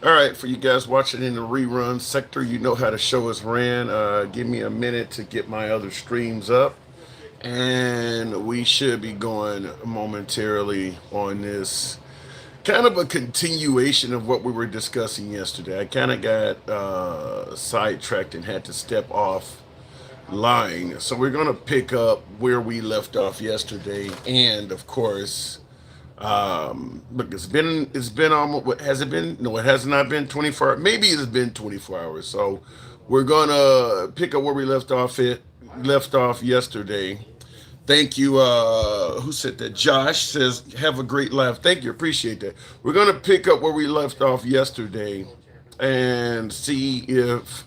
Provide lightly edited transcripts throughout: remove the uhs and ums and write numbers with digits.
All right, for you guys watching in the rerun sector, you know how the show is ran. Give me a minute to get my other streams up, and we should be going momentarily on this kind of a continuation of what we were discussing yesterday. I kind of got sidetracked and had to step off line. So we're going to pick up where we left off yesterday, and of course, look, it's been almost. What has it been? No, it has not been 24 hours. Maybe it's been 24 hours. So we're gonna pick up where we left off yesterday. Thank you. Who said that? Josh says, "Have a great laugh." Thank you. Appreciate that. We're gonna pick up where we left off yesterday and see if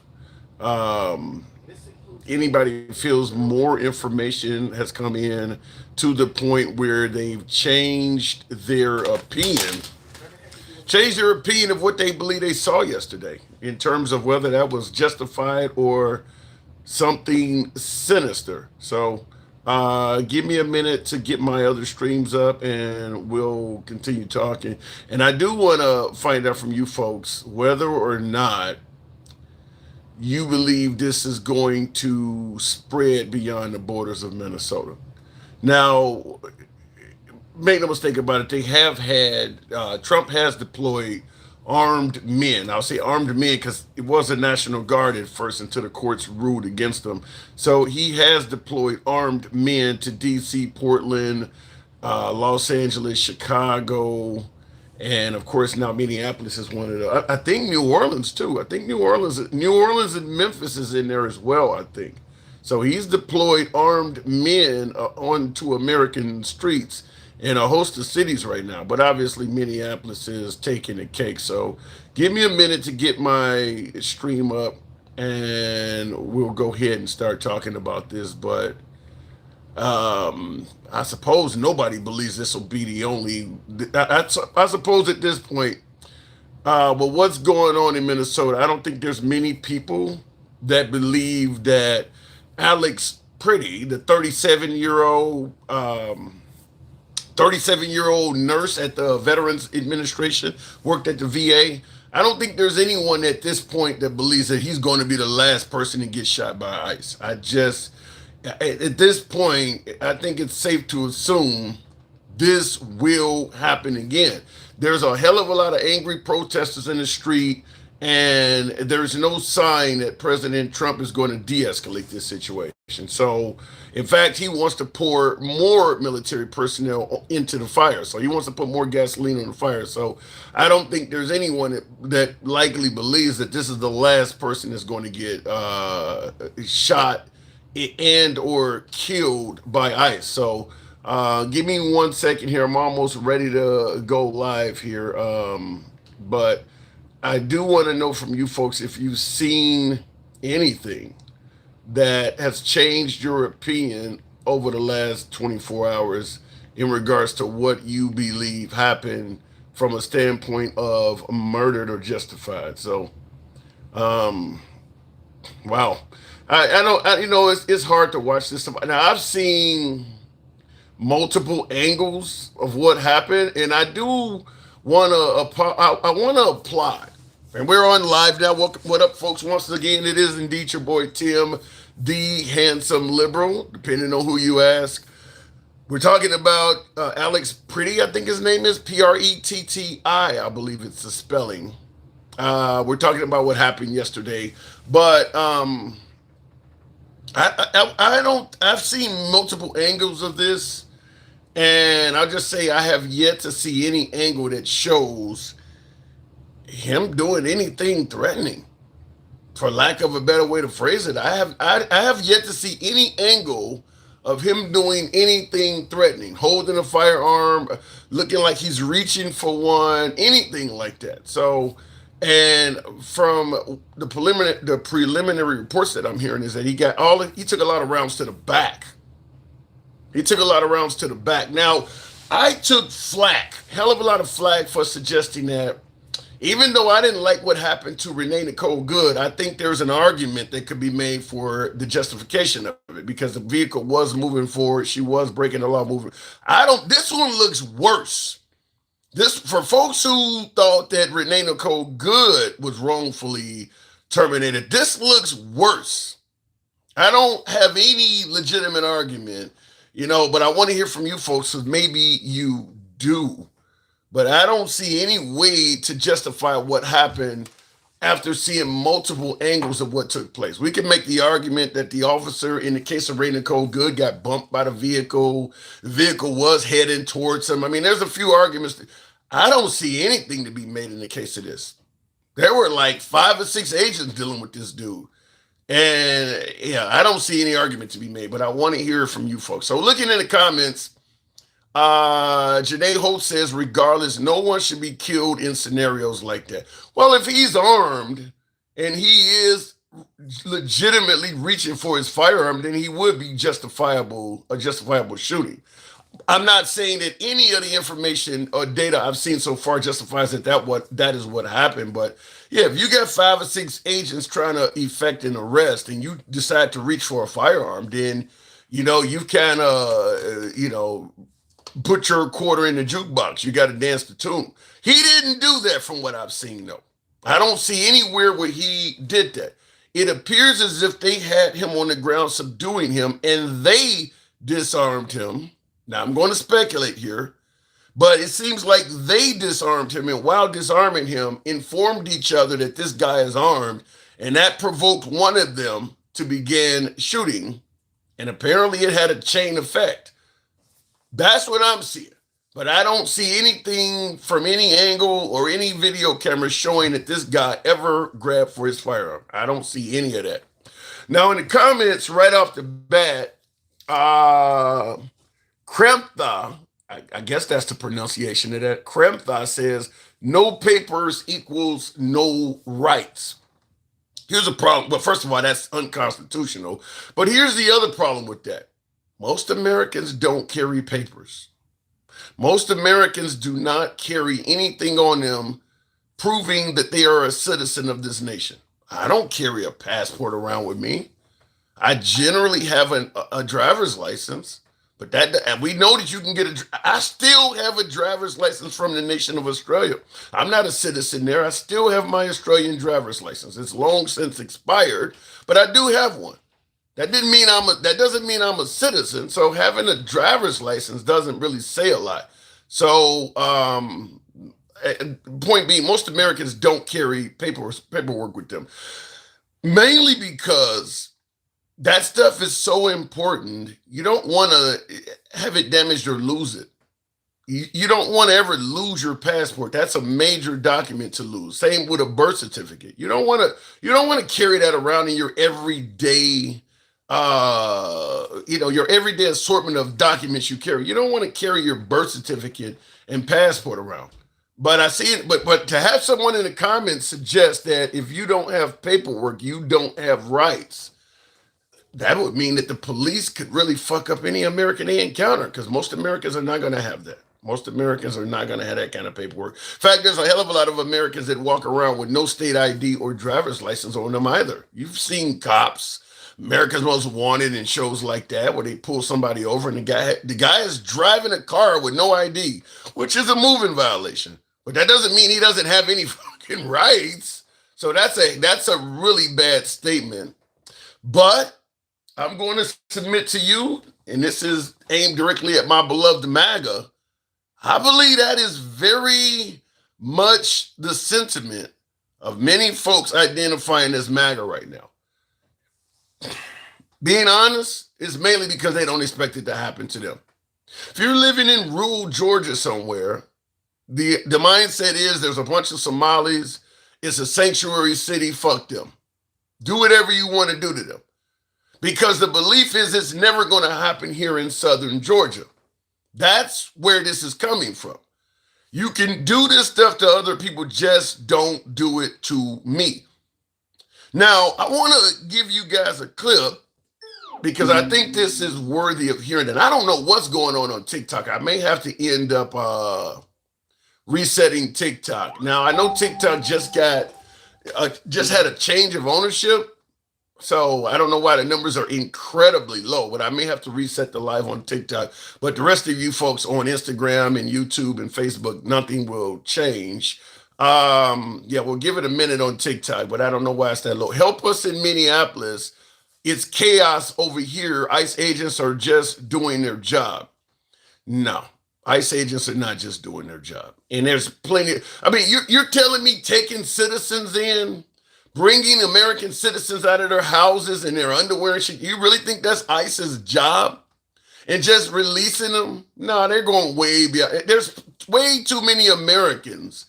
um, anybody feels more information has come in to the point where they've changed their opinion of what they believe they saw yesterday in terms of whether that was justified or something sinister. So, give me a minute to get my other streams up and we'll continue talking. And I do want to find out from you folks whether or not you believe this is going to spread beyond the borders of Minnesota. Now, make no mistake about it, they have had, Trump has deployed armed men. I'll say armed men because it was a National Guard at first until the courts ruled against them. So he has deployed armed men to D.C., Portland, Los Angeles, Chicago, and of course now Minneapolis is one of the. I think New Orleans too. I think New Orleans and Memphis is in there as well. I think so. He's deployed armed men onto American streets in a host of cities right now. But obviously Minneapolis is taking the cake. So give me a minute to get my stream up, and we'll go ahead and start talking about this. But I suppose nobody believes this will be the only. I suppose at this point, but what's going on in Minnesota? I don't think there's many people that believe that Alex Pretty, the 37-year-old nurse at the Veterans Administration, worked at the VA. I don't think there's anyone at this point that believes that he's going to be the last person to get shot by ICE. At this point, I think it's safe to assume this will happen again. There's a hell of a lot of angry protesters in the street, and there's no sign that President Trump is going to de escalate this situation. So, in fact, he wants to pour more military personnel into the fire. So, he wants to put more gasoline on the fire. So, I don't think there's anyone that likely believes that this is the last person that's going to get shot and or killed by ICE. So give me 1 second here. I'm almost ready to go live here. But I do want to know from you folks if you've seen anything that has changed your opinion over the last 24 hours in regards to what you believe happened from a standpoint of murdered or justified. So, um, wow. I don't, it's hard to watch this stuff. Now, I've seen multiple angles of what happened, and I do want to, I want to applaud. And we're on live now. What up, folks? Once again, it is indeed your boy Tim, the handsome liberal, depending on who you ask. We're talking about Alex Pretty, I think his name is Pretti, I believe it's the spelling. We're talking about what happened yesterday, but I don't. I've seen multiple angles of this, and I'll just say I have yet to see any angle that shows him doing anything threatening. For lack of a better way to phrase it, I have yet to see any angle of him doing anything threatening, holding a firearm, looking like he's reaching for one, anything like that. So, and from the preliminary reports that I'm hearing is that he took a lot of rounds to the back. He took a lot of rounds to the back. Now, I took flack, hell of a lot of flack for suggesting that even though I didn't like what happened to Renee Nicole Good, I think there's an argument that could be made for the justification of it because the vehicle was moving forward. She was breaking the law moving. This one looks worse This for folks who thought that Renee Nicole Good was wrongfully terminated. This looks worse. I don't have any legitimate argument, but I want to hear from you folks because maybe you do. But I don't see any way to justify what happened after seeing multiple angles of what took place. We can make the argument that the officer, in the case of Ray Nicole Good, got bumped by the vehicle. The vehicle was heading towards him. I mean, there's a few arguments. I don't see anything to be made in the case of this. There were like 5 or 6 agents dealing with this dude. And yeah, I don't see any argument to be made, but I want to hear from you folks. So looking in the comments, Janae Holt says, regardless, no one should be killed in scenarios like that. Well, if he's armed and he is legitimately reaching for his firearm, then he would be a justifiable shooting. I'm not saying that any of the information or data I've seen so far justifies that is what happened. But yeah, if you got 5 or 6 agents trying to effect an arrest and you decide to reach for a firearm, then you kind of put your quarter in the jukebox. You got to dance the tune. He didn't do that from what I've seen, though. I don't see anywhere where he did that. It appears as if they had him on the ground subduing him and they disarmed him. Now, I'm going to speculate here, but it seems like they disarmed him, and while disarming him, informed each other that this guy is armed, and that provoked one of them to begin shooting, and apparently it had a chain effect. That's what I'm seeing. But I don't see anything from any angle or any video camera showing that this guy ever grabbed for his firearm. I don't see any of that. Now, in the comments, right off the bat, Kremtha, I guess that's the pronunciation of that. Kremtha says, no papers equals no rights. Here's a problem. Well, first of all, that's unconstitutional. But here's the other problem with that. Most Americans don't carry papers. Most Americans do not carry anything on them proving that they are a citizen of this nation. I don't carry a passport around with me. I generally have a driver's license, but and we know that you can get I still have a driver's license from the nation of Australia. I'm not a citizen there. I still have my Australian driver's license. It's long since expired, but I do have one. That doesn't mean I'm a citizen. So having a driver's license doesn't really say a lot. So point being, most Americans don't carry paperwork with them, mainly because that stuff is so important. You don't want to have it damaged or lose it. You don't want to ever lose your passport. That's a major document to lose. Same with a birth certificate. You don't want to carry that around in your everyday your everyday assortment of documents you carry. You don't want to carry your birth certificate and passport around. But I see it, but to have someone in the comments suggest that if you don't have paperwork, you don't have rights. That would mean that the police could really fuck up any American they encounter, because most Americans are not going to have that. Most Americans are not going to have that kind of paperwork. In fact, there's a hell of a lot of Americans that walk around with no state ID or driver's license on them either. You've seen cops, America's Most Wanted, and shows like that where they pull somebody over and the guy is driving a car with no ID, which is a moving violation. But that doesn't mean he doesn't have any fucking rights. So that's a really bad statement. But I'm going to submit to you, and this is aimed directly at my beloved MAGA. I believe that is very much the sentiment of many folks identifying as MAGA right now. Being honest, it's mainly because they don't expect it to happen to them. If you're living in rural Georgia somewhere, the mindset is there's a bunch of Somalis, it's a sanctuary city, fuck them. Do whatever you want to do to them. Because the belief is it's never going to happen here in southern Georgia. That's where this is coming from. You can do this stuff to other people, just don't do it to me. Now, I want to give you guys a clip because I think this is worthy of hearing. And I don't know what's going on TikTok. I may have to end up resetting TikTok. Now, I know TikTok just had a change of ownership. So I don't know why the numbers are incredibly low, but I may have to reset the live on TikTok. But the rest of you folks on Instagram and YouTube and Facebook, nothing will change. Yeah, we'll give it a minute on TikTok, but I don't know why it's that low. Help us in Minneapolis. It's chaos over here. ICE agents are just doing their job. No, ICE agents are not just doing their job. And there's plenty. I mean, you're telling me taking citizens in, bringing American citizens out of their houses in their underwear and shit. You really think that's ICE's job? And just releasing them? No, they're going way beyond. There's way too many Americans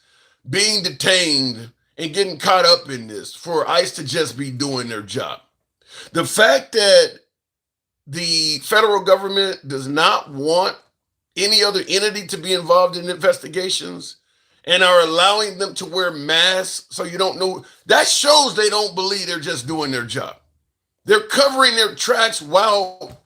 being detained and getting caught up in this for ICE to just be doing their job. The fact that the federal government does not want any other entity to be involved in investigations and are allowing them to wear masks so you don't know, that shows they don't believe they're just doing their job. They're covering their tracks while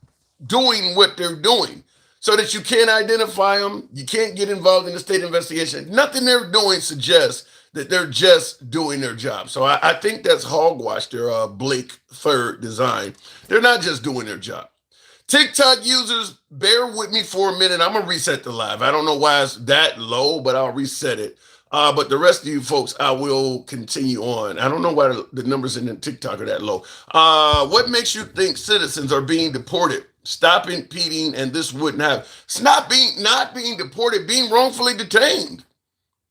doing what they're doing so that you can't identify them. You can't get involved in the state investigation. Nothing they're doing suggests that they're just doing their job. So I think that's hogwash, their Blake third design. They're not just doing their job. TikTok users, bear with me for a minute. I'm going to reset the live. I don't know why it's that low, but I'll reset it. But the rest of you folks, I will continue on. I don't know why the numbers in the TikTok are that low. What makes you think citizens are being deported? Stop impeding, and this wouldn't have. It's not being deported, being wrongfully detained.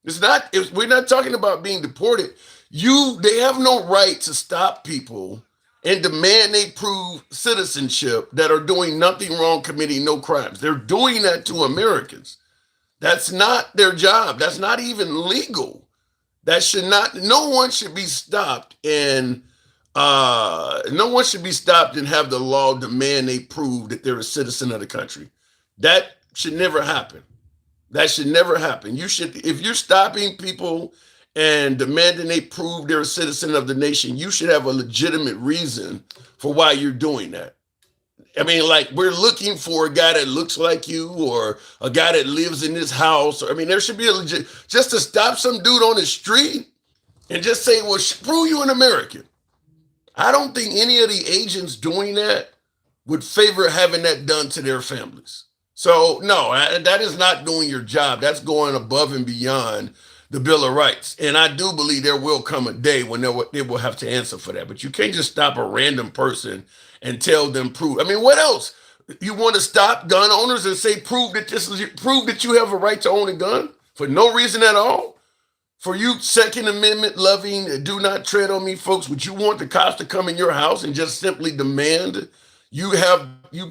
We're not talking about being deported. They have no right to stop people and demand they prove citizenship that are doing nothing wrong, committing no crimes. They're doing that to Americans. That's not their job. That's not even legal. No one should be stopped and have the law demand they prove that they're a citizen of the country. That should never happen. That should never happen. If you're stopping people and demanding they prove they're a citizen of the nation, you should have a legitimate reason for why you're doing that. I mean, like, we're looking for a guy that looks like you or a guy that lives in this house. There should be just to stop some dude on the street and just say, well, prove you an American. I don't think any of the agents doing that would favor having that done to their families. So, no, that is not doing your job. That's going above and beyond the Bill of Rights. And I do believe there will come a day when they will have to answer for that. But you can't just stop a random person and tell them prove. I mean, what else? You want to stop gun owners and say prove that you have a right to own a gun for no reason at all? For you Second Amendment loving, do not tread on me folks, would you want the cops to come in your house and just simply demand you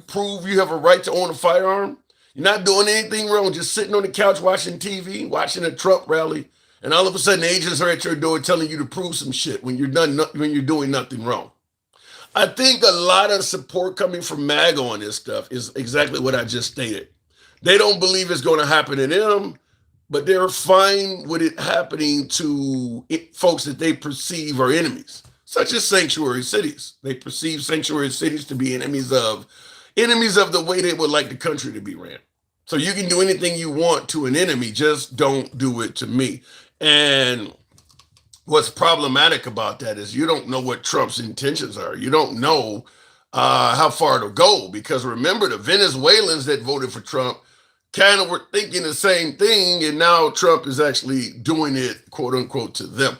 prove you have a right to own a firearm? You're not doing anything wrong, just sitting on the couch watching TV, watching a Trump rally, and all of a sudden agents are at your door telling you to prove some shit when you're doing nothing wrong. I think a lot of support coming from MAGA on this stuff is exactly what I just stated. They don't believe it's going to happen to them, but they're fine with it happening to folks that they perceive are enemies, such as sanctuary cities. They perceive sanctuary cities to be enemies of the way they would like the country to be ran. So you can do anything you want to an enemy, just don't do it to me. And what's problematic about that is you don't know what Trump's intentions are. You don't know how far to go, because remember, the Venezuelans that voted for Trump kind of were thinking the same thing, and now Trump is actually doing it, quote unquote, to them.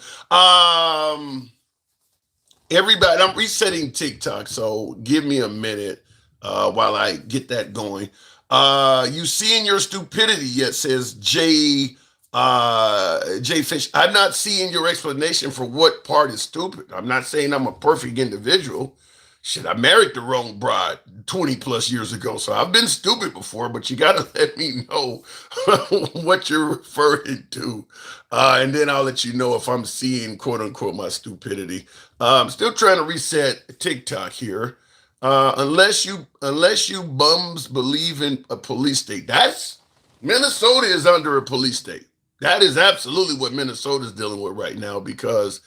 Everybody, I'm resetting TikTok, so give me a minute while I get that going. You seeing your stupidity yet, says Jay Fish. I'm not seeing your explanation for what part is stupid. I'm not saying I'm a perfect individual. Shit, I married the wrong bride 20 plus years ago, so I've been stupid before, but you got to let me know what you're referring to. And then I'll let you know if I'm seeing, quote unquote, my stupidity. I'm still trying to reset TikTok here. Unless you bums believe in a police state. Minnesota is under a police state. That is absolutely what Minnesota is dealing with right now, because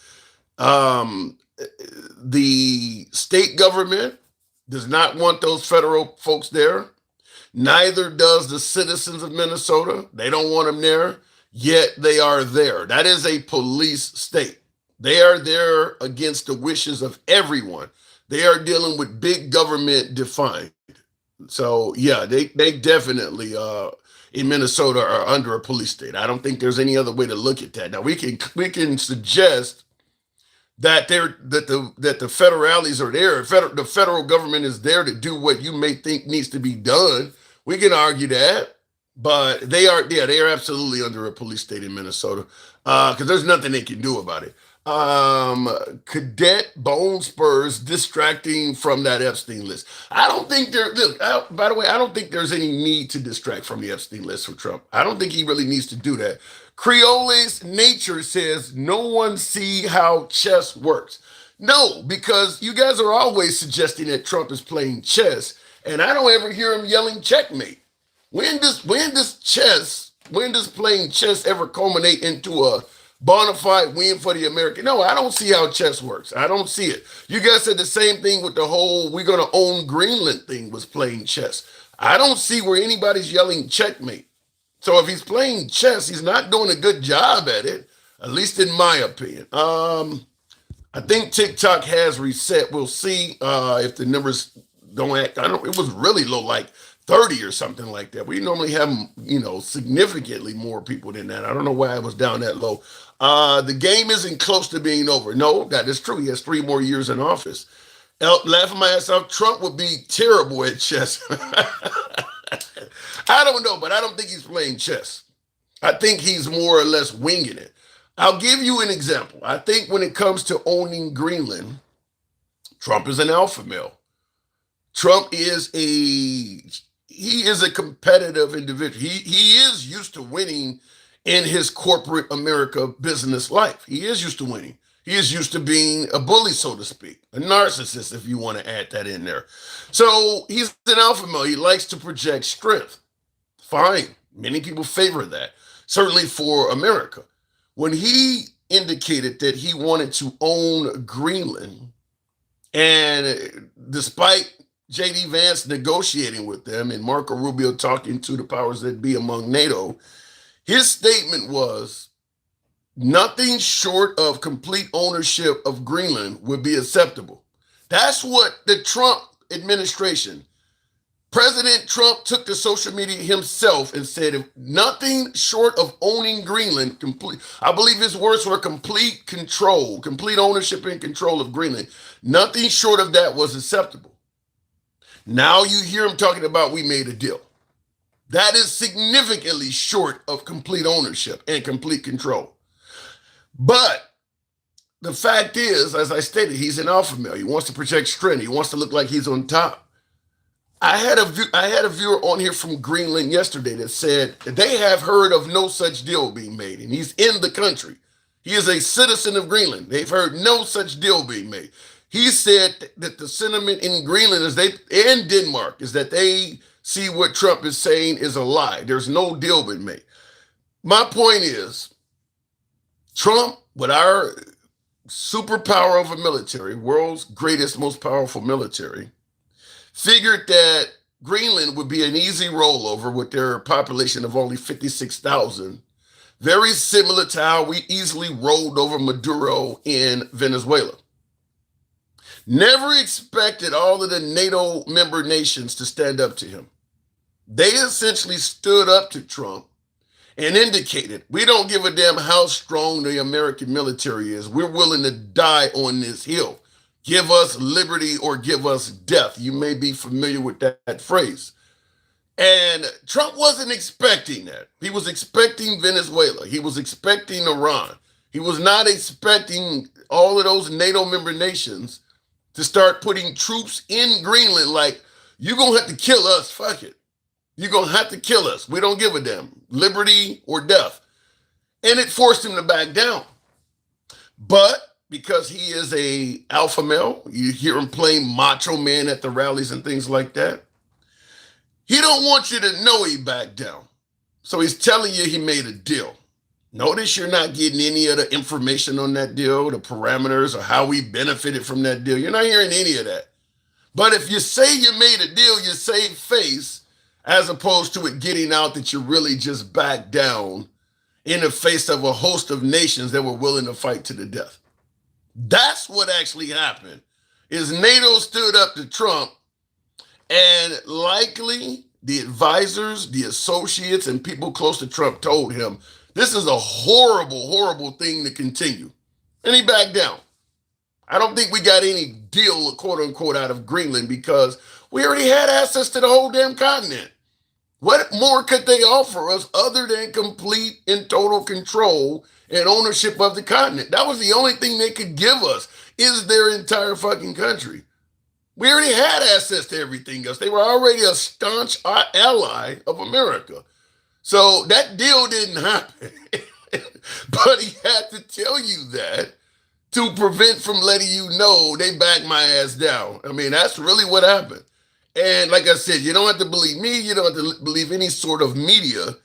the state government does not want those federal folks there. Neither does the citizens of Minnesota. They don't want them there, yet they are there. That is a police state. They are there against the wishes of everyone. They are dealing with big government defined. So yeah, they definitely in Minnesota are under a police state. I don't think there's any other way to look at that. Now we can suggest that the federales are there. The federal government is there to do what you may think needs to be done. We can argue that, but they are absolutely under a police state in Minnesota because there's nothing they can do about it. Cadet Bone Spurs distracting from that Epstein list. I don't think there. Look, by the way, I don't think there's any need to distract from the Epstein list for Trump. I don't think he really needs to do that. Creole's nature says no one see how chess works. No, because you guys are always suggesting that Trump is playing chess, and I don't ever hear him yelling checkmate. When does playing chess ever culminate into a bona fide win for the American? No, I don't see how chess works. I don't see it. You guys said the same thing with the whole "we're going to own Greenland" thing was playing chess. I don't see where anybody's yelling checkmate. So if he's playing chess, he's not doing a good job at it, at least in my opinion. I think TikTok has reset. We'll see if the numbers don't act. I don't. It was really low, like 30 or something like that. We normally have, significantly more people than that. I don't know why it was down that low. The game isn't close to being over. No, that is true. He has 3 more years in office. Laughing my ass off, Trump would be terrible at chess. I don't know, but I don't think he's playing chess. I think he's more or less winging it. I'll give you an example. I think when it comes to owning Greenland, Trump is an alpha male. Trump is a competitive individual. He is used to winning in his corporate America business life. He is used to winning. He is used to being a bully, so to speak, a narcissist, if you want to add that in there. So he's an alpha male. He likes to project strength. Fine. Many people favor that, certainly for America. When he indicated that he wanted to own Greenland, and despite J.D. Vance negotiating with them and Marco Rubio talking to the powers that be among NATO, his statement was nothing short of complete ownership of Greenland would be acceptable. That's what the Trump administration, President Trump took to social media himself and said, if nothing short of owning Greenland, I believe his words were complete control, complete ownership and control of Greenland. Nothing short of that was acceptable. Now you hear him talking about we made a deal. That is significantly short of complete ownership and complete control. But the fact is, as I stated, he's an alpha male. He wants to protect strength. He wants to look like he's on top. I had a viewer on here from Greenland yesterday that said that they have heard of no such deal being made, and he's in the country. He is a citizen of Greenland. They've heard no such deal being made. He said that the sentiment in Greenland and Denmark is that they see what Trump is saying is a lie. There's no deal been made. My point is, Trump, with our superpower of a military, world's greatest, most powerful military, figured that Greenland would be an easy rollover with their population of only 56,000, very similar to how we easily rolled over Maduro in Venezuela. Never expected all of the NATO member nations to stand up to him. They essentially stood up to Trump and indicated, we don't give a damn how strong the American military is. We're willing to die on this hill. Give us liberty or give us death. You may be familiar with that phrase. And Trump wasn't expecting that. He was expecting Venezuela. He was expecting Iran. He was not expecting all of those NATO member nations to start putting troops in Greenland like, you're going to have to kill us. Fuck it. You're going to have to kill us. We don't give a damn. Liberty or death. And it forced him to back down. But because he is a alpha male, you hear him playing macho man at the rallies and things like that. He don't want you to know he backed down. So he's telling you he made a deal. Notice you're not getting any of the information on that deal, the parameters, or how we benefited from that deal. You're not hearing any of that. But if you say you made a deal, you save face, as opposed to it getting out that you really just backed down in the face of a host of nations that were willing to fight to the death. That's what actually happened is NATO stood up to Trump, and likely the advisors, the associates, and people close to Trump told him, this is a horrible, horrible thing to continue. And he backed down. I don't think we got any deal, quote unquote, out of Greenland because we already had access to the whole damn continent. What more could they offer us other than complete and total control and ownership of the continent? That was the only thing they could give us, is their entire fucking country. We already had access to everything else. They were already a staunch ally of America. So that deal didn't happen. But he had to tell you that to prevent from letting you know they backed my ass down. I mean, that's really what happened. And like I said, you don't have to believe me. You don't have to believe any sort of media.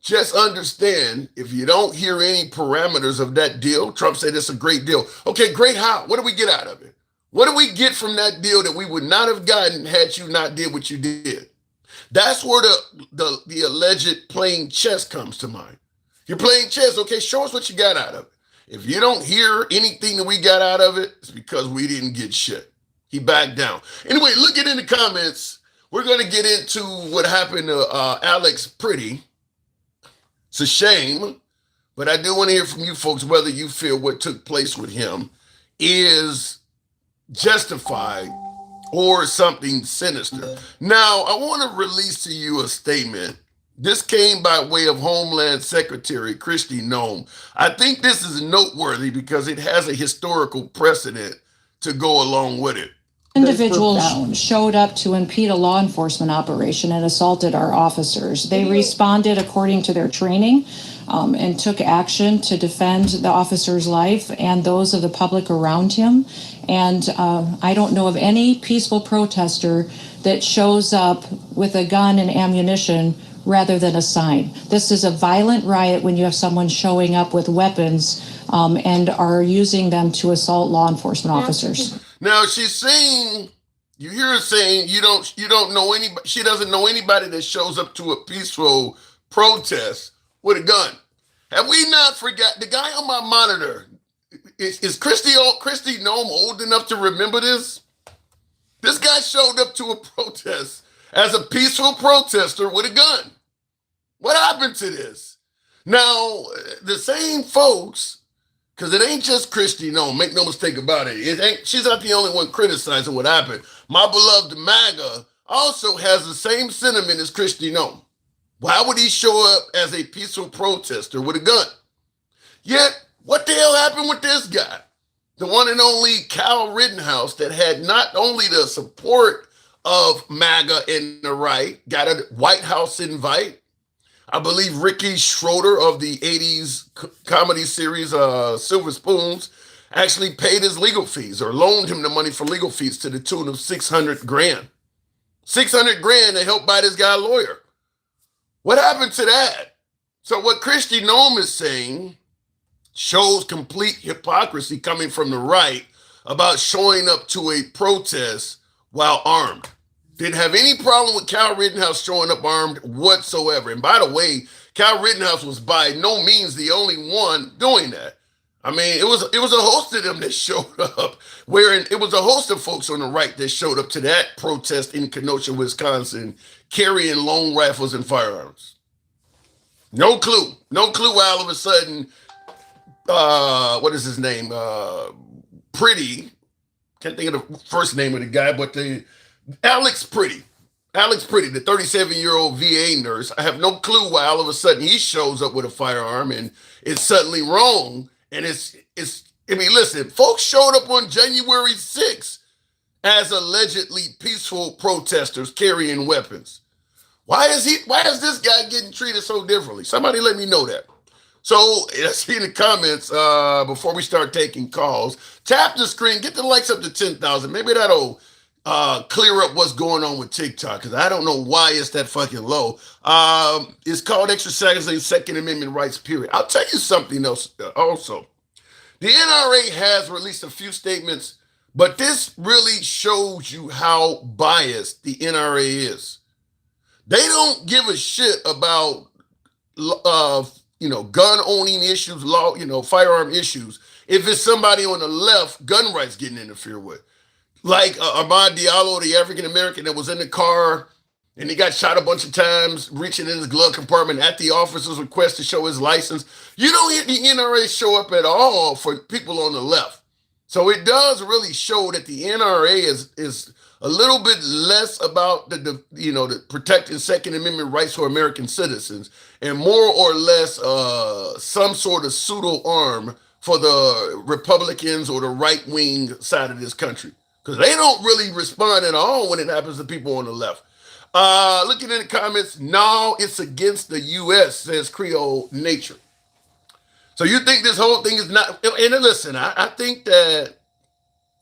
Just understand, if you don't hear any parameters of that deal, Trump said it's a great deal. Okay, great how? What do we get out of it? What do we get from that deal that we would not have gotten had you not did what you did? That's where the alleged playing chess comes to mind. You're playing chess. Okay, show us what you got out of it. If you don't hear anything that we got out of it, it's because we didn't get shit. He backed down. Anyway, look it in the comments. We're going to get into what happened to Alex Pretti. It's a shame, but I do want to hear from you folks whether you feel what took place with him is justified or something sinister. Now, I want to release to you a statement. This came by way of Homeland Secretary Kristi Noem. I think this is noteworthy because it has a historical precedent to go along with it. Individuals showed up to impede a law enforcement operation and assaulted our officers. They responded according to their training and took action to defend the officer's life and those of the public around him. And I don't know of any peaceful protester that shows up with a gun and ammunition rather than a sign. This is a violent riot when you have someone showing up with weapons and are using them to assault law enforcement officers. Now she's saying, you hear her saying, you don't know anybody. She doesn't know anybody that shows up to a peaceful protest with a gun. Have we not forgot the guy on my monitor? Is Kristi Noem old enough to remember this? This guy showed up to a protest as a peaceful protester with a gun. What happened to this? Now, the same folks, because it ain't just Kristi Noem, make no mistake about it. She's not the only one criticizing what happened. My beloved MAGA also has the same sentiment as Kristi Noem. Why would he show up as a peaceful protester with a gun? Yet, what the hell happened with this guy? The one and only Kyle Rittenhouse that had not only the support of MAGA and the right, got a White House invite. I believe Ricky Schroeder of the 80s comedy series Silver Spoons actually paid his legal fees or loaned him the money for legal fees to the tune of $600 grand. $600 grand to help buy this guy a lawyer. What happened to that? So what Kristi Noem is saying shows complete hypocrisy coming from the right about showing up to a protest while armed. Didn't have any problem with Kyle Rittenhouse showing up armed whatsoever. And by the way, Kyle Rittenhouse was by no means the only one doing that. I mean, it was a host of them that showed up, it was a host of folks on the right that showed up to that protest in Kenosha, Wisconsin, carrying long rifles and firearms. No clue why all of a sudden, what is his name? Pretti, can't think of the first name of the guy, but Alex Pretti, the 37-year-old VA nurse. I have no clue why all of a sudden he shows up with a firearm and it's suddenly wrong. And I mean, listen, folks showed up on January 6th as allegedly peaceful protesters carrying weapons. Why is this guy getting treated so differently? Somebody let me know that. So let's see in the comments before we start taking calls. Tap the screen, get the likes up to 10,000. Maybe that'll clear up what's going on with TikTok, because I don't know why it's that fucking low. It's called exercising Second Amendment rights, period. I'll tell you something else also. The NRA has released a few statements, but this really shows you how biased the NRA is. They don't give a shit about gun owning issues, firearm issues. If it's somebody on the left, gun rights getting interfered with. like Ahmad Diallo, the African American that was in the car and he got shot a bunch of times, reaching in his glove compartment at the officer's request to show his license. You don't hear the NRA show up at all for people on the left. So it does really show that the NRA is a little bit less about the protecting Second Amendment rights for American citizens and more or less some sort of pseudo arm for the Republicans or the right wing side of this country because they don't really respond at all when it happens to people on the left. Looking in the comments, no, it's against the U.S., says Creole Nature. So you think this whole thing is not, and listen, I think that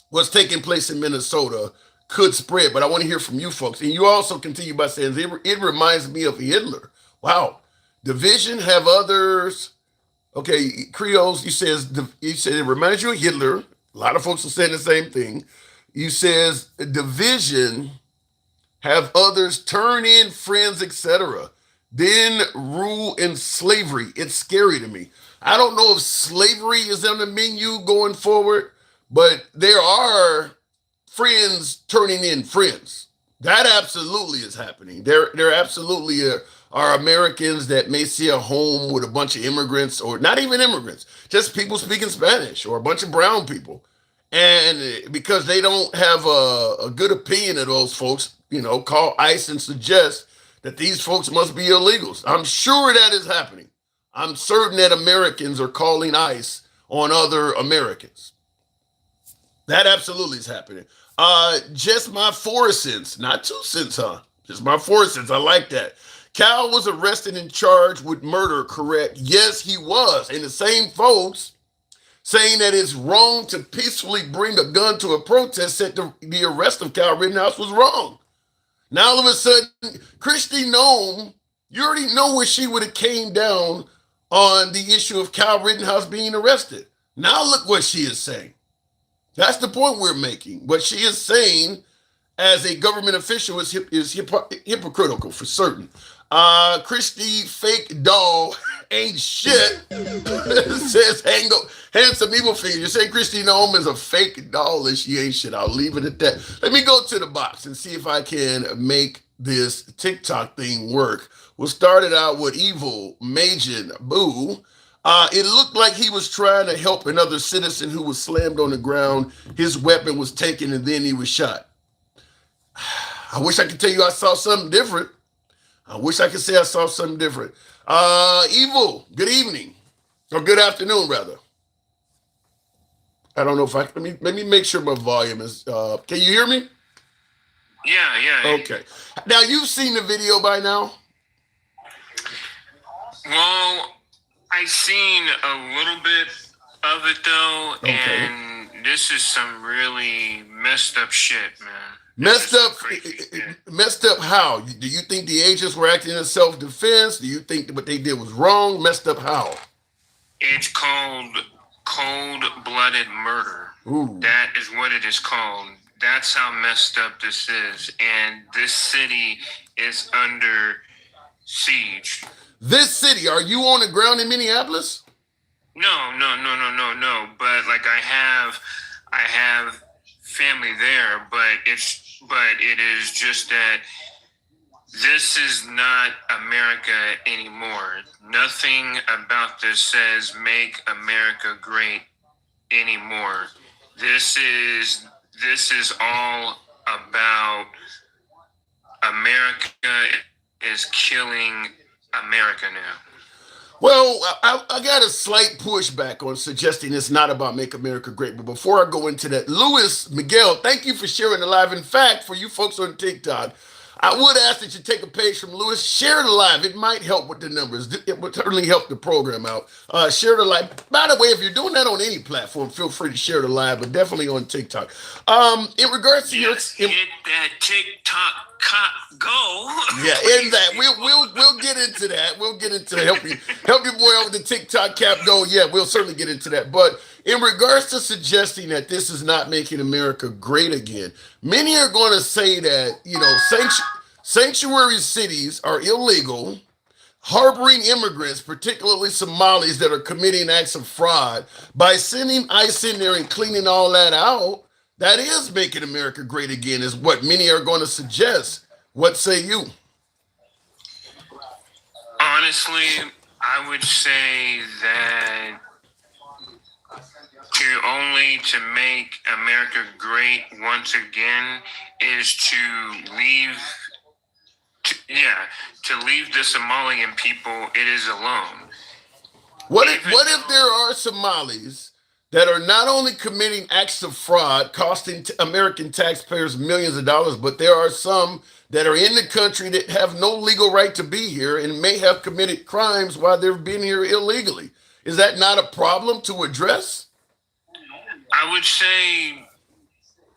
what's taking place in Minnesota could spread, but I want to hear from you folks. And you also continue by saying, it reminds me of Hitler. Wow. Division have others. Okay, Creoles, you said it reminds you of Hitler. A lot of folks are saying the same thing. You says division have others turn in friends, etc. Then rule in slavery. It's scary to me. I don't know if slavery is on the menu going forward, but there are friends turning in friends. That absolutely is happening. There absolutely are Americans that may see a home with a bunch of immigrants, or not even immigrants, just people speaking Spanish, or a bunch of brown people. And because they don't have a good opinion of those folks, call ICE and suggest that these folks must be illegals. I'm sure that is happening. I'm certain that Americans are calling ICE on other Americans. That absolutely is happening. Just my 4 cents, not 2 cents, huh? Just my 4 cents. I like that. Cal was arrested and charged with murder, correct? Yes, he was. And the same folks saying that it's wrong to peacefully bring a gun to a protest said the arrest of Cal Rittenhouse was wrong. Now all of a sudden, Christy Nome, you already know where she would have came down on the issue of Cal Rittenhouse being arrested. Now look what she is saying. That's the point we're making. What she is saying as a government official is hypocritical for certain. Christy fake doll ain't shit. Says handsome evil figure. You're saying Christy Nome is a fake doll and she ain't shit. I'll leave it at that. Let me go to the box and see if I can make this TikTok thing work. We'll start it out with Evil Majin Boo. It looked like he was trying to help another citizen who was slammed on the ground. His weapon was taken and then he was shot. I wish I could tell you I saw something different. I wish I could say I saw something different. Evil, good evening. Or good afternoon, rather. I don't know if let me make sure my volume is, can you hear me? Yeah. Okay. Now, you've seen the video by now? Well, I've seen a little bit of it, though, Okay. and this is some really messed up shit, man. Messed up how? Do you think the agents were acting in self-defense? Do you think that what they did was wrong? Messed up how? It's called cold-blooded murder. Ooh. That is what it is called. That's how messed up this is. And this city is under siege. This city, are you on the ground in Minneapolis? No. But like I have family there, but it is just that this is not America anymore. Nothing about this says make America great anymore. This is all about America is killing America now. Well, I got a slight pushback on suggesting it's not about Make America Great. But before I go into that, Louis Miguel, thank you for sharing the live. In fact, for you folks on TikTok, I would ask that you take a page from Louis, share the live. It might help with the numbers. It would certainly help the program out. Share the live. By the way, if you're doing that on any platform, feel free to share the live, but definitely on TikTok. In regards to hit that TikTok go. Yeah, in that we'll get into that. We'll get into help your boy over the TikTok cap go. Yeah, we'll certainly get into that. But in regards to suggesting that this is not making America great again, many are going to say that sanctuary cities are illegal, harboring immigrants, particularly Somalis that are committing acts of fraud. By sending ICE in there and cleaning all that out, That is making America great again, is what many are going to suggest. What say you? Honestly, I would say that to make America great once again is to leave to leave the Somalian people it is alone. What if there are Somalis that are not only committing acts of fraud, costing American taxpayers millions of dollars, but there are some that are in the country that have no legal right to be here and may have committed crimes while they've been here illegally? Is that not a problem to address? I would say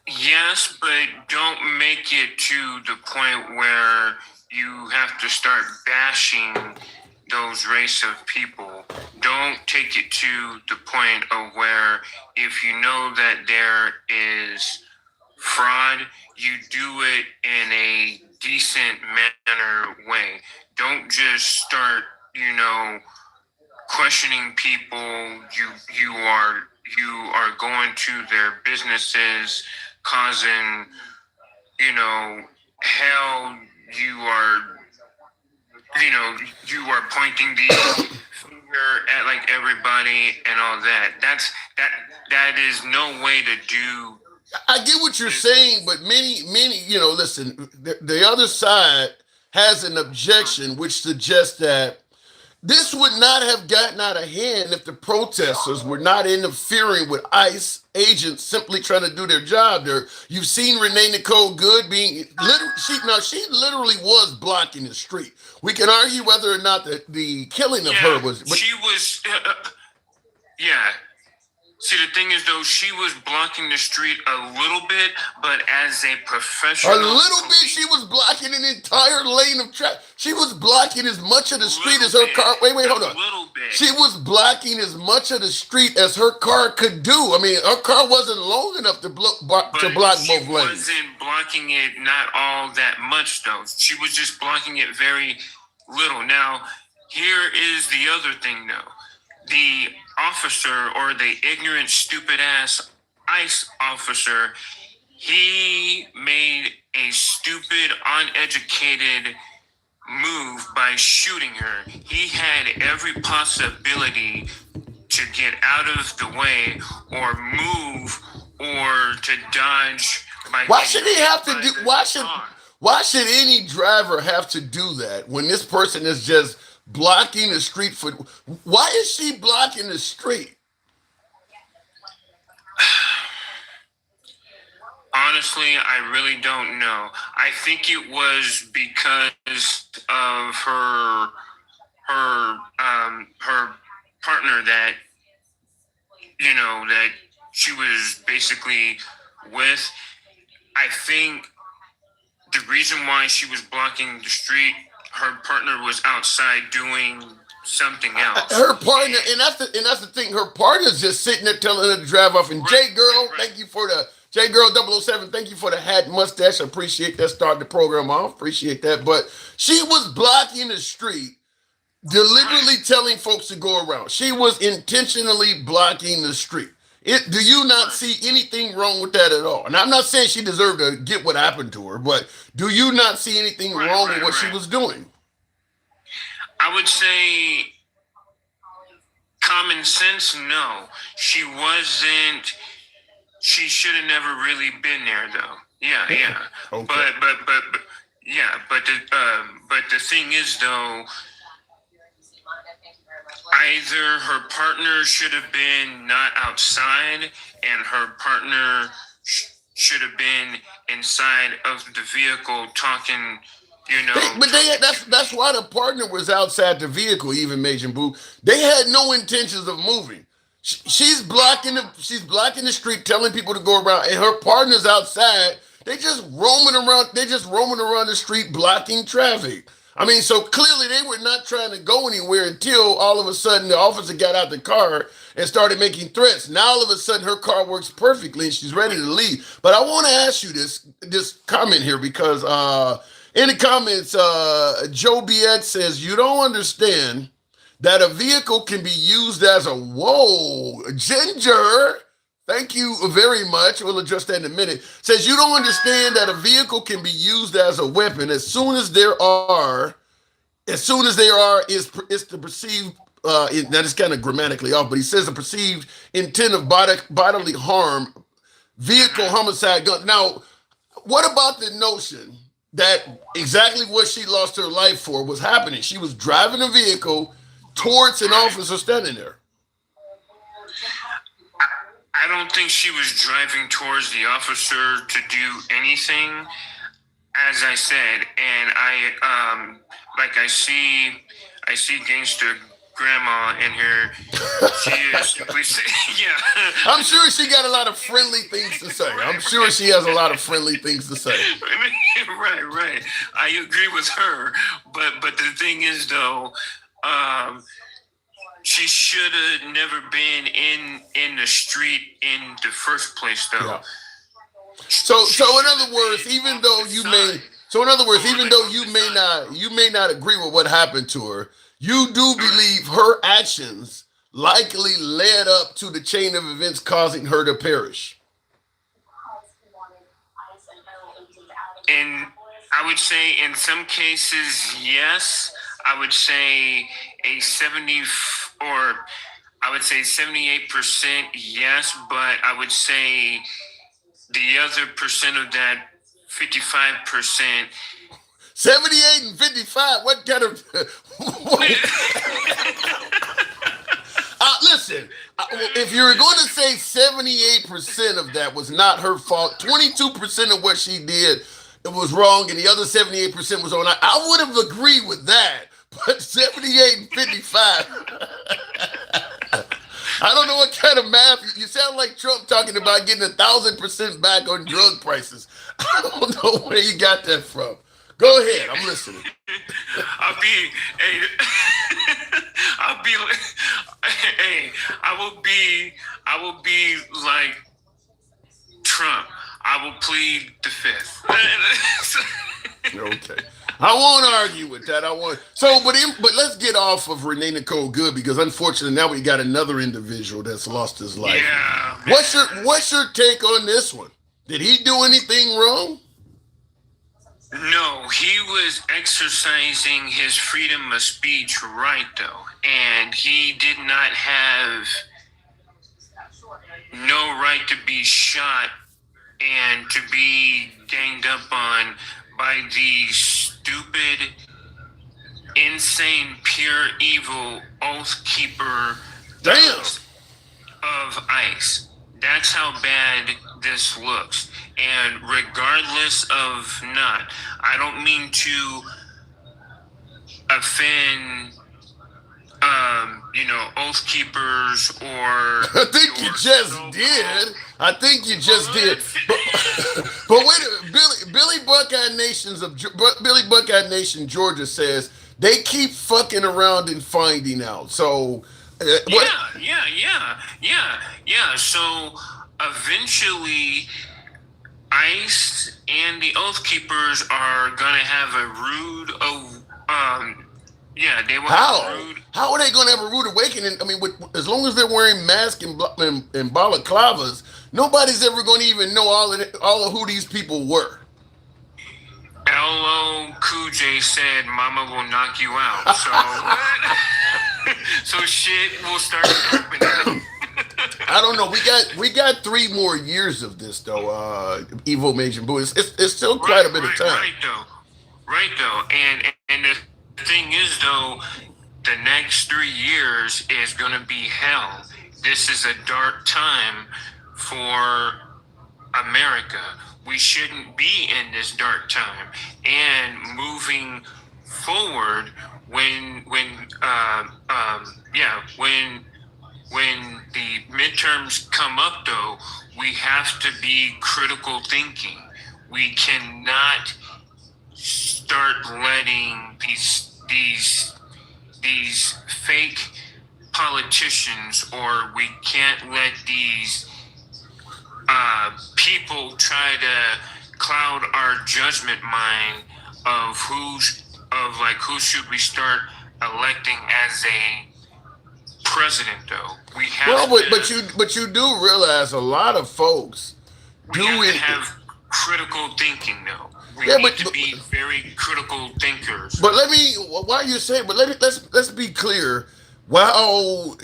yes, but don't make it to the point where you have to start bashing those race of people. Don't take it to the point of where if you know that there is fraud, you do it in a decent manner way. Don't just start, questioning people. You are going to their businesses, causing hell. You are you are pointing the finger at like everybody and all that. That is no way to do. I get what you're saying, but many, listen, the other side has an objection which suggests that this would not have gotten out of hand if the protesters were not interfering with ICE agents simply trying to do their job. There, you've seen Renee Nicole Good being she literally was blocking the street. We can argue whether or not the killing of her was. But she was. Yeah. See, the thing is, though, she was blocking the street a little bit, but as a professional, a little bit, she was blocking an entire lane of traffic. She was blocking as much of the street as her car. Wait, hold on. A little bit. She was blocking as much of the street as her car could do. I mean, her car wasn't long enough to block both lanes. She wasn't blocking it not all that much, though. She was just blocking it very little. Now, here is the other thing, though. The officer, or the ignorant, stupid ass ICE officer, he made a stupid, uneducated move by shooting her. He had every possibility to get out of the way or move or to dodge. Why should he have to do? Why should any driver have to do that when this person is just blocking the street for? Why is she blocking the street? Honestly, I really don't know. I think it was because of her partner that that she was basically with. I think the reason why she was blocking the street, her partner was outside doing something else. Her partner, and that's the thing. Her partner's just sitting there telling her to drive off. And J Girl, thank you for the J Girl 007. Thank you for the hat and mustache. I appreciate that. Start the program off. Appreciate that. But she was blocking the street, deliberately telling folks to go around. She was intentionally blocking the street. Do you not see anything wrong with that at all? And I'm not saying she deserved to get what happened to her, but do you not see anything wrong with what she was doing? I would say common sense, no. She wasn't. She should have never really been there, though. Yeah. Okay. But the thing is, though, either her partner should have been not outside, and her partner should have been inside of the vehicle talking. That's why the partner was outside the vehicle. Even Major Boo, they had no intentions of moving. She's blocking the street, telling people to go around, and her partner's outside. They just roaming around. They're just roaming around the street, blocking traffic. I mean, so clearly they were not trying to go anywhere until all of a sudden the officer got out the car and started making threats. Now all of a sudden her car works perfectly and she's ready to leave. But I want to ask you this comment here, because in the comments, Joe BX says, you don't understand that a vehicle can be used as a, whoa, Ginger, Thank you very much. We'll address that in a minute. Says you don't understand that a vehicle can be used as a weapon is the perceived. That is kind of grammatically off, but he says the perceived intent of bodily harm, vehicle homicide, gun. Now, what about the notion that exactly what she lost her life for was happening? She was driving a vehicle towards an officer standing there. I don't think she was driving towards the officer to do anything. As I said, and I see gangster grandma in here. She is simply yeah. I'm sure she got a lot of friendly things to say. I'm sure she has a lot of friendly things to say. Right. I agree with her, but the thing is though, she should have never been in the street in the first place though. Yeah. So in other words, even though you may not agree with what happened to her, you do believe her actions likely led up to the chain of events causing her to perish. And I would say in some cases, yes. I would say a 70 or I would say 78% yes, but I would say the other percent of that 55%. 78 and 55. What kind of? Listen, if you're going to say 78% of that was not her fault, 22% of what she did it was wrong, and the other 78% was on. I would have agreed with that, but 78 and 55. I don't know what kind of math. You sound like Trump talking about getting 1,000% back on drug prices. I don't know where you got that from. Go ahead, I'm listening. I will be like Trump. I will plead the fifth. Okay. I won't argue with that. But let's get off of Renee Nicole Good because unfortunately now we got another individual that's lost his life. Yeah. What's your take on this one? Did he do anything wrong? No, he was exercising his freedom of speech right though, and he did not have no right to be shot and to be ganged up on by these stupid, insane, pure evil oath keeper of ICE. That's how bad this looks. And regardless of not, I don't mean to offend, oath keepers or. I think you just did. I think you just did. But wait a minute, Billy Buckeye Nation Georgia says they keep fucking around and finding out. So. Yeah. So eventually, ICE and the Oath Keepers are gonna have a rude they will have a rude. How are they gonna have a rude awakening? I mean, as long as they're wearing masks and balaclavas, nobody's ever gonna even know all of who these people were. LL Cool J said, "Mama will knock you out." So, so shit will start happening. I don't know. We got 3 more years of this though. Evo Major Boo. It's still quite a bit of time. Right though. And the thing is though, the next 3 years is gonna be hell. This is a dark time for America. We shouldn't be in this dark time. And moving forward, when the midterms come up though, we have to be critical thinking. We cannot start letting these fake politicians, or we can't let these people try to cloud our judgment mind of who should we start electing as a president, though. We Well, have but you do realize a lot of folks we do have to it. have critical thinking, though. We Yeah, need to be very critical thinkers. but let me. Why you say? But let's be clear. While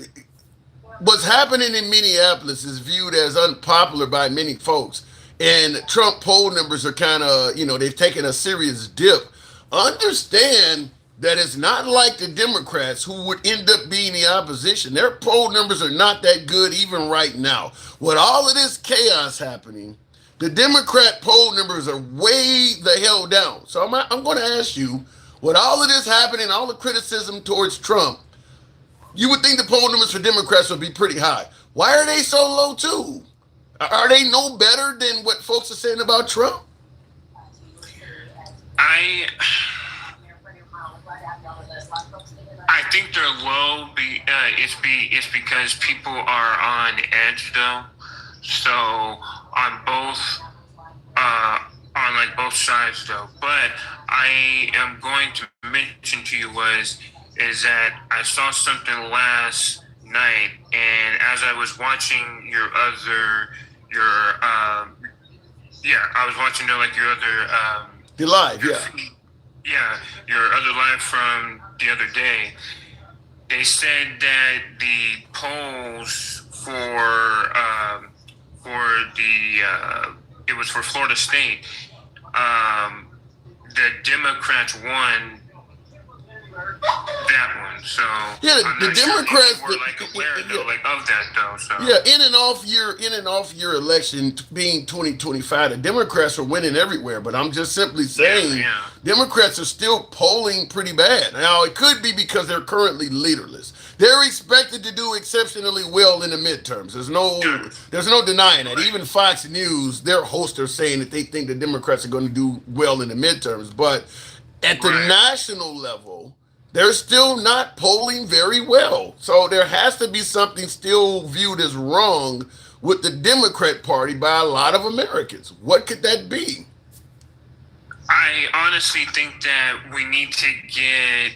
what's happening in Minneapolis is viewed as unpopular by many folks, and Trump poll numbers are kind of, they've taken a serious dip. Understand that it's not like the Democrats who would end up being the opposition. Their poll numbers are not that good even right now. With all of this chaos happening, the Democrat poll numbers are way the hell down. So I'm going to ask you, with all of this happening, all the criticism towards Trump, you would think the poll numbers for Democrats would be pretty high. Why are they so low too? Are they no better than what folks are saying about Trump? I I think they're low. It's because people are on edge though. So on both on like both sides though. But I am going to mention to you is that I saw something last night, and as I was watching I was watching your other The live, yeah. yeah, your other live from the other day. They said that the polls for the it was for Florida State. The Democrats won that one, so Yeah, I'm the not sure if Democrats. you were like aware though, like of that though. So Yeah, in and off year election being 2025, the Democrats are winning everywhere. But I'm just simply saying, yeah. Democrats are still polling pretty bad. Now it could be because they're currently leaderless. They're expected to do exceptionally well in the midterms. There's no denying that. Even Fox News, their hosts are saying that they think the Democrats are going to do well in the midterms. But at the national level, they're still not polling very well. So there has to be something still viewed as wrong with the Democrat Party by a lot of Americans. What could that be? I honestly think that we need to get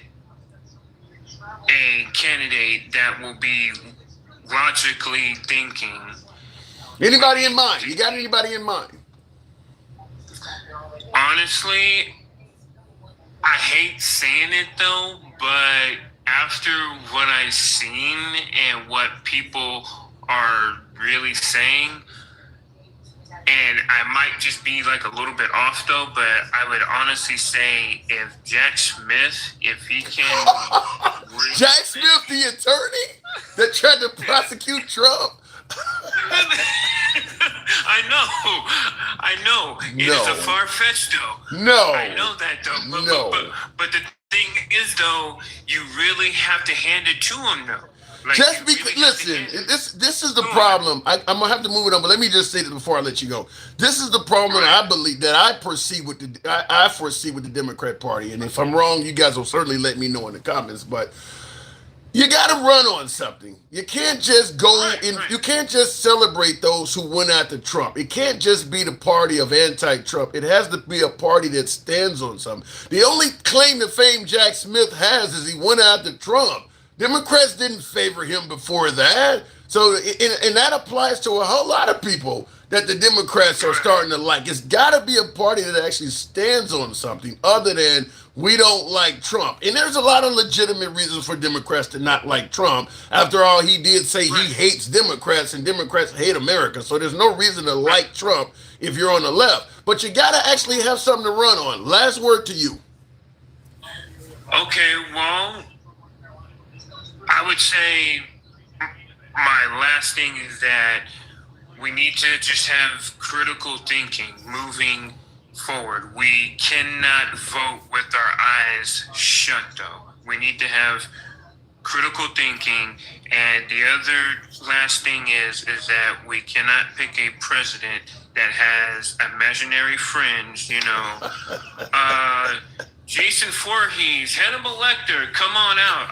a candidate that will be logically thinking. Anybody in mind? You got anybody in mind? Honestly, I hate saying it though, but after what I've seen and what people are really saying, and I might just be like a little bit off though, but I would honestly say if Jack Smith, if he can really Jack Smith, the attorney that tried to prosecute Trump? I know. It is a far fetched though. No. I know that though. But the thing is though, you really have to hand it to him though. Like, just because, listen, this is the problem. I'm gonna have to move it on, but let me just say this before I let you go. This is the problem that I believe that I foresee with the Democrat Party, and if I'm wrong, you guys will certainly let me know in the comments. But you got to run on something. You can't just go in. You can't just celebrate those who went after Trump. It can't just be the party of anti-Trump. It has to be a party that stands on something. The only claim to fame Jack Smith has is he went after Trump. Democrats didn't favor him before that. So, and that applies to a whole lot of people that the Democrats are starting to like. It's got to be a party that actually stands on something other than we don't like Trump. And there's a lot of legitimate reasons for Democrats to not like Trump. After all, he did say he hates Democrats and Democrats hate America. So there's no reason to like Trump if you're on the left. But you got to actually have something to run on. Last word to you. Okay, well, I would say my last thing is that we need to just have critical thinking moving forward. We cannot vote with our eyes shut, though. We need to have critical thinking. And the other last thing is that we cannot pick a president that has imaginary friends, Jason Voorhees, Hannibal Lecter, come on out.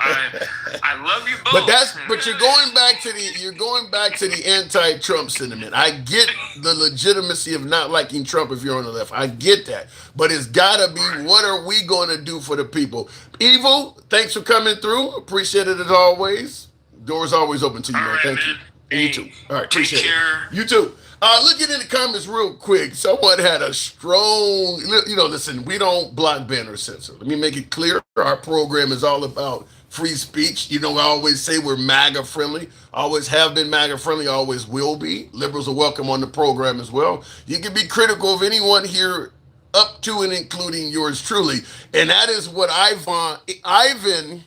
I love you both. But you're going back to the anti-Trump sentiment. I get the legitimacy of not liking Trump if you're on the left. I get that. But it's gotta be what are we gonna do for the people? Evil, thanks for coming through. Appreciate it as always. Door's always open to you, All man. right, Thank you. man. And you Hey, too. All right, take appreciate care. it. You too. Looking in the comments real quick, someone had a strong, listen, we don't block, ban, or censor. Let me make it clear. Our program is all about free speech. I always say we're MAGA friendly. Always have been MAGA friendly, always will be. Liberals are welcome on the program as well. You can be critical of anyone here up to and including yours truly. And that is what Ivan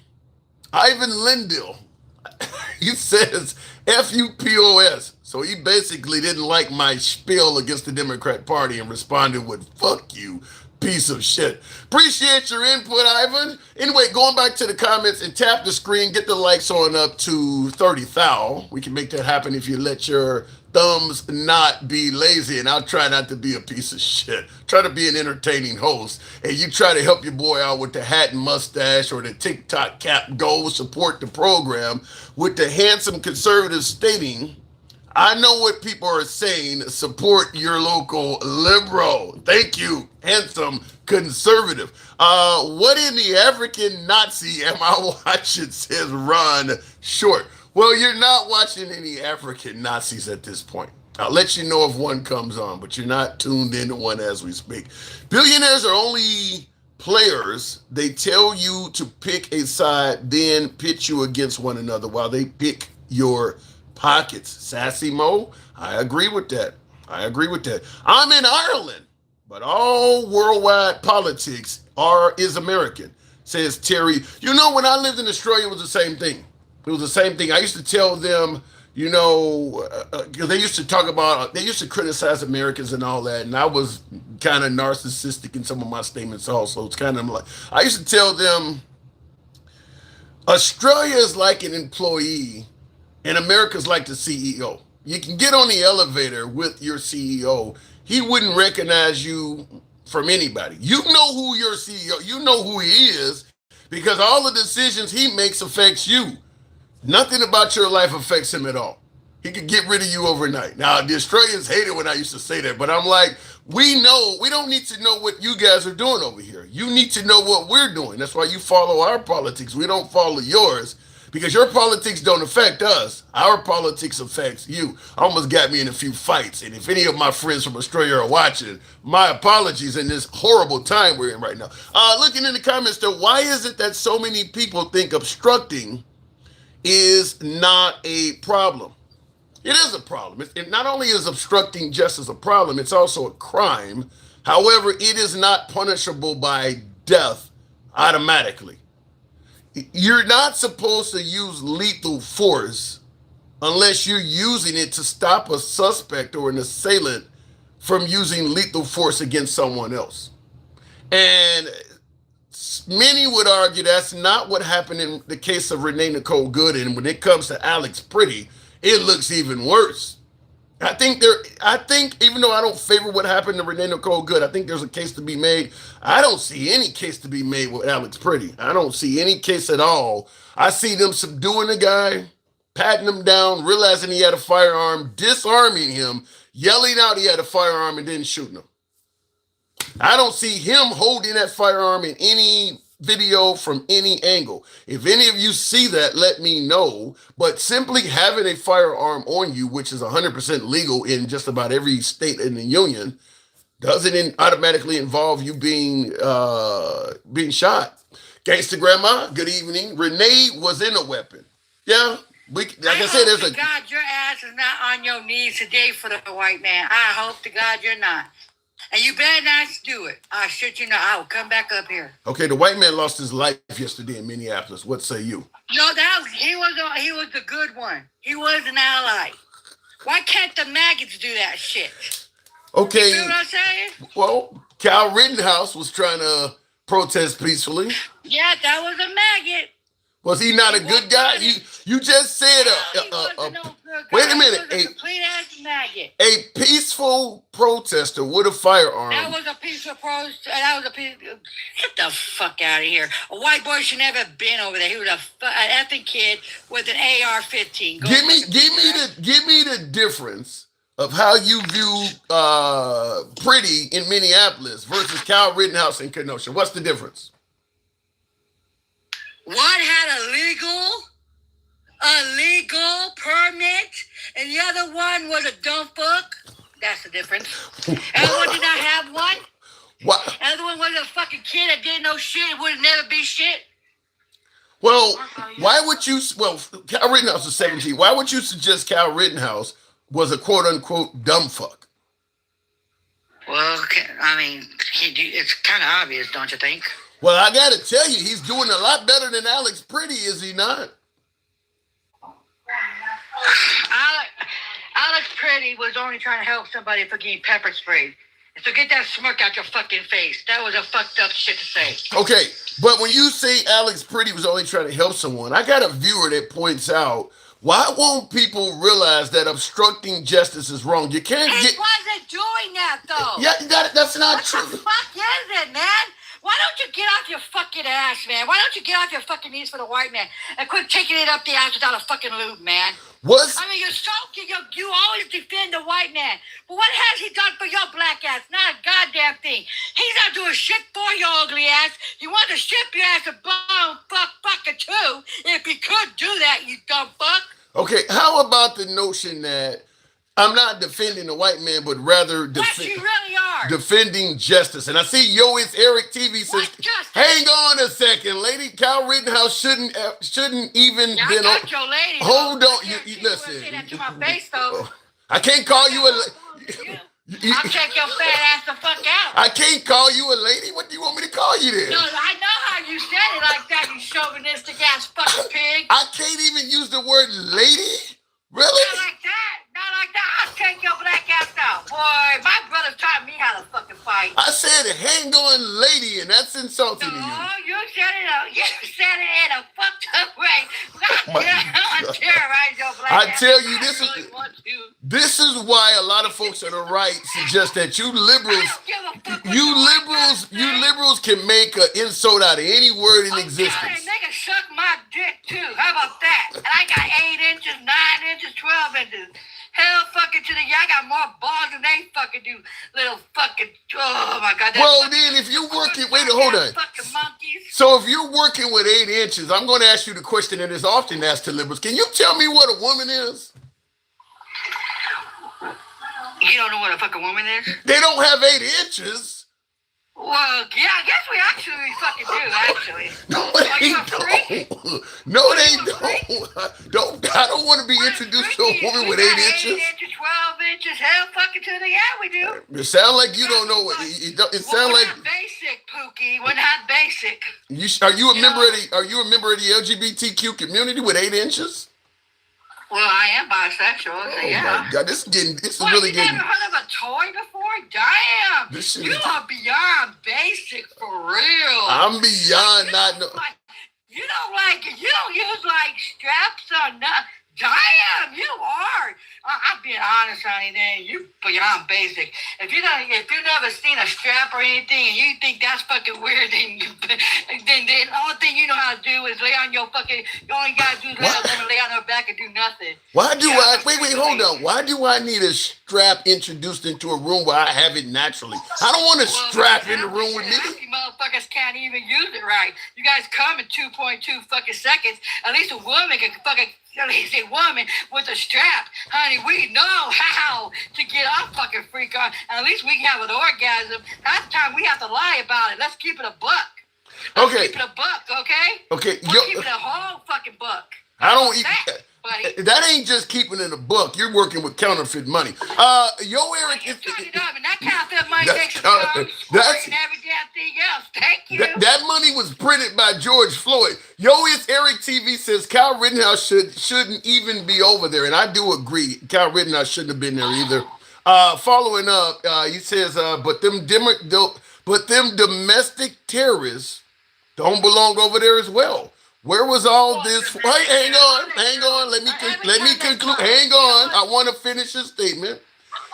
Lindell, he says FUPOS. So he basically didn't like my spiel against the Democrat Party and responded with, fuck you, piece of shit. Appreciate your input, Ivan. Anyway, going back to the comments and tap the screen, get the likes on up to 30,000. We can make that happen if you let your thumbs not be lazy, and I'll try not to be a piece of shit. Try to be an entertaining host, and you try to help your boy out with the hat and mustache or the TikTok cap. Go support the program with the handsome conservative stating, I know what people are saying. Support your local liberal. Thank you, handsome conservative. What in the African Nazi am I watching? Says Ron Short. Well, you're not watching any African Nazis at this point. I'll let you know if one comes on, but you're not tuned into one as we speak. Billionaires are only players. They tell you to pick a side, then pit you against one another while they pick your pockets. Sassy Mo, I agree with that. I'm in Ireland, but all worldwide politics is American, says Terry. When I lived in Australia, it was the same thing. I used to tell them, they used to talk about, they used to criticize Americans and all that, and I was kind of narcissistic in some of my statements also. It's kind of like, I used to tell them, Australia is like an employee, and America's like the CEO. You can get on the elevator with your CEO. He wouldn't recognize you from anybody. You know who your CEO, you know who he is, because all the decisions he makes affects you. Nothing about your life affects him at all. He could get rid of you overnight. Now, the Australians hated when I used to say that, but I'm like, we don't need to know what you guys are doing over here. You need to know what we're doing. That's why you follow our politics. We don't follow yours, because your politics don't affect us. Our politics affects you. Almost got me in a few fights. And if any of my friends from Australia are watching, my apologies in this horrible time we're in right now. Looking in the comments though, why is it that so many people think obstructing is not a problem? It is a problem. It not only is obstructing justice a problem, it's also a crime. However, it is not punishable by death automatically. You're not supposed to use lethal force unless you're using it to stop a suspect or an assailant from using lethal force against someone else. And many would argue that's not what happened in the case of Renee Nicole Good. And when it comes to Alex Pretti, it looks even worse. I think even though I don't favor what happened to Renee Nicole Good, I think there's a case to be made. I don't see any case to be made with Alex Pretti. I don't see any case at all. I see them subduing the guy, patting him down, realizing he had a firearm, disarming him, yelling out he had a firearm, and then shooting him. I don't see him holding that firearm in any video from any angle. If any of you see that, let me know. But simply having a firearm on you, which is 100% legal in just about every state in the union, doesn't automatically involve you being shot. Gangsta Grandma, good evening. Renee was in a weapon. Yeah, like I said, there's a God, your ass is not on your knees today for the white man. I hope to God you're not. And you better not do it. I should you know, I will come back up here. Okay, the white man lost his life yesterday in Minneapolis. What say you? No, he was the good one. He was an ally. Why can't the maggots do that shit? Okay. You see what I'm saying? Well, Kyle Rittenhouse was trying to protest peacefully. Yeah, that was a maggot. Was he not a good guy? You just said wait a minute. He was a complete ass maggot. A peaceful protester with a firearm. That was a peaceful protest. Get the fuck out of here. A white boy should never have been over there. He was an effing kid with an AR-15. Give me the difference of how you view Pretti in Minneapolis versus Kyle Rittenhouse in Kenosha. What's the difference? One had a legal and the other one was a dumb fuck. That's the difference. The other one did not have one. What? The other one was a fucking kid that didn't know shit and would never be shit. Well, why would you? Well, Kyle Rittenhouse is 17. Why would you suggest Kyle Rittenhouse was a quote unquote dumb fuck? Well, I mean, it's kind of obvious, don't you think? Well, I got to tell you, he's doing a lot better than Alex Pretti, is he not? Alex Pretti was only trying to help somebody for getting pepper sprayed. So get that smirk out your fucking face. That was a fucked up shit to say. Okay, but when you say Alex Pretti was only trying to help someone, I got a viewer that points out, why won't people realize that obstructing justice is wrong? You can't He wasn't doing that, though. Yeah, that's not What true. the fuck is it, man? Why don't you get off your fucking ass, man? Why don't you get off your fucking knees for the white man and quit taking it up the ass without a fucking lube, man? I mean, you're so you always defend the white man, but what has he done for your black ass? Not a goddamn thing. He's not doing shit for your ugly ass. He wants to ship your ass a bone fucker too. If he could do that, you dumb fuck. Okay, how about the notion that I'm not defending the white man, but rather Yes, you really are. defending justice? And I see It's Eric TV says, hang on a second, lady. Kyle Rittenhouse shouldn't even Yeah, been I on. got your lady. Hold on, you listen. say that to my face, though. I can't call you a. I'll check your fat ass the fuck out. I can't call you a lady. What do you want me to call you then? No, I know how you said it like that, you chauvinistic ass fucking pig. I can't even use the word lady. Really? Not like that. Not like that. I'll take your black ass out. Boy, my brother taught me how to fucking fight. I said hang on lady, and that's insulting to you. No, you said it out. You said it in a fucked up way. I'm terrorize your black I ass. tell you, This this is why a lot of folks on the right suggest that you liberals can make an insult out of any word in existence. They can suck my dick too. How about that? And I got 8 inches, 9 inches, 12 inches. Hell fucking to the I got more balls than they fucking do. Little fucking oh my god. Well then if you working hold on. Fucking monkeys. So if you're working with 8 inches, I'm gonna ask you the question that is often asked to liberals. Can you tell me what a woman is? You don't know what a fucking woman is? They don't have 8 inches. Well, yeah, I guess we actually fucking do, actually. No, you a freak? No, they don't. I don't want to be introduced to a woman with 8 inches. 8 inches, 12 inches, hell fucking to the we do. It sounds like you don't know what it sounds like. We're not basic, Pookie. We're not basic. Are you a member of the LGBTQ community with 8 inches? Well, I am bisexual, so yeah. My God, this is What, really you getting. never heard of a toy before? Damn! You are beyond basic for real. I'm beyond not. You don't use like straps or nothing. Damn, you are. I'm being honest, honey. Then you beyond basic. If you never seen a strap or anything, and you think that's fucking weird, then the only thing you know how to do is lay on your fucking. You only gotta do is let a woman lay on her back and do nothing. Why do wait, hold on. Why do I need a strap introduced into a room where I have it naturally? I don't want a strap in the room with me. You motherfuckers can't even use it right. You guys come in 2.2 fucking seconds. At least a woman can fucking. At least a woman with a strap, honey, we know how to get our fucking freak on. And at least we can have an orgasm. Half the time we have to lie about it. Let's keep it a buck. Okay. Keep it a buck, okay? Okay. Let's keep it a whole fucking buck. I don't buddy. That ain't just keeping it in a book. You're working with counterfeit money. Eric, that counterfeit money takes a and every damn thing else. Thank you. That money was printed by George Floyd. It's Eric TV says Kyle Rittenhouse shouldn't even be over there, and I do agree. Kyle Rittenhouse shouldn't have been there either. Following up, he says, but them domestic terrorists don't belong over there as well. Where was all this? Wait, hang on. Let me conclude. Hang on. I want to finish his statement.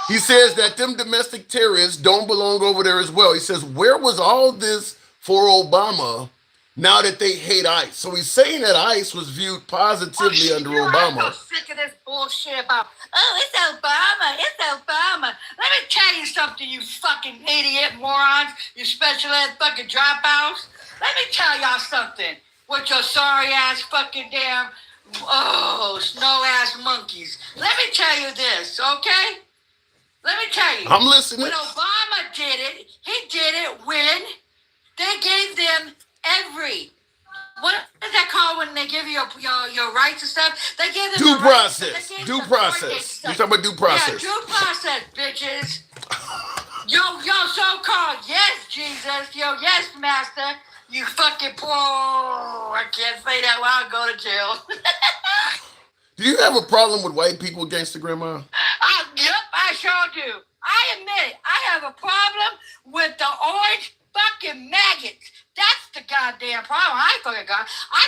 He says that them domestic terrorists don't belong over there as well. He says, where was all this for Obama now that they hate ICE? So he's saying that ICE was viewed positively under Obama. I'm so sick of this bullshit about, it's Obama. Let me tell you something, you fucking idiot morons, you special ed fucking dropouts. Let me tell y'all something. With your sorry ass fucking damn snow ass monkeys. Let me tell you this, okay? Let me tell you. I'm listening. When Obama did it, he did it when they gave them what is that called when they give you your rights and stuff? They gave them due process. Due process. You talking about due process? Yeah, due process, bitches. Yo, so-called yes, Jesus. Yo, yes, Master. You fucking poor. I can't say that while I go to jail. Do you have a problem with white people, Gangsta Grandma? Yep, I sure do. I admit it. I have a problem with the orange fucking maggots. That's the goddamn problem. I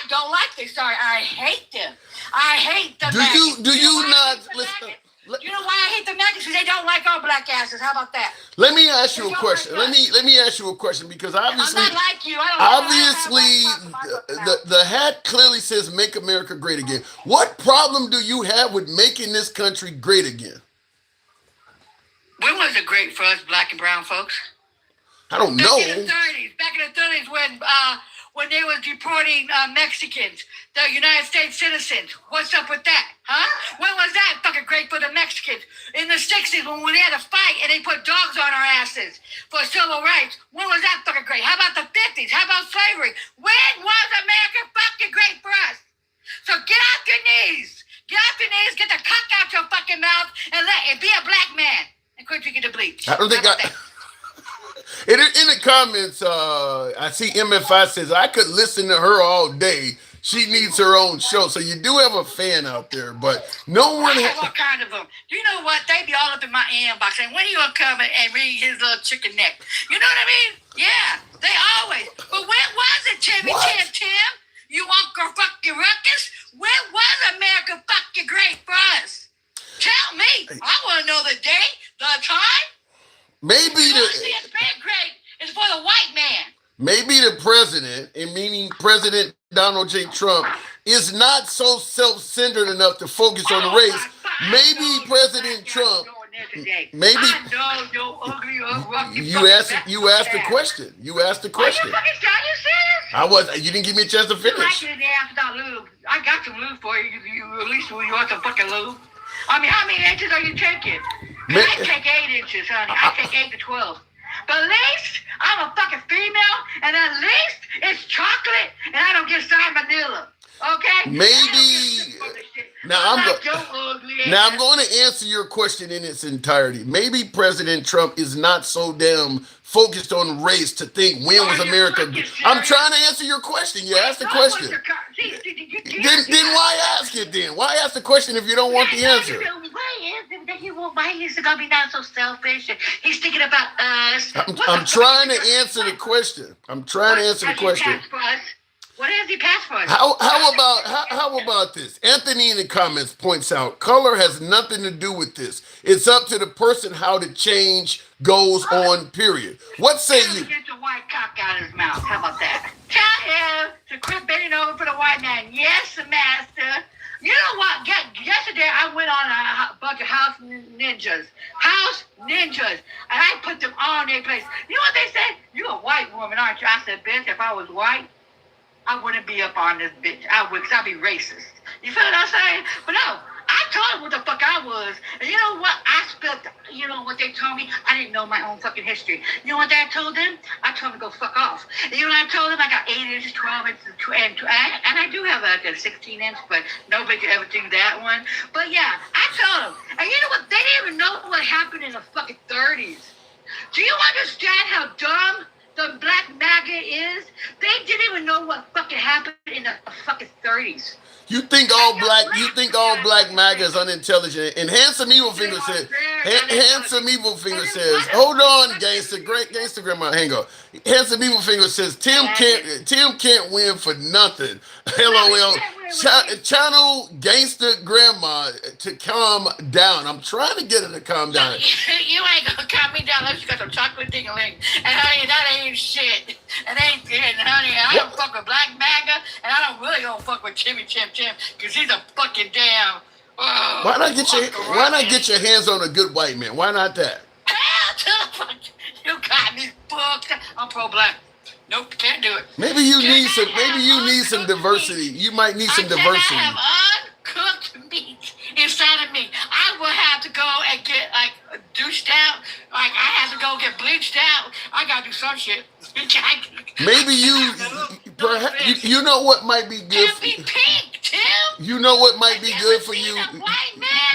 don't like this. Sorry, I hate them. I hate the maggots. Do you not listen? You know why I hate the maggots? Because they don't like our black asses. How about that? Let me ask you a question. Let me ask you a question because obviously, I'm not like you. The hat clearly says "Make America Great Again." What problem do you have with making this country great again? When was it great for us black and brown folks? I don't know. Back in the 30s when they were deporting Mexicans, the United States citizens. What's up with that, huh? When was that fucking great for the Mexicans? In the 60s when they had a fight and they put dogs on our asses for civil rights. When was that fucking great? How about the 50s? How about slavery? When was America fucking great for us? So get off your knees. Get off your knees, get the cock out your fucking mouth, and be a black man. And quit drinking the bleach. I don't think in the comments, I see MFI says, I could listen to her all day. She needs her own show. So you do have a fan out there, but no one... I have all kinds of them. You know what? They be all up in my inbox saying, when are you going to come and read his little chicken neck? You know what I mean? Yeah, they always. But when was it, Tim? You Uncle fucking ruckus? When was America fucking great for us? Tell me. I want to know the day, the time. Maybe it's been great. It's for the white man. Maybe the president, and meaning President Donald J. Trump, is not so self-centered enough to focus on race. Maybe President Trump. Maybe I know your ugly. You asked the question. You asked the question. Are you fucking serious? I was. You didn't give me a chance to finish. I got some lube for you. You at least you want some fucking lube. I mean, how many inches are you taking? I take 8 inches, honey. I take 8 to 12. But at least I'm a fucking female, and at least it's chocolate, and I don't get signed vanilla. Okay? Maybe. Now I'm going to answer your question in its entirety. Maybe President Trump is not so damn focused on race to think when was America. I'm trying to answer your question. You asked the question. Then why ask it then? Why ask the question if you don't want the answer? Why is it gonna be not so selfish? He's thinking about us. I'm trying to answer the question. What has he passed for us? How about this? Anthony in the comments points out color has nothing to do with this. It's up to the person how the change goes on, period. What say you? Get the white cock out of his mouth. How about that? Tell him to quit bending over for the white man. Yes, master. You know what? Yesterday I went on a bunch of house ninjas, and I put them all in their place. You know what they said? You're a white woman, aren't you? I said, bitch, if I was white, I wouldn't be up on this bitch. I would, because I'd be racist. You feel what I'm saying? But no, I told them what the fuck I was. And you know what? You know what they told me? I didn't know my own fucking history. You know what I told them? I told them to go fuck off. And you know what I told them? I got 8 inches, 12 inches, and I do have a 16 inch, but nobody could ever do that one. But yeah, I told them. And you know what? They didn't even know what happened in the fucking 30s. Do you understand how dumb the black MAGA is? They didn't even know what fucking happened in the fucking 30s. You think all black MAGA is unintelligent? And Handsome Evil Finger says, hold on, gangster grandma, hang on. Handsome Evil Finger says, Tim can't win for nothing. LOL. Channel gangster grandma to calm down. I'm trying to get her to calm down. You ain't gonna calm me down unless you got some chocolate ding-a-ling. And honey, that ain't shit. It ain't good, honey. I don't fuck with black MAGA, and I don't really don't fuck with Chimmy Chim, because he's a fucking damn. Why not get your hands on a good white man? Why not that? You got me fucked. I'm pro-black. Nope, can't do it. Maybe you need some diversity. You might need some diversity. I have uncooked meat in gotta do some shit. Maybe perhaps you know what might be good for you. Pink, Tim. You know what might be good for you.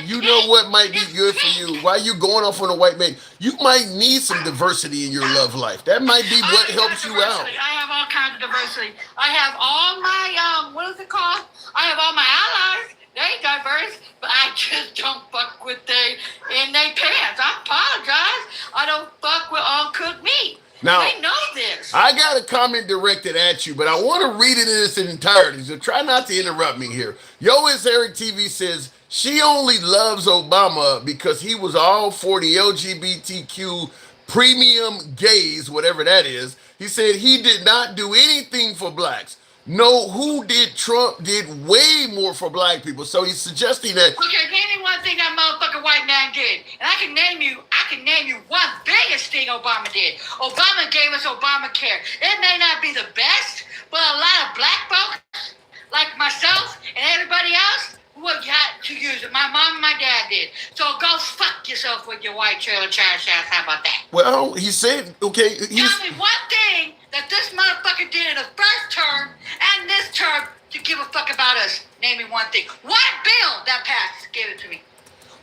You know what might be good for you. Why you going off on a white man? You might need some diversity in your love life. That might be what helps you out. I have all kinds of diversity. I have all my what is it called? I have all my allies. They diverse, but I just don't fuck with they in their pants. I apologize. I don't fuck with uncooked meat. Now, they know this. I got a comment directed at you, but I want to read it in its entirety, so try not to interrupt me here. Yo is Eric TV says, she only loves Obama because he was all for the LGBTQ premium gays, whatever that is. He said he did not do anything for blacks. No, who did? Trump did way more for black people. So he's suggesting that. Okay, name me one thing that motherfucking white man did. And I can name you one biggest thing Obama did. Obama gave us Obamacare. It may not be the best, but a lot of black folks, like myself and everybody else, would have to use it. My mom and my dad did. So go fuck yourself with your white trailer trash ass. How about that? Well, he said, okay. Tell me one thing that this motherfucker did in the first term and this term to give a fuck about us. Name me one thing. One bill that passed. Give it to me.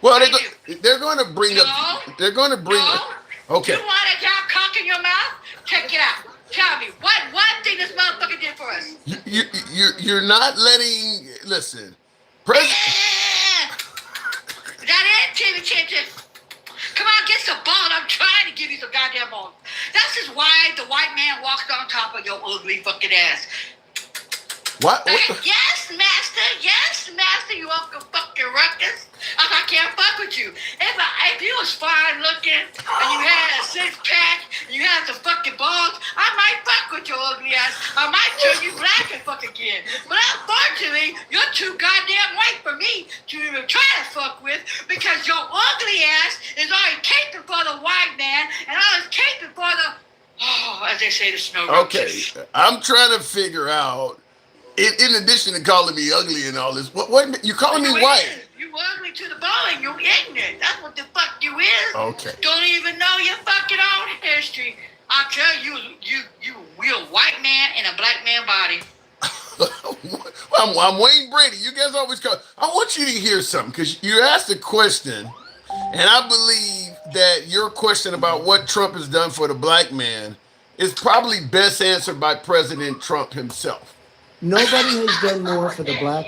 Well, they're going to bring up. They're going to bring up. Okay. You want a job cock in your mouth? Check it out. Tell me what one thing this motherfucker did for us. You're not letting. Listen. Is that it, Timmy Chinton? Come on, get some balls. I'm trying to give you some goddamn balls. That's just why the white man walks on top of your ugly fucking ass. What? Yes, master. Yes, master. You uncle fucking ruckus. I can't fuck with you. If you was fine looking and you had a six pack and you had some fucking balls, I might fuck with your ugly ass. I might turn you black and fuck again. But unfortunately, you're too goddamn white for me to even try to fuck with because your ugly ass is already caping for the white man and I was caping for the, as they say, the snow. Okay, I'm trying to figure out. In addition to calling me ugly and all this, what you calling me white? You ugly to the bone. You ignorant. That's what the fuck you is. Okay. Don't even know your fucking own history. I'll tell you, you real white man in a black man body. I'm Wayne Brady. You guys always call. I want you to hear something because you asked a question, and I believe that your question about what Trump has done for the black man is probably best answered by President Trump himself. Nobody has done more for the black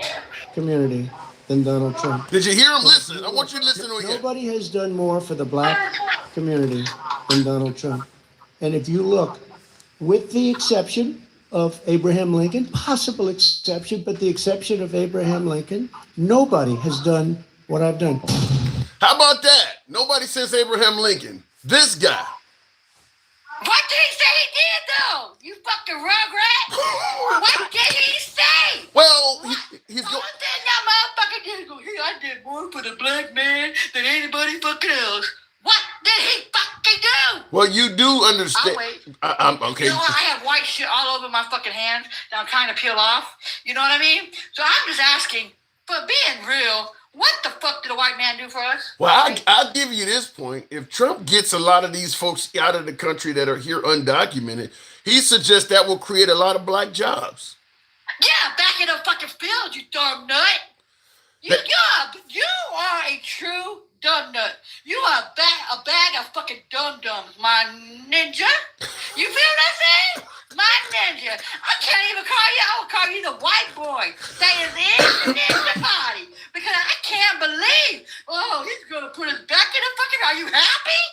community than Donald Trump. Did you hear him? Listen. I want you to listen to it again. Nobody has done more for the black community than Donald Trump. And if you look, with the exception of Abraham Lincoln, possible exception, but the exception of Abraham Lincoln, nobody has done what I've done. How about that? Nobody since Abraham Lincoln. This guy. What did he say he did, though? You fucking rugrat. What did he say? Well, he's going. What did that motherfucker did? Go, hey, I did more for the black man than anybody fucking else. What did he fucking do? Well, you do understand. I'll wait. I'm okay. You know what? I have white shit all over my fucking hands that I'm trying to peel off. You know what I mean? So I'm just asking, for being real, what the fuck did a white man do for us? Well, I'll give you this point. If Trump gets a lot of these folks out of the country that are here undocumented, he suggests that will create a lot of black jobs. Yeah, back in the fucking field, you dumb nut. You are a true dumb nut. You are a bag of fucking dum-dums, my ninja. You feel what I'm saying? My ninja. I can't even call you. I will call you the white boy that is in the ninja party. Because I can't believe, he's going to put us back in the fucking, are you happy?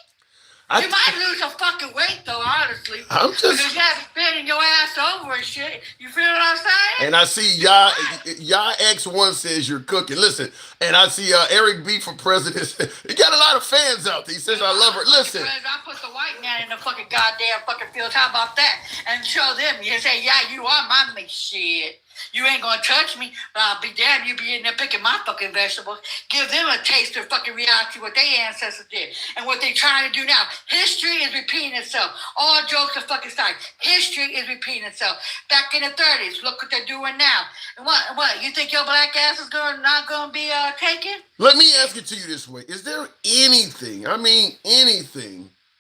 You might lose some fucking weight, though, honestly. I'm just... Because you have to bending your ass over and shit. You feel what I'm saying? And I see y'all X1 says you're cooking. Listen, and I see Eric B for president. He got a lot of fans out there. He says, I love her. Listen. I put the white man in the fucking goddamn fucking field. How about that? And show them. You say, yeah, you are my mix shit. You ain't gonna touch me, but I'll be damned you be in there picking my fucking vegetables. Give them a taste of fucking reality, what their ancestors did, and what they trying to do now. History is repeating itself. All jokes are fucking aside. History is repeating itself. Back in the 30s, look what they're doing now. And what? You think your black ass is not gonna be taken? Let me ask it to you this way. Is there anything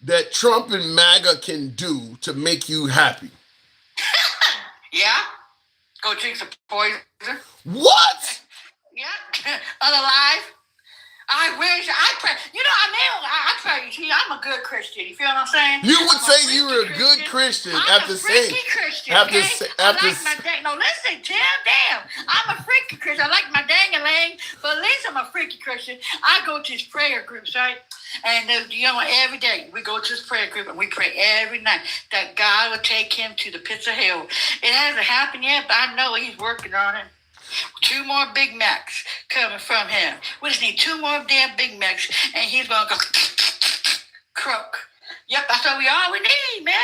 that Trump and MAGA can do to make you happy? Yeah? Go drink some poison. What? Yeah? Unalive. I wish. I pray. You know, I pray. See, I'm a good Christian. You feel what I'm saying? You would I'm say you were a good Christian I'm after a saying. freaky Christian. After Okay? say, I after like my dang. No, listen, Tim. Damn. I'm a freaky Christian. I like my dang-a-lang, but at least I'm a freaky Christian. I go to these prayer groups, right? And you know, every day we go to this prayer group and we pray every night that God will take him to the pits of hell. It hasn't happened yet, but I know he's working on it. 2 more Big Macs coming from him. We just need 2 more damn Big Macs, and he's gonna go croak. Yep, that's all we need, man.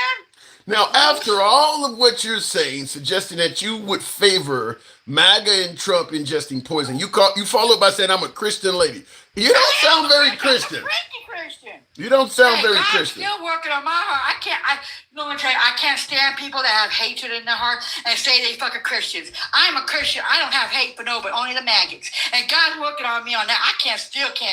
Now, after all of what you're saying, suggesting that you would favor MAGA and Trump ingesting poison, you followed by saying I'm a Christian lady. You don't sound very Christian. Christian. You don't sound very God's Christian. still working on my heart. I can't stand people that have hatred in their heart and say they fucking Christians. I'm a Christian. I don't have hate for nobody, only the maggots. And God's working on me on that. I can't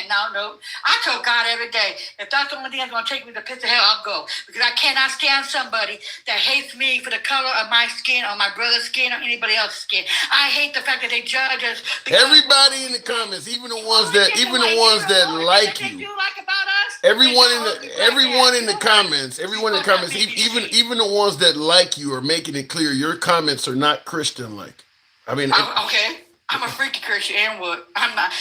now. No. I told God every day, if that's the only thing that's going to take me to the pits of hell, I'll go. Because I cannot stand somebody that hates me for the color of my skin or my brother's skin or anybody else's skin. I hate the fact that they judge us. Everybody in the comments, even the ones that like you. Everyone in the comments, even the ones that like you are making it clear your comments are not Christian-like. I mean, okay. I'm a freaky Christian and wood. I'm not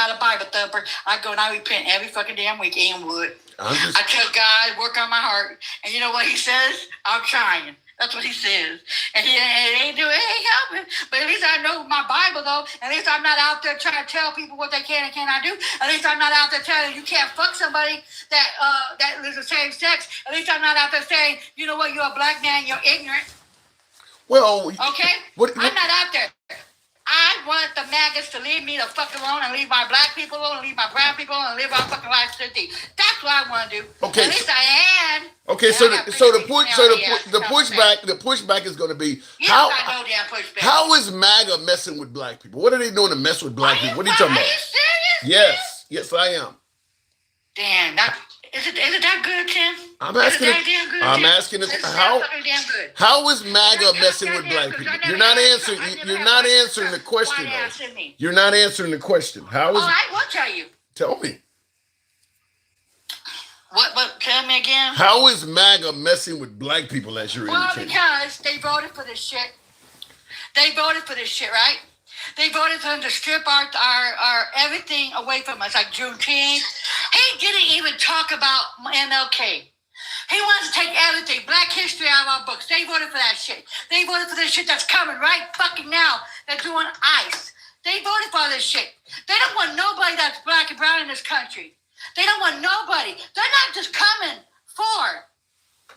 a Bible thumper. I go and I repent every fucking damn week and wood. I tell God, work on my heart. And you know what he says? I'm trying. That's what he says. And it ain't helping. But at least I know my Bible, though. At least I'm not out there trying to tell people what they can and cannot do. At least I'm not out there telling you can't fuck somebody that lives the same sex. At least I'm not out there saying, you know what, you're a black man, you're ignorant. Well, okay? I'm not out there. I want the maggots to leave me the fuck alone and leave my black people alone and leave my brown people alone and live our fucking lives to the That's what I want to do. Okay. At least I am. Okay, so the pushback is going to be how is MAGA messing with black people? What are they doing to mess with black people? What are you talking about? Are you serious? Yes, I am. Damn, is it that good, Tim? I'm asking how is MAGA messing with black people? You're not answering the question. You're not answering the question. How is? I will tell you. Tell me. What? Tell me again. How is MAGA messing with black people as you're indicating? Because they voted for this shit. Right? They voted for them to strip our everything away from us, like Juneteenth. He didn't even talk about MLK. He wants to take everything, Black history out of our books. They voted for that shit. They voted for this shit that's coming right fucking now. They're doing ICE. They voted for this shit. They don't want nobody that's black and brown in this country. They don't want nobody. They're not just coming for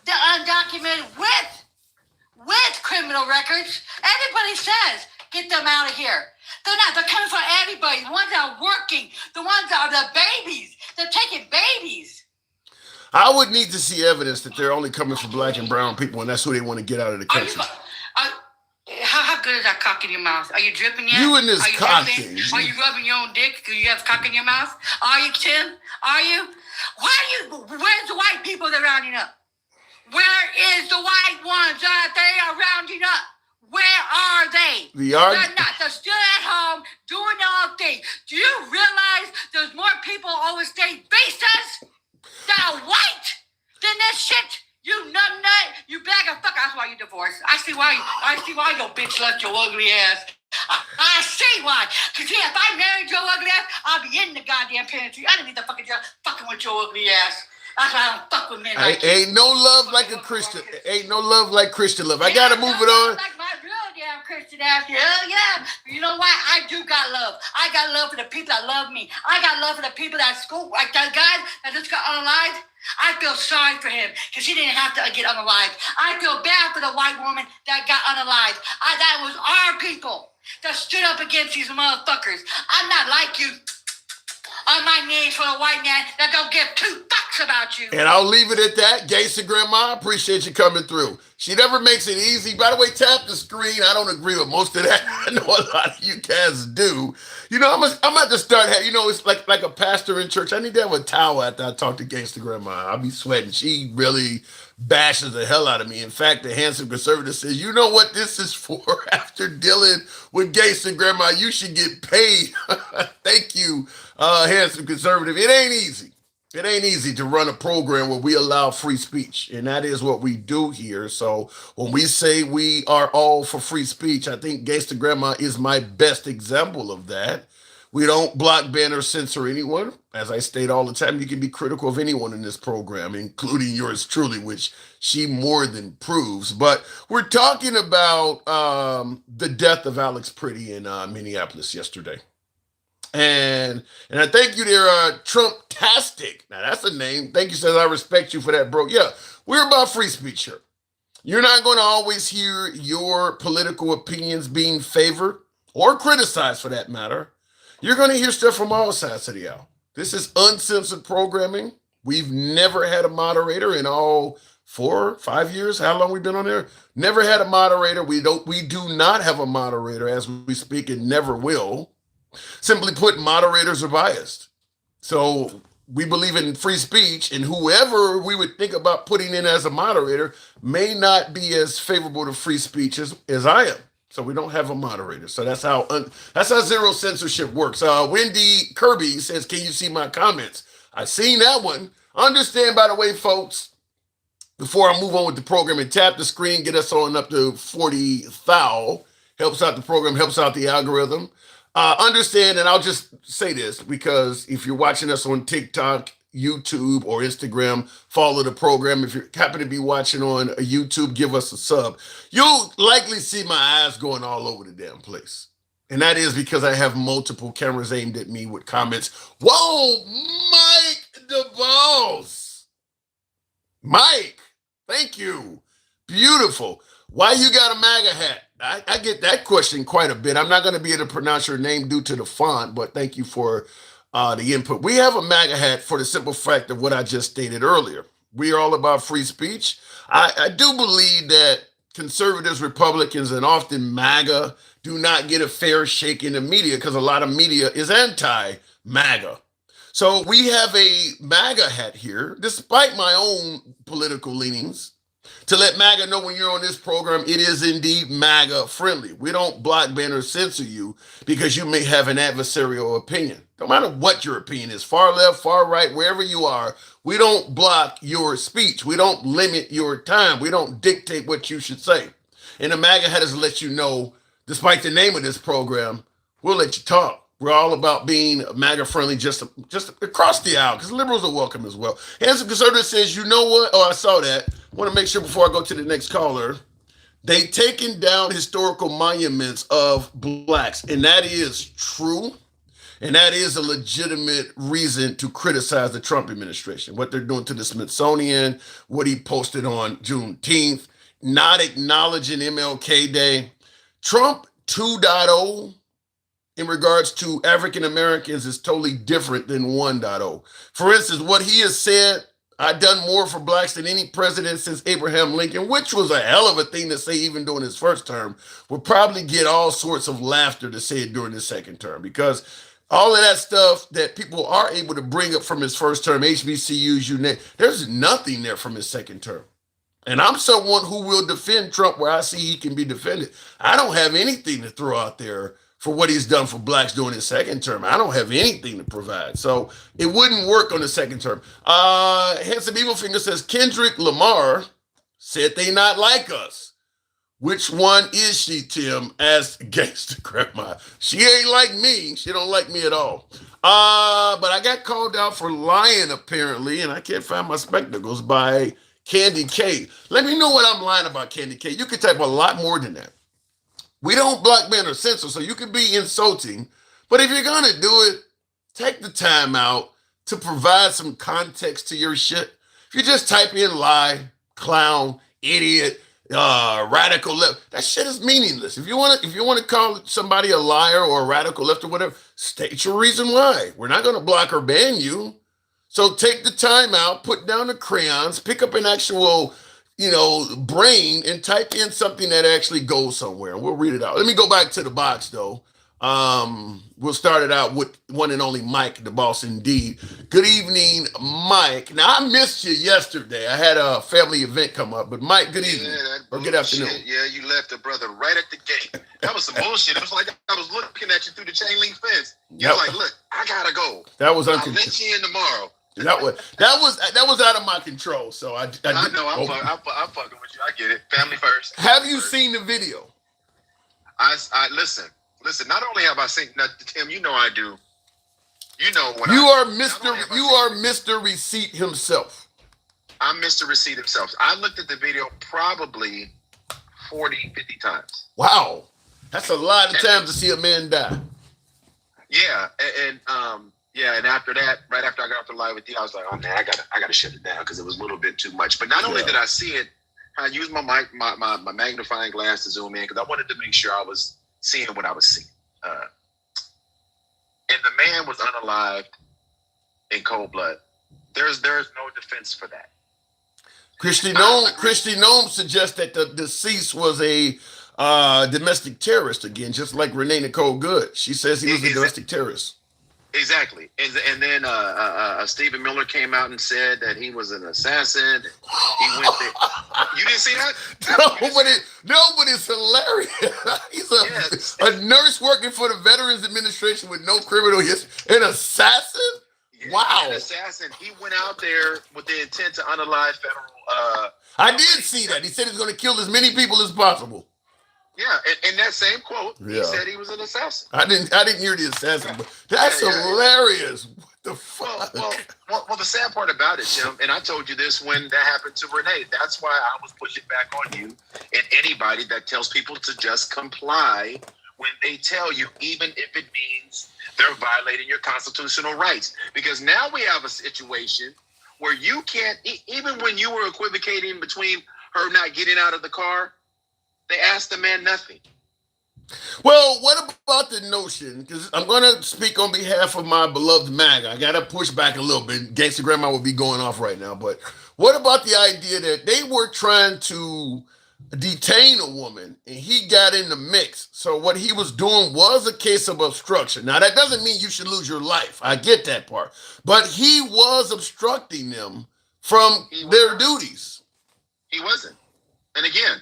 the undocumented with criminal records. Everybody says, get them out of here. They're coming for everybody. The ones that are working, the ones that are the babies. They're taking babies. I would need to see evidence that they're only coming for black and brown people, and that's who they want to get out of the country. How good is that cock in your mouth? Are you dripping yet? You and this cock thing. Are you rubbing your own dick because you have cock in your mouth? Are you, Tim? Are you? Where's the white people that are rounding up? Where is the white ones that they are rounding up? Where are they? They're not. They're still at home doing their own thing. Do you realize there's more people over state visas that are white than this shit? You numbnut, you bag of fuck. That's why you divorced. I see why your bitch left your ugly ass. I see why. Because if I married your ugly ass, I'll be in the goddamn penitentiary. I didn't need to fucking with your ugly ass. That's why I don't fuck with men like you. Ain't no love like a Christian. Ain't no love like Christian love. I gotta move it on. Like my real damn Christian ass. Yeah. You know why? I do got love. I got love for the people that love me. I got love for the people that school. Like that guy that just got unalived. I feel sorry for him because he didn't have to get unalived. I feel bad for the white woman that got unalived. That was our people that stood up against these motherfuckers. I'm not like you on my knees for a white man that don't give 2 fucks talks about you. And I'll leave it at that. Gangsta Grandma, appreciate you coming through. She never makes it easy. By the way, tap the screen. I don't agree with most of that. I know a lot of you guys do. You know, I'm about to start having, you know, it's like a pastor in church. I need to have a towel after I talk to Gangsta Grandma. I'll be sweating. She really bashes the hell out of me. In fact, the handsome conservative says, you know what this is for? After dealing with Gangsta Grandma, you should get paid. Thank you, handsome conservative. It ain't easy. It ain't easy to run a program where we allow free speech, and that is what we do here. So when we say we are all for free speech, I think Gangsta Grandma is my best example of that. We don't block, ban, or censor anyone. As I state all the time, you can be critical of anyone in this program, including yours truly, which she more than proves. But we're talking about the death of Alex Pretti in Minneapolis yesterday. And I thank you there, Trump-tastic. Now, that's a name. Thank you, says I respect you for that, bro. Yeah, we're about free speech here. You're not going to always hear your political opinions being favored or criticized, for that matter. You're going to hear stuff from all sides of the aisle. This is uncensored programming. We've never had a moderator in all 4 or 5 years. How long we've been on there? Never had a moderator. We do not have a moderator as we speak, and never will. Simply put, moderators are biased. So we believe in free speech, and whoever we would think about putting in as a moderator may not be as favorable to free speech as I am. So we don't have a moderator. So that's how zero censorship works. Wendy Kirby says, can you see my comments? I've seen that one. Understand, by the way, folks, before I move on with the program, and tap the screen, get us on up to 40,000. Helps out the program, helps out the algorithm. Understand, and I'll just say this, because if you're watching us on TikTok, YouTube, or Instagram, follow the program. If you happen to be watching on YouTube, give us a sub. You'll likely see my eyes going all over the damn place. And that is because I have multiple cameras aimed at me with comments. Whoa, Mike the Boss. Mike, thank you. Beautiful. Why you got a MAGA hat? I get that question quite a bit. I'm not going to be able to pronounce your name due to the font, but thank you for the input. We have a MAGA hat for the simple fact of what I just stated earlier. We are all about free speech. I do believe that conservatives, Republicans, and often MAGA do not get a fair shake in the media because a lot of media is anti-MAGA. So we have a MAGA hat here, despite my own political leanings, to let MAGA know when you're on this program, it is indeed MAGA friendly. We don't block, ban, or censor you because you may have an adversarial opinion. No matter what your opinion is, far left, far right, wherever you are, we don't block your speech. We don't limit your time. We don't dictate what you should say. And the MAGA hat is to let you know, despite the name of this program, we'll let you talk. We're all about being MAGA friendly just across the aisle, because liberals are welcome as well. Handsome Conservative says, you know what? Oh, I saw that. I want to make sure before I go to the next caller, they taken down historical monuments of blacks. And that is true. And that is a legitimate reason to criticize the Trump administration. What they're doing to the Smithsonian, what he posted on Juneteenth, not acknowledging MLK Day. Trump 2.0 in regards to African Americans is totally different than 1.0. For instance, what he has said, I've done more for blacks than any president since Abraham Lincoln, which was a hell of a thing to say even during his first term, would probably get all sorts of laughter to say it during his second term, because all of that stuff that people are able to bring up from his first term, HBCUs, you name, there's nothing there from his second term. And I'm someone who will defend Trump where I see he can be defended. I don't have anything to throw out there for what he's done for blacks during his second term. I don't have anything to provide. So it wouldn't work on the second term. Handsome Evilfinger says, Kendrick Lamar said they not like us. Which one is she, Tim? Asked Gangsta Grandma. She ain't like me. She don't like me at all. But I got called out for lying, apparently, and I can't find my spectacles, by Candy K. Let me know what I'm lying about, Candy K. You can type a lot more than that. We don't block, ban, or censor, so you can be insulting. But if you're going to do it, take the time out to provide some context to your shit. If you just type in lie, clown, idiot, radical left, that shit is meaningless. If you want to call somebody a liar or a radical left or whatever, state your reason why. We're not going to block or ban you. So take the time out, put down the crayons, pick up an actual, brain and type in something that actually goes somewhere. We'll read it out. Let me go back to the box though. We'll start it out with one and only Mike, the boss indeed. Good evening, Mike. Now I missed you yesterday. I had a family event come up, but Mike, good evening or good afternoon. Yeah, you left the brother right at the gate. That was some bullshit. It was like I was looking at you through the chain link fence. You're like, look, I gotta go. That was I'll let you in tomorrow. That was out of my control. So I know. I'm fucking with you. I get it. Family first. Have you seen the video? I listen. Not only have I seen Tim, you know I do. You know when you are Mr. Receipt himself. I'm Mr. Receipt himself. I looked at the video probably 40, 50 times. Wow, that's a lot of times to see a man die. Yeah, and after that, right after I got off the live with you, I was like, oh man, I gotta shut it down because it was a little bit too much. But not only did I see it, I used my mic, my magnifying glass to zoom in because I wanted to make sure I was seeing what I was seeing. And the man was unalived in cold blood. There's no defense for that. Christy Nome suggests that the deceased was a domestic terrorist again, just like Renee Nicole Good. She says he was a domestic terrorist. Exactly. And then Stephen Miller came out and said that he was an assassin. He went there. You didn't see that? No, but it's hilarious. He's a nurse working for the Veterans Administration with no criminal history. An assassin? Yeah, wow. An assassin. He went out there with the intent to unalive federal... I did see that. He said he's going to kill as many people as possible. Yeah, in that same quote, he said he was an assassin. I didn't hear the assassin, but that's hilarious. What the fuck? Well, the sad part about it, Tim, and I told you this when that happened to Renee. That's why I was pushing back on you and anybody that tells people to just comply when they tell you, even if it means they're violating your constitutional rights. Because now we have a situation where you can't, even when you were equivocating between her not getting out of the car, they asked the man nothing. Well, what about the notion, because I'm going to speak on behalf of my beloved MAGA. I got to push back a little bit. Gangsta Grandma would be going off right now. But what about the idea that they were trying to detain a woman and he got in the mix? So what he was doing was a case of obstruction. Now, that doesn't mean you should lose your life. I get that part. But he was obstructing them from their duties. He wasn't. And again,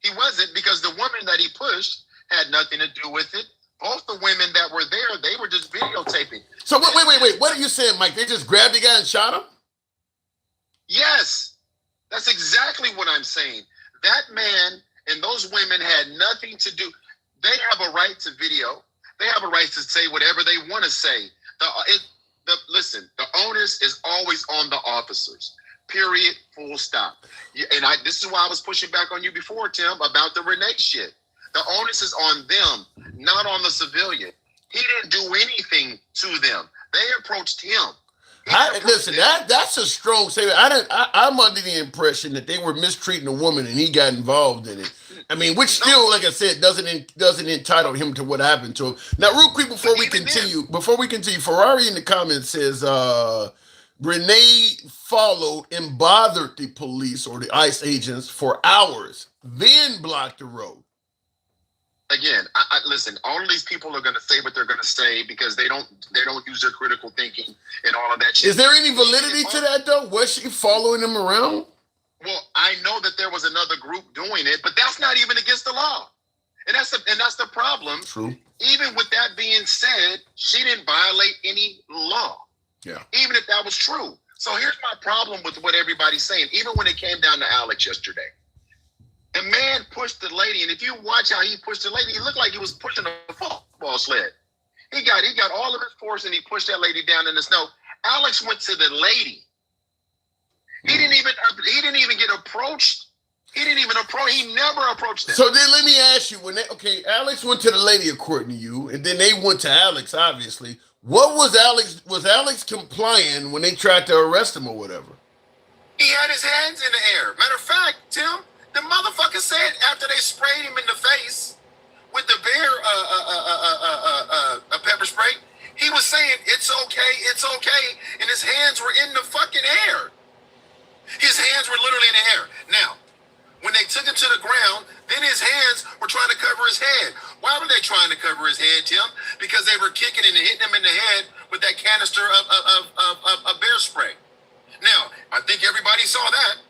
he wasn't, because the woman that he pushed had nothing to do with it. Both the women that were there, they were just videotaping. So wait. What are you saying, Mike? They just grabbed the guy and shot him? Yes. That's exactly what I'm saying. That man and those women had nothing to do. They have a right to video. They have a right to say whatever they want to say. Listen, the onus is always on the officers. Period. Full stop. And this is why I was pushing back on you before, Tim, about the Renee shit. The onus is on them, not on the civilian. He didn't do anything to them. They approached him. That's a strong statement. I'm under the impression that they were mistreating a woman and he got involved in it. I mean, which still, like I said, doesn't entitle him to what happened to him. Now, real quick before we continue, Ferrari in the comments says, Renee followed and bothered the police or the ICE agents for hours, then blocked the road. Again, listen. All of these people are going to say what they're going to say because they don't use their critical thinking and all of that shit. Is there any validity to that though? Was she following them around? Well, I know that there was another group doing it, but that's not even against the law, and that's the problem. True. Even with that being said, she didn't violate any law. Yeah. Even if that was true. So here's my problem with what everybody's saying. Even when it came down to Alex yesterday, the man pushed the lady, and if you watch how he pushed the lady, he looked like he was pushing a football sled. He got all of his force, and he pushed that lady down in the snow. Alex went to the lady. He didn't even get approached. He never approached them. So then let me ask you, Alex went to the lady according to you, and then they went to Alex, obviously. What was Alex complying when they tried to arrest him or whatever? He had his hands in the air. Matter of fact, Tim, the motherfucker said after they sprayed him in the face with the bear pepper spray, He was saying, it's okay, and his hands were in the fucking air. His hands were literally in the air. Now, when they took him to the ground, then his hands were trying to cover his head. Why were they trying to cover his head, Tim? Because they were kicking and hitting him in the head with that canister of bear spray. Now, I think everybody saw that.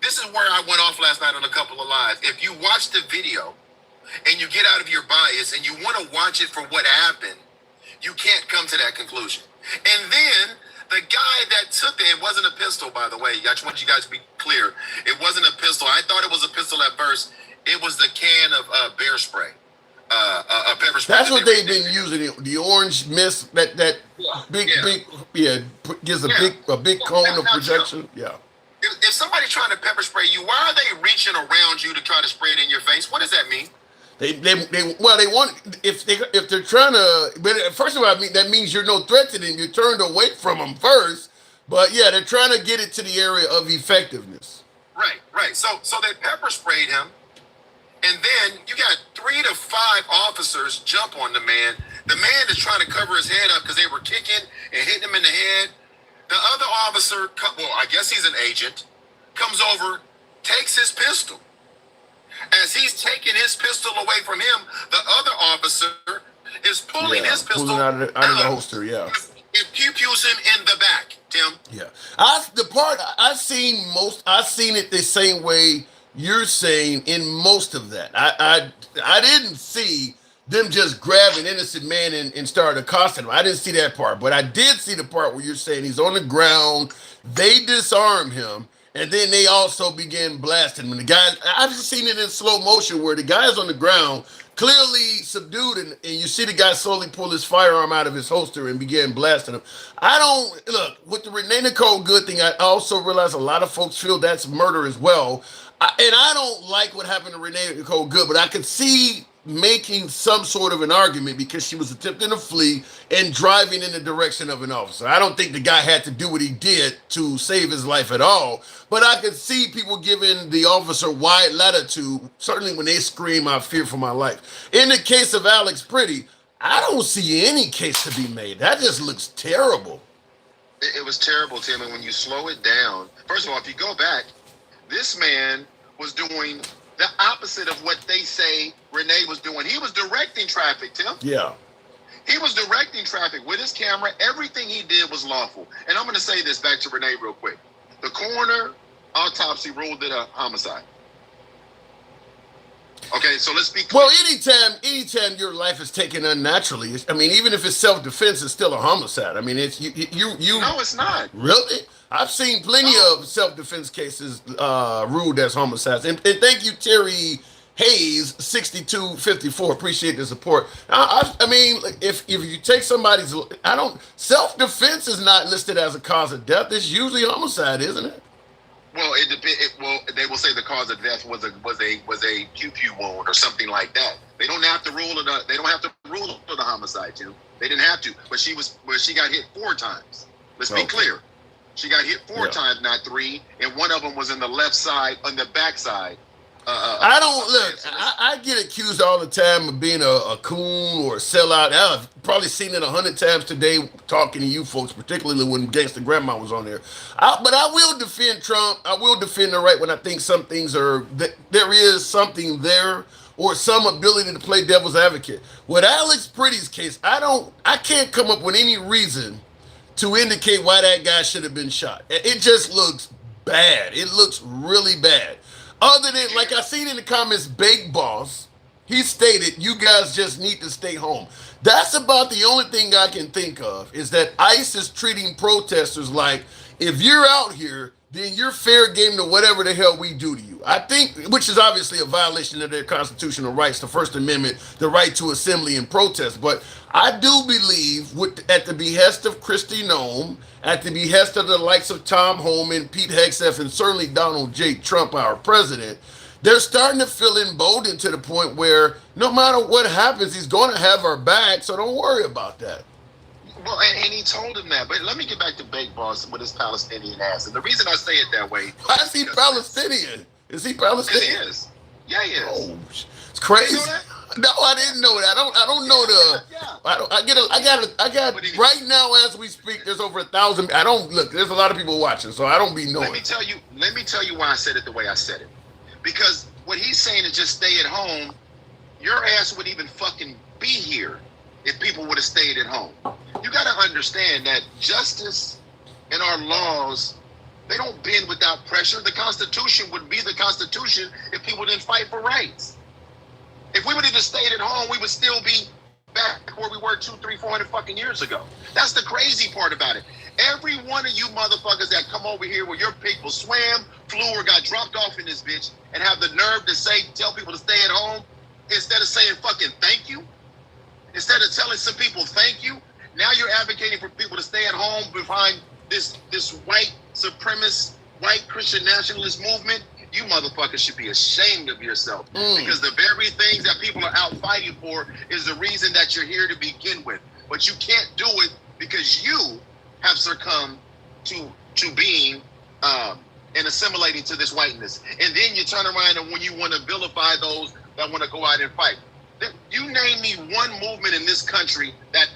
This is where I went off last night on a couple of lives. If you watch the video and you get out of your bias and you want to watch it for what happened, you can't come to that conclusion. And then the guy that took it wasn't a pistol, by the way. I just want you guys to be clear. It wasn't a pistol. I thought it was a pistol at first. It was the can of bear spray. Pepper spray. That's what they've been using. The orange mist, that big, gives a big cone of projection. Yeah. If somebody's trying to pepper spray you, why are they reaching around you to try to spray it in your face? What does that mean? They want, if they're trying to, but first of all, I mean, that means you're no threat to them. You turned away from them first, but yeah, they're trying to get it to the area of effectiveness. Right. So they pepper sprayed him, and then you got 3 to 5 officers jump on the man. The man is trying to cover his head up because they were kicking and hitting him in the head. The other officer, well, I guess he's an agent, comes over, takes his pistol. As he's taking his pistol away from him, the other officer is pulling his pistol out of the holster. Yeah, it pews him in the back. Tim. Yeah, I've seen it the same way you're saying in most of that. I didn't see them just grab an innocent man and start accosting him. I didn't see that part, but I did see the part where you're saying he's on the ground. They disarm him. And then they also began blasting him. The guy, I've seen it in slow motion where the guy is on the ground, clearly subdued, and you see the guy slowly pull his firearm out of his holster and begin blasting him. With the Renee Nicole Good thing, I also realize a lot of folks feel that's murder as well. And I don't like what happened to Renee Nicole Good, but I could see making some sort of an argument because she was attempting to flee and driving in the direction of an officer. I don't think the guy had to do what he did to save his life at all, but I could see people giving the officer wide latitude, certainly when they scream, "I fear for my life." In the case of Alex Pretti, I don't see any case to be made. That just looks terrible. It was terrible, Tim, and when you slow it down, first of all, if you go back, this man was doing the opposite of what they say Renee was doing. He was directing traffic, Tim. Yeah. He was directing traffic with his camera. Everything he did was lawful. And I'm going to say this back to Renee real quick. The coroner autopsy ruled it a homicide. Okay, so let's be clear. Well, anytime your life is taken unnaturally, I mean, even if it's self-defense, it's still a homicide. I mean, it's you. No, it's not. Really? I've seen plenty of self-defense cases ruled as homicides. And thank you, Terry Hayes, 6254. Appreciate the support. I mean, if you take somebody's, self-defense is not listed as a cause of death. It's usually homicide, isn't it? Well, they will say the cause of death was a pew wound or something like that. They don't have to rule it. They don't have to rule it the homicide, Tim. They didn't have to, but she got hit 4 times. Let's be clear. She got hit 4 times, not 3, and one of them was in the left side, on the back side. I get accused all the time of being a coon or a sellout. I've probably seen it 100 times today talking to you folks, particularly when Gangsta Grandma was on there. But I will defend Trump. I will defend the right when I think some things there is something there or some ability to play devil's advocate. With Alex Pretty's case, I can't come up with any reason to indicate why that guy should have been shot. It just looks bad. It looks really bad. Other than, like I seen in the comments, Big Boss, he stated, you guys just need to stay home. That's about the only thing I can think of, is that ICE is treating protesters like, if you're out here, then you're fair game to whatever the hell we do to you. I think, which is obviously a violation of their constitutional rights, the First Amendment, the right to assembly and protest. But I do believe, at the behest of Kristi Noem, at the behest of the likes of Tom Homan, Pete Hegseth, and certainly Donald J. Trump, our president, they're starting to feel emboldened to the point where no matter what happens, he's going to have our back, so don't worry about that. Well, and he told him that. But let me get back to Big Boss with his Palestinian ass. And the reason I say it that way... Why is he Palestinian? Is he Palestinian? He is. Yeah, he is. Oh, it's crazy. You know that? No, I didn't know that. I don't know the. I got right now as we speak. There's over 1,000. I don't look. There's a lot of people watching, so I don't be knowing. Let me tell you why I said it the way I said it. Because what he's saying is just stay at home. Your ass wouldn't even fucking be here if people would have stayed at home. You got to understand that justice and our laws, they don't bend without pressure. The Constitution would be the Constitution if people didn't fight for rights. If we would have just stayed at home, we would still be back where we were 200, 300, 400 fucking years ago. That's the crazy part about it. Every one of you motherfuckers that come over here where your people swam, flew, or got dropped off in this bitch and have the nerve to tell people to stay at home instead of saying fucking thank you, instead of telling some people thank you, now you're advocating for people to stay at home behind this white supremacist, white Christian nationalist movement. You motherfuckers should be ashamed of yourself because the very things that people are out fighting for is the reason that you're here to begin with. But you can't do it because you have succumbed to being and assimilating to this whiteness. And then you turn around and when you want to vilify those that want to go out and fight. You name me one movement in this country that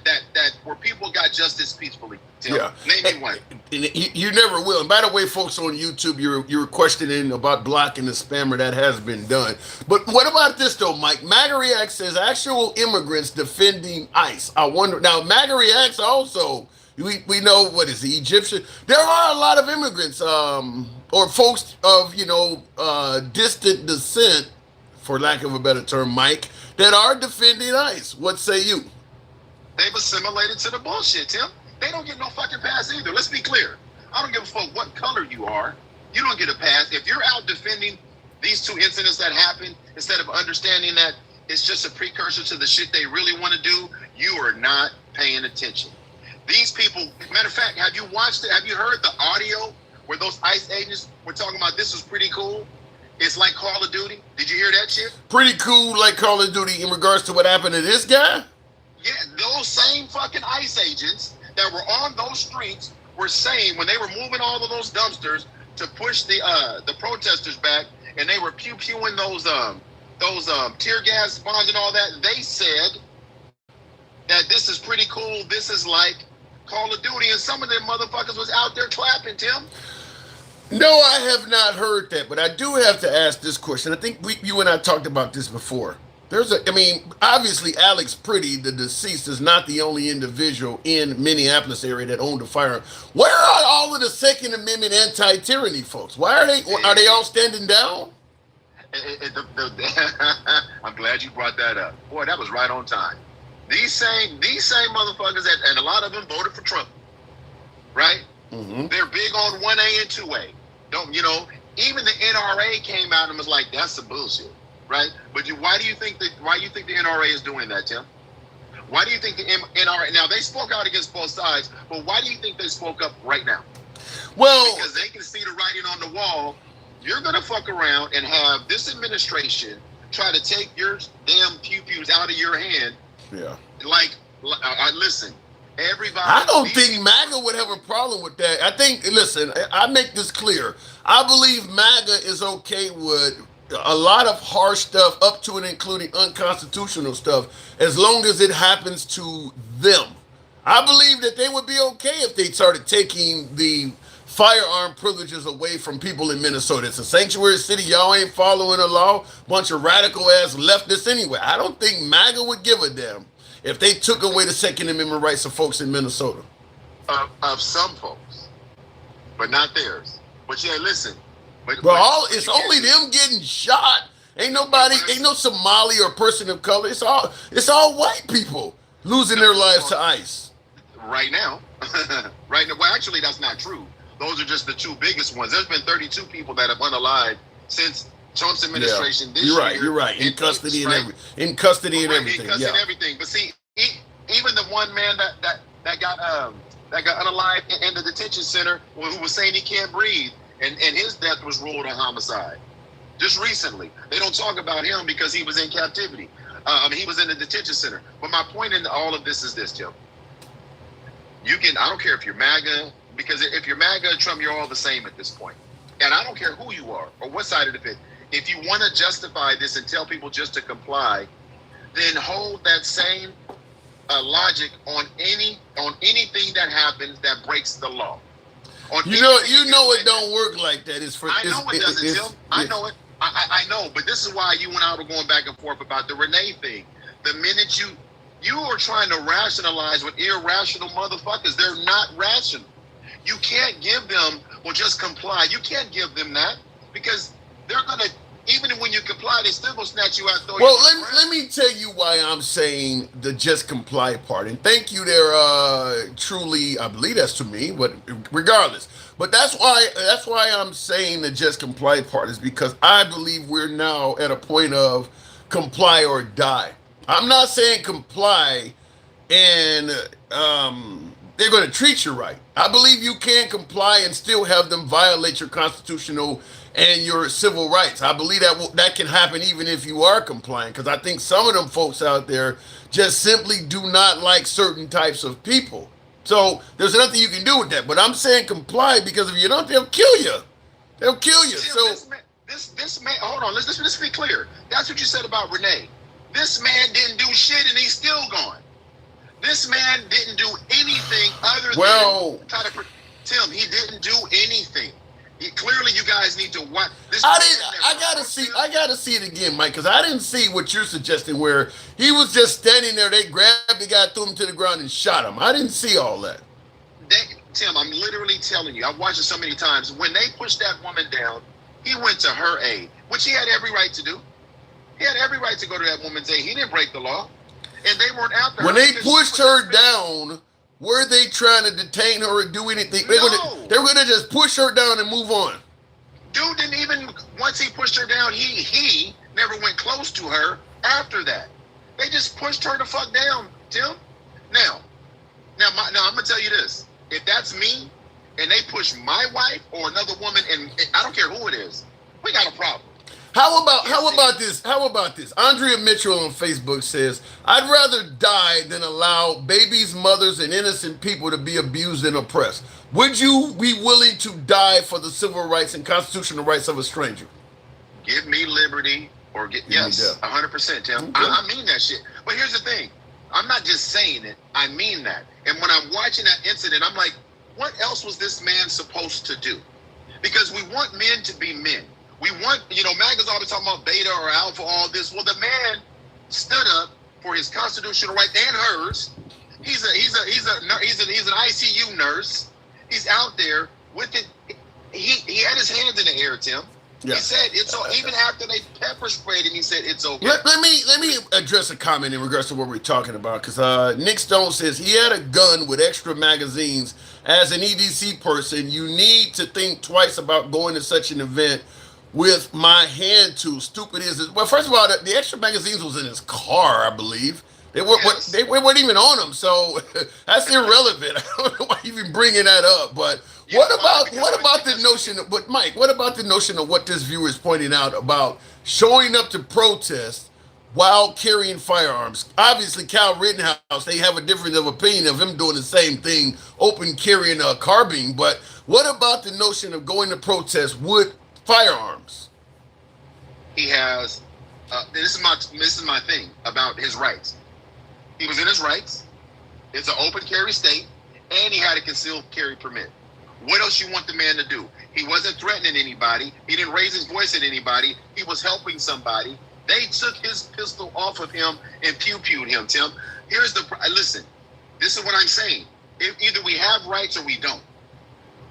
where people got justice peacefully. Tim. Yeah, name me one. You never will. And by the way, folks on YouTube, you're questioning about blocking the spammer. That has been done. But what about this though, Mike? MAGA Reacts says actual immigrants defending ICE. I wonder now. MAGA Reacts also. We know what is the Egyptian. There are a lot of immigrants, or folks of distant descent, for lack of a better term, Mike, that are defending ICE. What say you? They've assimilated to the bullshit, Tim. They don't get no fucking pass either. Let's be clear. I don't give a fuck what color you are. You don't get a pass. If you're out defending these two incidents that happened, instead of understanding that it's just a precursor to the shit they really want to do, you are not paying attention. These people, matter of fact, have you watched it? Have you heard the audio where those ICE agents were talking about this was pretty cool? It's like Call of Duty. Did you hear that shit? Pretty cool, like Call of Duty in regards to what happened to this guy? Yeah, those same fucking ICE agents that were on those streets were saying when they were moving all of those dumpsters to push the protesters back, and they were pew-pewing those tear gas bombs and all that, they said that this is pretty cool. This is like Call of Duty, and some of them motherfuckers was out there clapping, Tim. No, I have not heard that, but I do have to ask this question. I think you and I talked about this before. Obviously Alex Pretti, the deceased, is not the only individual in Minneapolis area that owned a firearm. Where are all of the Second Amendment anti-tyranny folks? Why are they all standing down? I'm glad you brought that up. Boy, that was right on time. These same motherfuckers and a lot of them voted for Trump, right? Mm-hmm. They're big on 1A and 2A. Even the NRA came out and was like, that's some bullshit, right? But why do you think the NRA is doing that, Tim? Why do you think the NRA, now they spoke out against both sides, but why do you think they spoke up right now? Well, because they can see the writing on the wall. You're going to fuck around and have this administration try to take your damn pew-pews out of your hand. Yeah. Listen, everybody. I don't think MAGA would have a problem with that. I make this clear. I believe MAGA is okay with a lot of harsh stuff, up to and including unconstitutional stuff, as long as it happens to them. I believe that they would be okay if they started taking the firearm privileges away from people in Minnesota. It's a sanctuary city. Y'all ain't following the law. Bunch of radical ass leftists anyway. I don't think MAGA would give a damn if they took away the Second Amendment rights of folks in Minnesota. Of some folks, but not theirs. But yeah, listen. It's only them getting shot. Ain't no Somali or person of color. It's all white people losing their lives to ICE. Right now. Right now. Well, actually, that's not true. Those are just the two biggest ones. There's been 32 people that have unalived since Trump's administration this year. You're right. In custody and everything. In custody and everything. And everything. But see, even the one man that got unalived in the detention center who was saying he can't breathe, and his death was ruled a homicide. Just recently. They don't talk about him because he was in captivity. He was in the detention center. But my point in all of this is this, Jim. I don't care if you're MAGA, because if you're MAGA or Trump, you're all the same at this point. And I don't care who you are or what side of the fence. If you want to justify this and tell people just to comply, then hold that same logic on anything that happens that breaks the law. You know it don't work like that. I know it doesn't, Tim. I know it. I know, but this is why you and I were going back and forth about the Renee thing. The minute you are trying to rationalize with irrational motherfuckers, they're not rational. You can't give them, well, just comply. You can't give them that because they're gonna, even when you comply, they still gonna snatch you out. Well, let me tell you why I'm saying the just comply part. And thank you there, truly, I believe that's to me, but regardless. But that's why I'm saying the just comply part is because I believe we're now at a point of comply or die. I'm not saying comply and they're going to treat you right. I believe you can comply and still have them violate your constitutional and your civil rights. I believe that can happen even if you are compliant, because I think some of them folks out there just simply do not like certain types of people. So there's nothing you can do with that. But I'm saying comply because if you don't, they'll kill you. They'll kill you. So this man, hold on. Let's be clear. That's what you said about Renee. This man didn't do shit and he's still gone. This man didn't do anything other than Tim. He didn't do anything. Clearly, you guys need to watch. I gotta see it again, Mike, because I didn't see what you're suggesting, where he was just standing there. They grabbed the guy, threw him to the ground, and shot him. I didn't see all that. Tim, I'm literally telling you. I've watched it so many times. When they pushed that woman down, he went to her aid, which he had every right to do. He had every right to go to that woman's aid. He didn't break the law. And they weren't after her. When they pushed her down, were they trying to detain her or do anything? No. They were going to just push her down and move on. Dude didn't even, once he pushed her down, he never went close to her after that. They just pushed her the fuck down, Tim. Now I'm going to tell you this. If that's me and they push my wife or another woman, and I don't care who it is, we got a problem. How about this? Andrea Mitchell on Facebook says, I'd rather die than allow babies, mothers, and innocent people to be abused and oppressed. Would you be willing to die for the civil rights and constitutional rights of a stranger? Give me liberty or yes, 100%, Tim. Okay. I mean that shit. But here's the thing. I'm not just saying it. I mean that. And when I'm watching that incident, I'm like, what else was this man supposed to do? Because we want men to be men. We want, MAGA's always talking about beta or alpha, all this. Well, the man stood up for his constitutional right and hers. He's an ICU nurse. He's out there with it. He had his hands in the air, Tim. Yeah. He said it's even after they pepper sprayed him. He said it's okay. Let me address a comment in regards to what we're talking about, because Nick Stone says he had a gun with extra magazines. As an EDC person, you need to think twice about going to such an event with my hand tool. Stupid is it? Well, first of all, the extra magazines was in his car, I believe. They weren't even on him, so that's irrelevant. I don't know why you even bringing that up. But what about the notion of? But Mike, what about the notion of what this viewer is pointing out about showing up to protest while carrying firearms? Obviously, Cal Rittenhouse, they have a difference of opinion of him doing the same thing, open carrying a carbine. But what about the notion of going to protest with firearms? He has. This is my thing about his rights. He was in his rights. It's an open carry state, and he had a concealed carry permit. What else you want the man to do? He wasn't threatening anybody. He didn't raise his voice at anybody. He was helping somebody. They took his pistol off of him and pew-pewed him, Tim. Listen, this is what I'm saying. Either we have rights or we don't.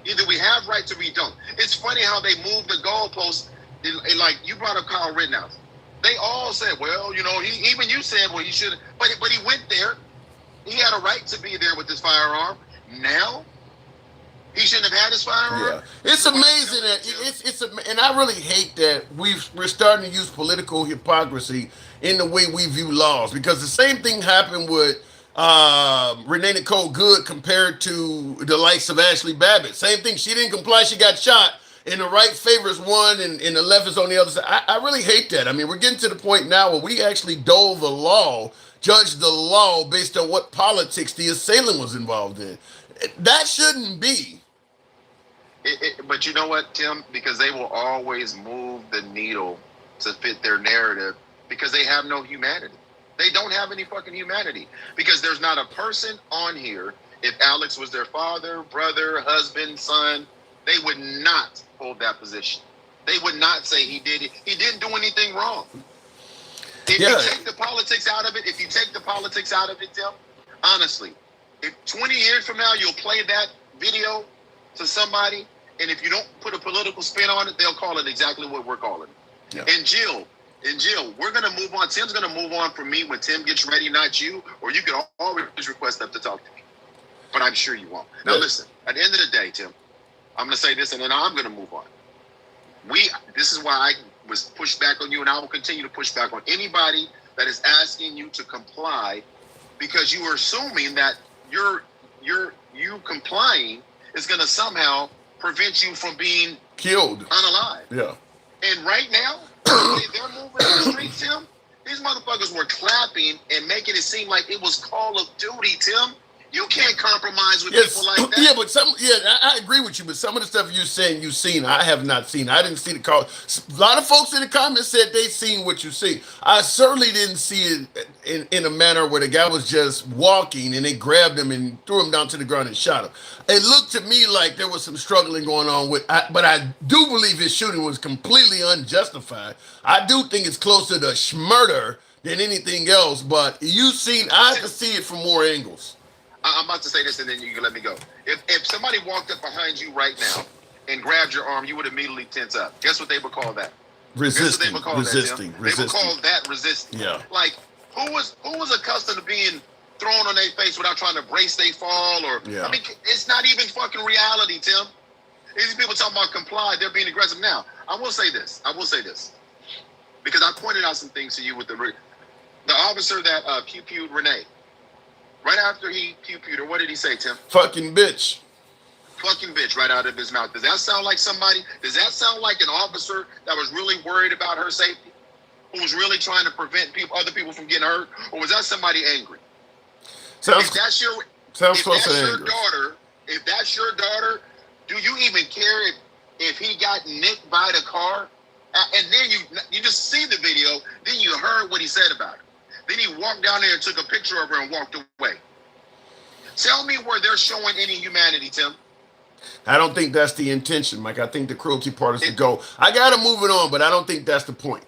Either we have rights or we don't. It's funny how they moved the goalposts. Like, you brought up Kyle Rittenhouse. They all said, well, you said, well, he should have. But he went there. He had a right to be there with his firearm. Now, he shouldn't have had his firearm. Yeah. It's amazing that and I really hate that we're starting to use political hypocrisy in the way we view laws, because the same thing happened with Renee Nicole Good compared to the likes of Ashley Babbitt. Same thing. She didn't comply. She got shot. And the right favors one, and the left is on the other side. I really hate that. I mean, we're getting to the point now where we actually dole the law, judge the law based on what politics the assailant was involved in. That shouldn't be. But you know what, Tim? Because they will always move the needle to fit their narrative, because they have no humanity. They don't have any fucking humanity because there's not a person on here. If Alex was their father, brother, husband, son, they would not hold that position. They would not say he did it. He didn't do anything wrong. If you take the politics out of it, Tim, honestly, if 20 years from now you'll play that video to somebody, and if you don't put a political spin on it, they'll call it exactly what we're calling it. Yeah. And Jill, we're gonna move on. Tim's gonna move on from me when Tim gets ready, not you. Or you can always request them to talk to me, but I'm sure you won't. Now listen, at the end of the day, Tim, I'm gonna say this, and then I'm gonna move on. This is why I was pushed back on you, and I will continue to push back on anybody that is asking you to comply, because you are assuming that you complying is going to somehow prevent you from being killed, unalive. Yeah. And right now, they're moving in the streets, Tim. These motherfuckers were clapping and making it seem like it was Call of Duty, Tim. You can't compromise with people like that. Yeah, but I agree with you. But some of the stuff you're saying you've seen, I have not seen. I didn't see the call. A lot of folks in the comments said they seen what you see. I certainly didn't see it in a manner where the guy was just walking and they grabbed him and threw him down to the ground and shot him. It looked to me like there was some struggling going on but I do believe his shooting was completely unjustified. I do think it's closer to schmurder than anything else. But I have to see it from more angles. I'm about to say this, and then you can let me go. If somebody walked up behind you right now and grabbed your arm, you would immediately tense up. Guess what they would call that? Resisting. They would call that resisting. Yeah. Like who was accustomed to being thrown on their face without trying to brace their fall? I mean, it's not even fucking reality, Tim. These people talking about comply, they're being aggressive. Now, I will say this, because I pointed out some things to you with the officer that pew-pewed Renee. Right after he pew-pewed her, what did he say, Tim? Fucking bitch. Fucking bitch right out of his mouth. Does that sound like somebody? Does that sound like an officer that was really worried about her safety? Who was really trying to prevent other people from getting hurt? Or was that somebody angry? If that's your daughter, do you even care if he got nicked by the car? And then you just see the video, then you heard what he said about it. Then he walked down there and took a picture of her and walked away. Tell me where they're showing any humanity, Tim. I don't think that's the intention, Mike. I think the cruelty part is to go. I gotta move it on, but I don't think that's the point.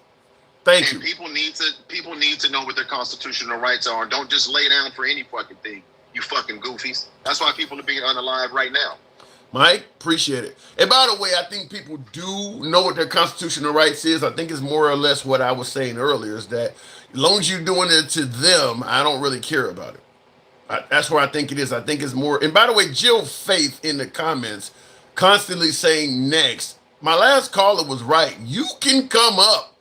Thank you. People need to know what their constitutional rights are. Don't just lay down for any fucking thing, you fucking goofies. That's why people are being unalive right now. Mike, appreciate it. And by the way, I think people do know what their constitutional rights is. I think it's more or less what I was saying earlier, is that as long as you're doing it to them, I don't really care about it. That's where I think it is. I think it's more. And by the way, Jill Faith in the comments constantly saying next. My last caller was right. You can come up.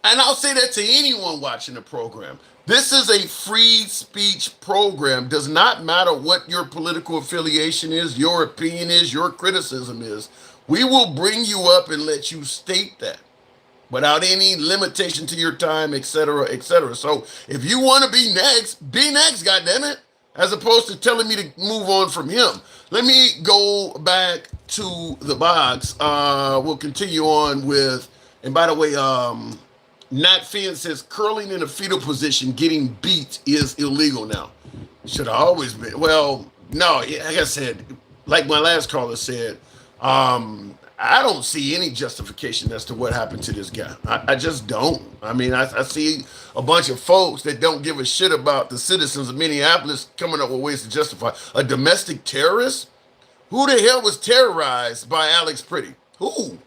And I'll say that to anyone watching the program. This is a free speech program. Does not matter what your political affiliation is, your opinion is, your criticism is. We will bring you up and let you state that without any limitation to your time, etc., etc. So if you want to be next, goddammit, as opposed to telling me to move on from him. Let me go back to the box. We'll continue on with, and by the way, Nat Finn says curling in a fetal position, getting beat is illegal now. Should have always been. Well, no, like I said, like my last caller said, I don't see any justification as to what happened to this guy. I just don't. I mean, I see a bunch of folks that don't give a shit about the citizens of Minneapolis coming up with ways to justify a domestic terrorist. Who the hell was terrorized by Alex Pretti? Who?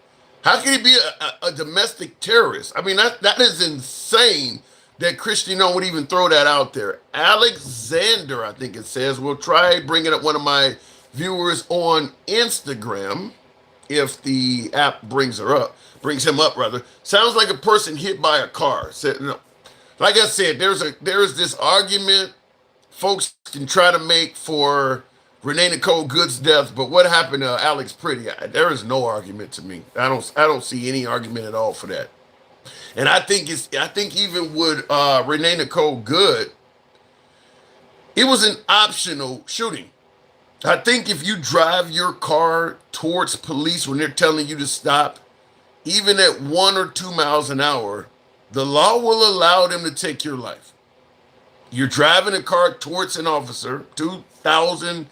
How can he be a domestic terrorist? I mean, that is insane that Cristiano would even throw that out there. Alexander, I think it says, we'll try bringing up one of my viewers on Instagram if the app brings him up. Sounds like a person hit by a car. Like I said, there's this argument folks can try to make for Renee Nicole Good's death, but what happened to Alex Pretti? There is no argument to me. I don't see any argument at all for that. And I think even with Renee Nicole Good, it was an optional shooting. I think if you drive your car towards police when they're telling you to stop, even at 1 or 2 miles an hour, the law will allow them to take your life. You're driving a car towards an officer, 4,000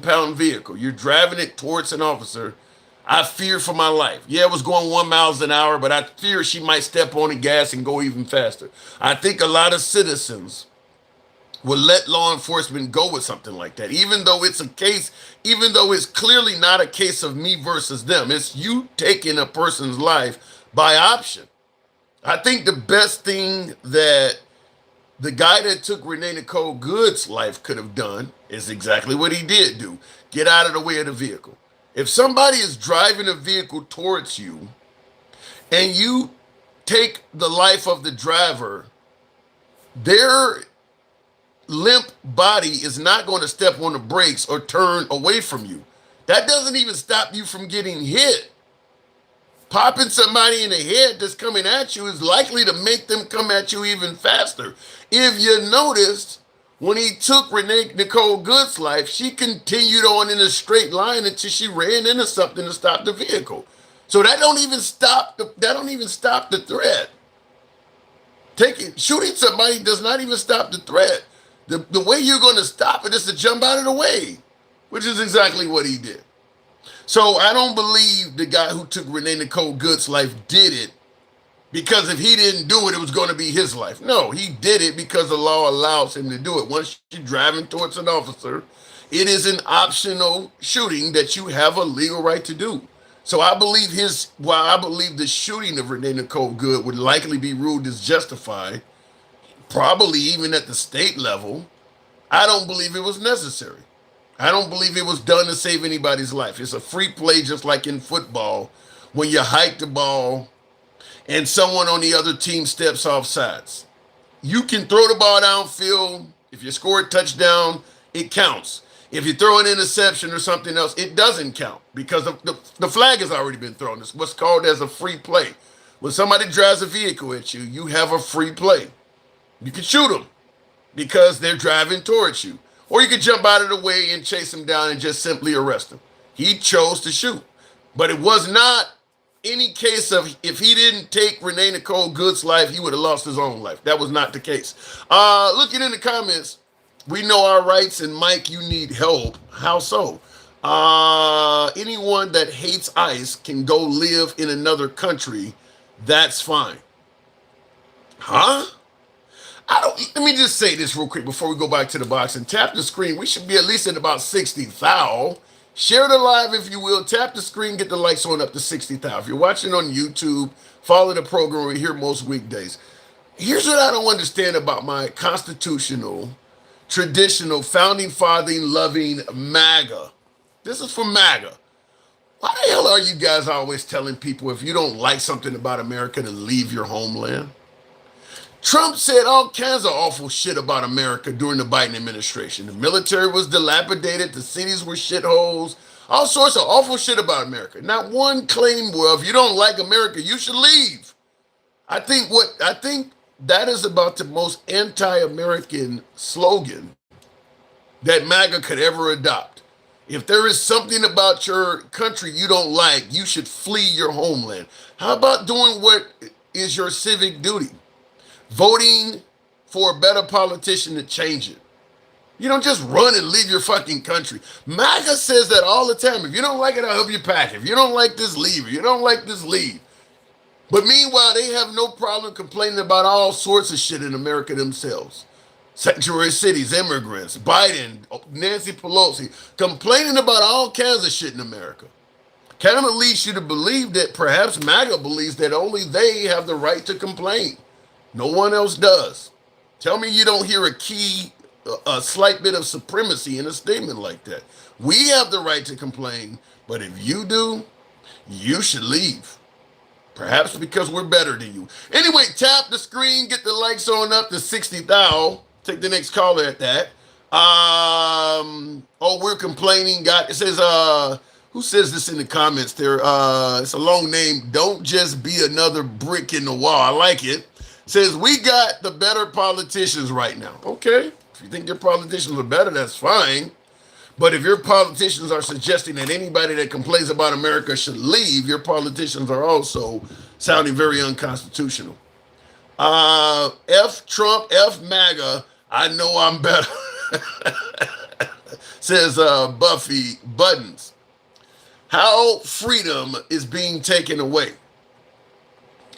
pound vehicle. You're driving it towards an officer. I fear for my life. Yeah, it was going 1 mile an hour, but I fear she might step on the gas and go even faster. I think a lot of citizens will let law enforcement go with something like that, even though it's a case, even though it's clearly not a case of me versus them. It's you taking a person's life by option. I think the best thing that the guy that took Renee Nicole Good's life could have done is exactly what he did do. Get out of the way of the vehicle. If somebody is driving a vehicle towards you and you take the life of the driver, their limp body is not going to step on the brakes or turn away from you. That doesn't even stop you from getting hit. Popping somebody in the head that's coming at you is likely to make them come at you even faster. If you noticed, when he took Renee Nicole Good's life, she continued on in a straight line until she ran into something to stop the vehicle. So that don't even stop the threat. Shooting somebody does not even stop the threat. The way you're going to stop it is to jump out of the way, which is exactly what he did. So I don't believe the guy who took Renee Nicole Good's life did it because if he didn't do it, it was going to be his life. No, he did it because the law allows him to do it. Once you're driving towards an officer, it is an optional shooting that you have a legal right to do. So I believe the shooting of Renee Nicole Good would likely be ruled as justified, probably even at the state level. I don't believe it was necessary. I don't believe it was done to save anybody's life. It's a free play, just like in football, when you hike the ball and someone on the other team steps off sides. You can throw the ball downfield. If you score a touchdown, it counts. If you throw an interception or something else, it doesn't count because the flag has already been thrown. It's what's called as a free play. When somebody drives a vehicle at you, you have a free play. You can shoot them because they're driving towards you. Or you could jump out of the way and chase him down and just simply arrest him. He chose to shoot. But it was not any case of if he didn't take Renee Nicole Good's life, he would have lost his own life. That was not the case. Looking in the comments, we know our rights, and Mike, you need help. How so? Anyone that hates ICE can go live in another country. That's fine. Huh? Let me just say this real quick before we go back to the box and tap the screen. We should be at least at about 60,000. Share the live if you will. Tap the screen, get the likes on up to 60,000. If you're watching on YouTube, follow the program. We're here most weekdays. Here's what I don't understand about my constitutional, traditional, founding fathering, loving MAGA. This is for MAGA. Why the hell are you guys always telling people if you don't like something about America to leave your homeland? Trump said all kinds of awful shit about America during the Biden administration. The military was dilapidated, the cities were shitholes, all sorts of awful shit about America. Not one claim, well, if you don't like America, you should leave. I think that is about the most anti-American slogan that MAGA could ever adopt. If there is something about your country you don't like, you should flee your homeland. How about doing what is your civic duty? Voting for a better politician to change it. You don't just run and leave your fucking country. MAGA says that all the time. If you don't like it, I'll help you pack. If you don't like this, leave. If you don't like this, leave. But meanwhile, they have no problem complaining about all sorts of shit in America themselves. Sanctuary cities, immigrants, Biden, Nancy Pelosi, complaining about all kinds of shit in America. Kind of leads you to believe that perhaps MAGA believes that only they have the right to complain. No one else does. Tell me you don't hear a slight bit of supremacy in a statement like that. We have the right to complain, but if you do, you should leave. Perhaps because we're better than you. Anyway, tap the screen, get the likes on up to 60,000. Take the next caller at that. We're complaining. It says, who says this in the comments there? It's a long name. Don't just be another brick in the wall. I like it. Says, we got the better politicians right now. Okay, if you think your politicians are better, that's fine. But if your politicians are suggesting that anybody that complains about America should leave, your politicians are also sounding very unconstitutional. F Trump, F MAGA. I know I'm better. Says Buffy Buttons. How freedom is being taken away.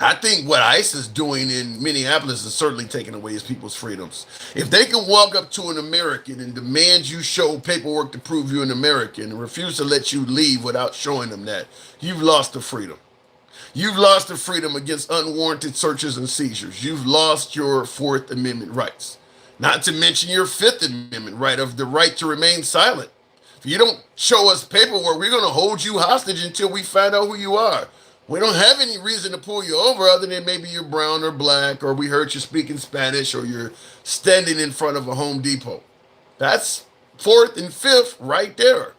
I think what ICE is doing in Minneapolis is certainly taking away his people's freedoms. If they can walk up to an American and demand you show paperwork to prove you're an American and refuse to let you leave without showing them that, you've lost the freedom. You've lost the freedom against unwarranted searches and seizures. You've lost your Fourth Amendment rights. Not to mention your Fifth Amendment right of the right to remain silent. If you don't show us paperwork, we're going to hold you hostage until we find out who you are. We don't have any reason to pull you over other than maybe you're brown or black, or we heard you speaking Spanish, or you're standing in front of a Home Depot. That's fourth and fifth right there.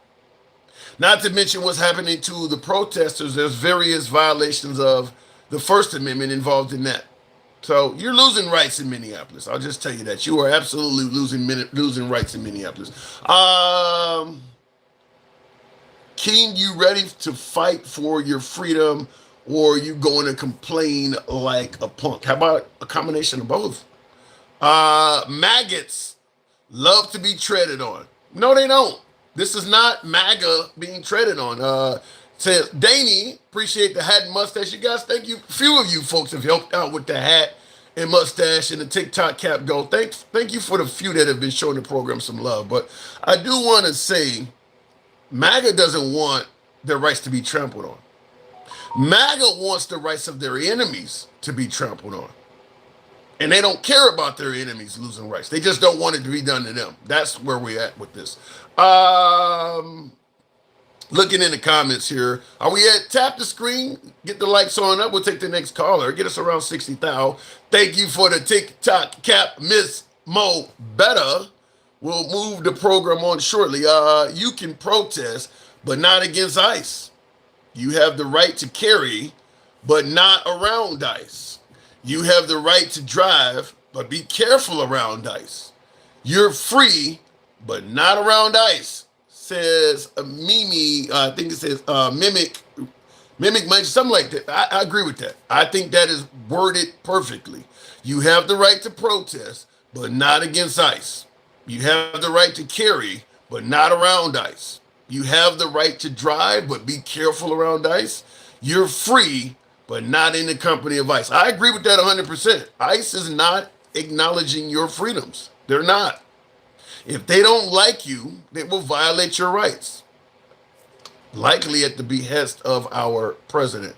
Not to mention what's happening to the protesters. There's various violations of the First Amendment involved in that. So you're losing rights in Minneapolis. I'll just tell you that. You are absolutely losing rights in Minneapolis. King, you ready to fight for your freedom, or are you going to complain like a punk? How about a combination of both? Maggots love to be treaded on. No, they don't. This is not MAGA being treaded on. Says Danny, appreciate the hat and mustache. You guys, thank you. Few of you folks have helped out with the hat and mustache and the TikTok cap go. Thank you for the few that have been showing the program some love. But I do want to say, MAGA doesn't want their rights to be trampled on. MAGA wants the rights of their enemies to be trampled on. And they don't care about their enemies losing rights. They just don't want it to be done to them. That's where we're at with this. Looking in the comments here. Are we at tap the screen? Get the lights on up. We'll take the next caller. Get us around 60,000. Thank you for the TikTok cap, Miss Mo Better. We'll move the program on shortly. You can protest, but not against ICE. You have the right to carry, but not around ICE. You have the right to drive, but be careful around ICE. You're free, but not around ICE, says Mimi. I think it says mimic, something like that. I agree with that. I think that is worded perfectly. You have the right to protest, but not against ICE. You have the right to carry, but not around ICE. You have the right to drive, but be careful around ICE. You're free, but not in the company of ICE. I agree with that 100%. ICE is not acknowledging your freedoms. They're not. If they don't like you, they will violate your rights. Likely at the behest of our president.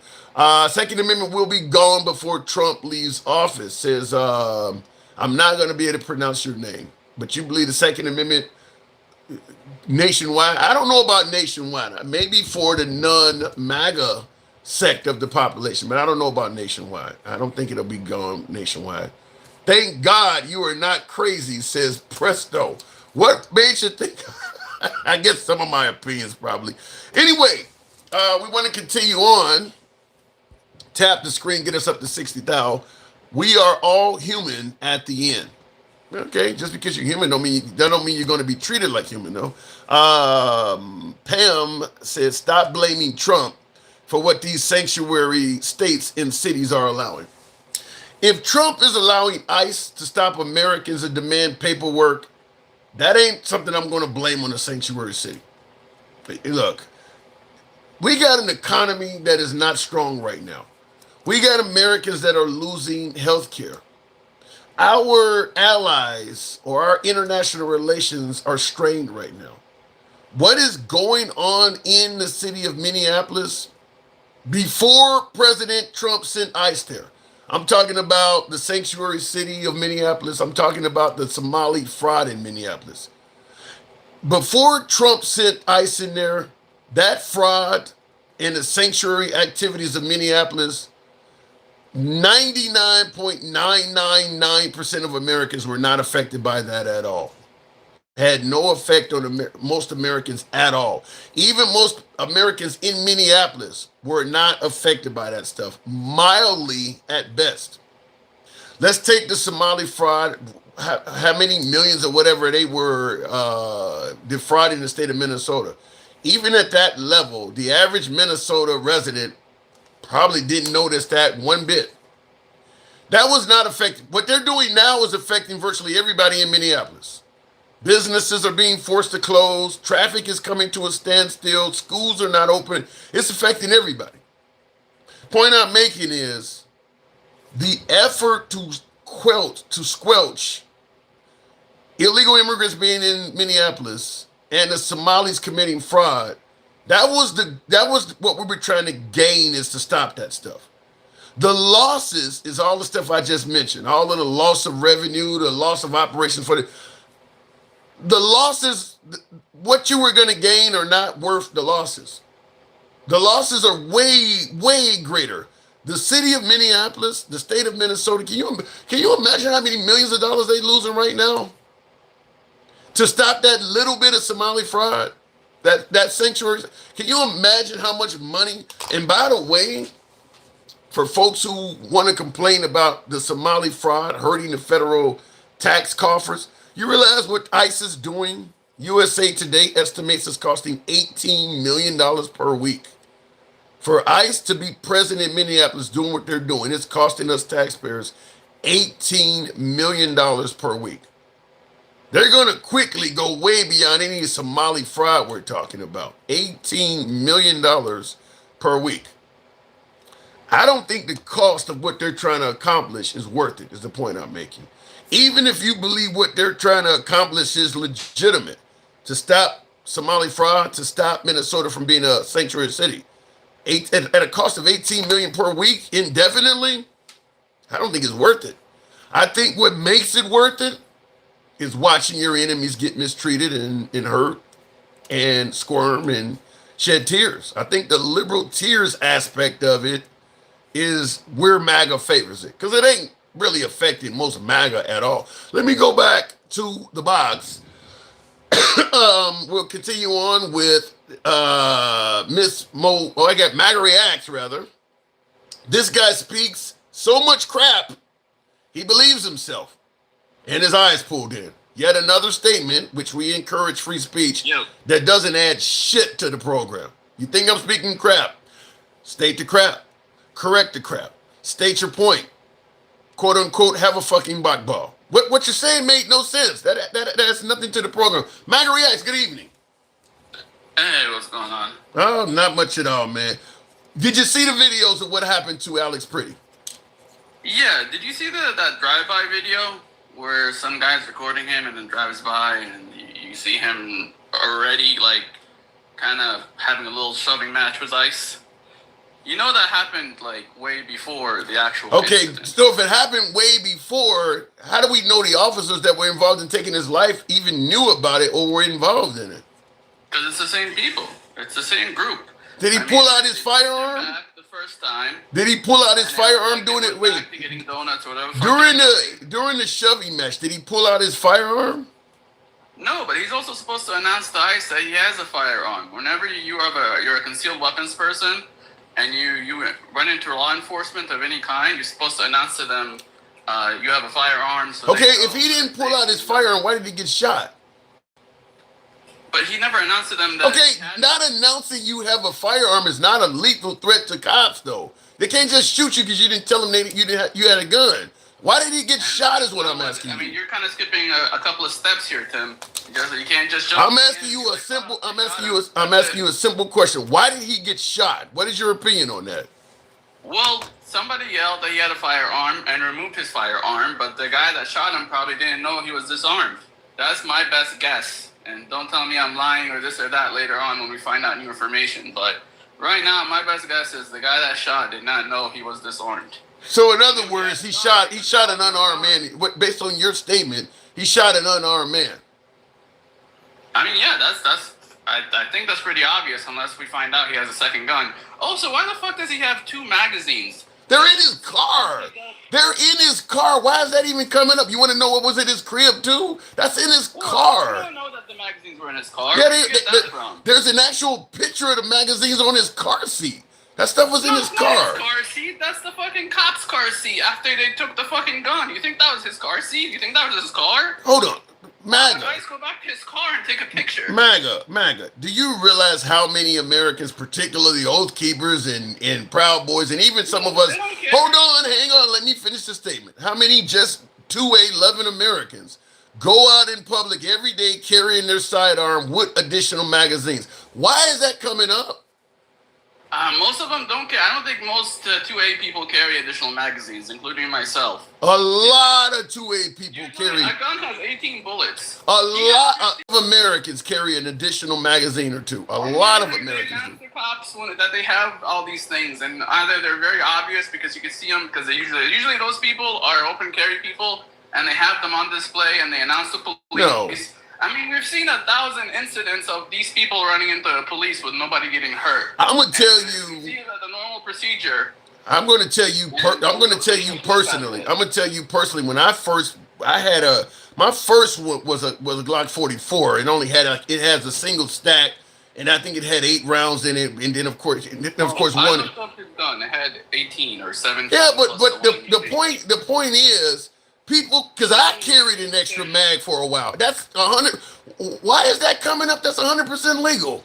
Second Amendment will be gone before Trump leaves office. Says, I'm not going to be able to pronounce your name. But you believe the Second Amendment nationwide? I don't know about nationwide. Maybe for the non-MAGA sect of the population, but I don't know about nationwide. I don't think it'll be gone nationwide. Thank God you are not crazy, says Presto. What made you think? I guess some of my opinions probably. Anyway, we want to continue on. Tap the screen, get us up to 60,000. We are all human at the end. Okay, just because you're human that don't mean you're going to be treated like human, though. Pam says, stop blaming Trump for what these sanctuary states and cities are allowing. If Trump is allowing ICE to stop Americans and demand paperwork, that ain't something I'm going to blame on a sanctuary city. Look, we got an economy that is not strong right now. We got Americans that are losing health care. Our allies or our international relations are strained right now. What is going on in the city of Minneapolis before President Trump sent ICE there? I'm talking about the sanctuary city of Minneapolis. I'm talking about the Somali fraud in Minneapolis. Before Trump sent ICE in there, that fraud and the sanctuary activities of Minneapolis, 99.999% of Americans were not affected by that at all. Had no effect on most Americans at all. Even most Americans in Minneapolis were not affected by that stuff, mildly at best. Let's take the Somali fraud, how many millions or whatever they were defrauding the state of Minnesota. Even at that level, the average Minnesota resident probably didn't notice that one bit. That was not affecting. What they're doing now is affecting virtually everybody in Minneapolis. Businesses are being forced to close. Traffic is coming to a standstill. Schools are not open. It's affecting everybody. Point I'm making is the effort to squelch illegal immigrants being in Minneapolis and the Somalis committing fraud. That was what we were trying to gain, is to stop that stuff. The losses is all the stuff I just mentioned, all of the loss of revenue, the loss of operations for the losses. What you were going to gain are not worth the losses. The losses are way greater. The city of Minneapolis, the state of Minnesota, can you imagine how many millions of dollars they're losing right now to stop that little bit of Somali fraud, that sanctuary? Can you imagine how much money? And by the way, for folks who want to complain about the Somali fraud hurting the federal tax coffers, you realize what ICE is doing? USA Today estimates it's costing $18 million per week. For ICE to be present in Minneapolis doing what they're doing, it's costing us taxpayers $18 million per week. They're going to quickly go way beyond any Somali fraud we're talking about. $18 million per week. I don't think the cost of what they're trying to accomplish is worth it, is the point I'm making. Even if you believe what they're trying to accomplish is legitimate, to stop Somali fraud, to stop Minnesota from being a sanctuary city, at a cost of $18 million per week indefinitely, I don't think it's worth it. I think what makes it worth it is watching your enemies get mistreated and hurt and squirm and shed tears. I think the liberal tears aspect of it is where MAGA favors it, because it ain't really affecting most MAGA at all. Let me go back to the box. We'll continue on with Miss Mo. Oh, I got MAGA Reacts, rather. This guy speaks so much crap, he believes himself, and his eyes pulled in. Yet another statement, which we encourage free speech, that doesn't add shit to the program. You think I'm speaking crap? State the crap. Correct the crap. State your point. Quote unquote, have a fucking ball. What you're saying made no sense. That has nothing to the program. MAGA Reacts, good evening. Hey, what's going on? Oh, not much at all, man. Did you see the videos of what happened to Alex Pretti? Yeah, did you see that drive-by video where some guy's recording him and then drives by and you see him already, like, kind of having a little shoving match with ICE? You know that happened, like, way before the actual incident. So if it happened way before, how do we know the officers that were involved in taking his life even knew about it or were involved in it? Because it's the same people. It's the same group. Did he pull out his firearm? The first time. Did he pull out his firearm doing it? Wait. Getting donuts or whatever. During the shoving match, did he pull out his firearm? No, but he's also supposed to announce to ICE that he has a firearm. Whenever you're a concealed weapons person, and you run into law enforcement of any kind, you're supposed to announce to them you have a firearm. So okay, if he didn't pull out his firearm, why did he get shot? But he never announced to them that. Okay, not announcing you have a firearm is not a lethal threat to cops, though. They can't just shoot you because you didn't tell them you had a gun. Why did he get shot is what I'm asking you. I mean, you're kind of skipping a couple of steps here, Tim. You can't just jump. I'm asking you a simple question. Why did he get shot? What is your opinion on that? Well, somebody yelled that he had a firearm and removed his firearm, but the guy that shot him probably didn't know he was disarmed. That's my best guess. And don't tell me I'm lying or this or that later on when we find out new information. But right now, my best guess is the guy that shot did not know he was disarmed. So in other words, he shot an unarmed man. Based on your statement, he shot an unarmed man. I mean, yeah, I think that's pretty obvious unless we find out he has a second gun. Also, why the fuck does he have 2 magazines? They're in his car. They're in his car. Why is that even coming up? You want to know what was in his crib too? That's in his car. I don't know that the magazines were in his car. Yeah, Where did you get that from? There's an actual picture of the magazines on his car seat. That stuff was in his car. Not his car seat. That's the fucking cop's car seat after they took the fucking gun. You think that was his car seat? You think that was his car? Hold on. MAGA. Guys, go back to his car and take a picture. MAGA. Do you realize how many Americans, particularly Oath Keepers and Proud Boys, and even some of us, hold on, hang on, let me finish the statement. How many just 2A loving Americans go out in public every day carrying their sidearm with additional magazines? Why is that coming up? Most of them don't care. I don't think most 2A people carry additional magazines, including myself. A lot of 2A people carry. A gun has 18 bullets. A lot of Americans carry an additional magazine or two. A lot of Americans do. The cops that they have all these things, and either they're very obvious because you can see them because they usually those people are open carry people, and they have them on display and they announce the police. No. I mean, we've seen 1,000 incidents of these people running into the police with nobody getting hurt. I'm gonna tell you. The normal procedure. I'm gonna tell you. I'm gonna tell you personally. I'm gonna tell you personally. When I had my first one was a Glock 44. It only had it has a single stack, and I think it had 8 rounds in it. And then of course one. I looked up his gun. It had 18 or 17. Yeah, but the point is. People, because I carried an extra mag for a while. That's 100. Why is that coming up? That's 100% legal.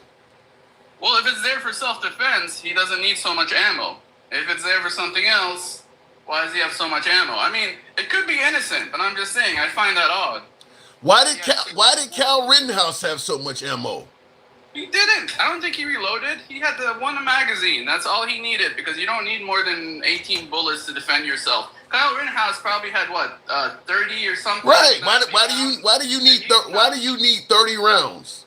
Well, if it's there for self-defense, he doesn't need so much ammo. If it's there for something else, why does he have so much ammo? I mean, it could be innocent, but I'm just saying, I find that odd. Why did Cal Rittenhouse have so much ammo? He didn't. I don't think he reloaded. He had the one magazine. That's all he needed because you don't need more than 18 bullets to defend yourself. Kyle Rittenhouse probably had 30 or something. Right. Why do you need 30 rounds?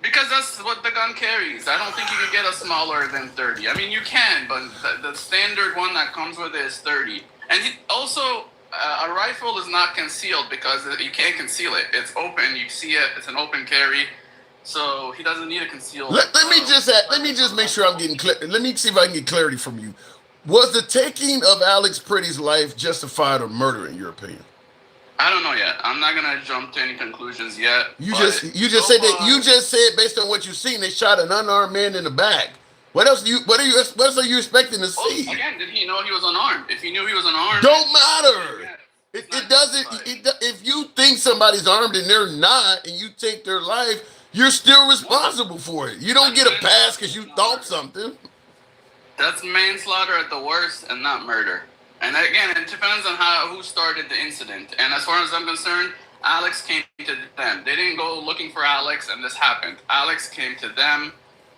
Because that's what the gun carries. I don't think you can get a smaller than 30. I mean, you can, but the standard one that comes with it is 30. And also, a rifle is not concealed because you can't conceal it. It's open. You see it. It's an open carry. So he doesn't need a concealed. Let me just make sure I'm getting clear. Let me see if I can get clarity from you. Was the taking of Alex Pretti's life justified or murder in your opinion? I don't know yet. I'm not gonna jump to any conclusions yet. You just said based on what you've seen, they shot an unarmed man in the back. What else are you expecting to see? Well, again, did he know he was unarmed? If he knew he was unarmed, don't matter. It doesn't. If you think somebody's armed and they're not, and you take their life, you're still responsible for it. You don't get a pass because you thought something. That's manslaughter at the worst and not murder. And again, it depends on who started the incident. And as far as I'm concerned, Alex came to them. They didn't go looking for Alex and this happened. Alex came to them.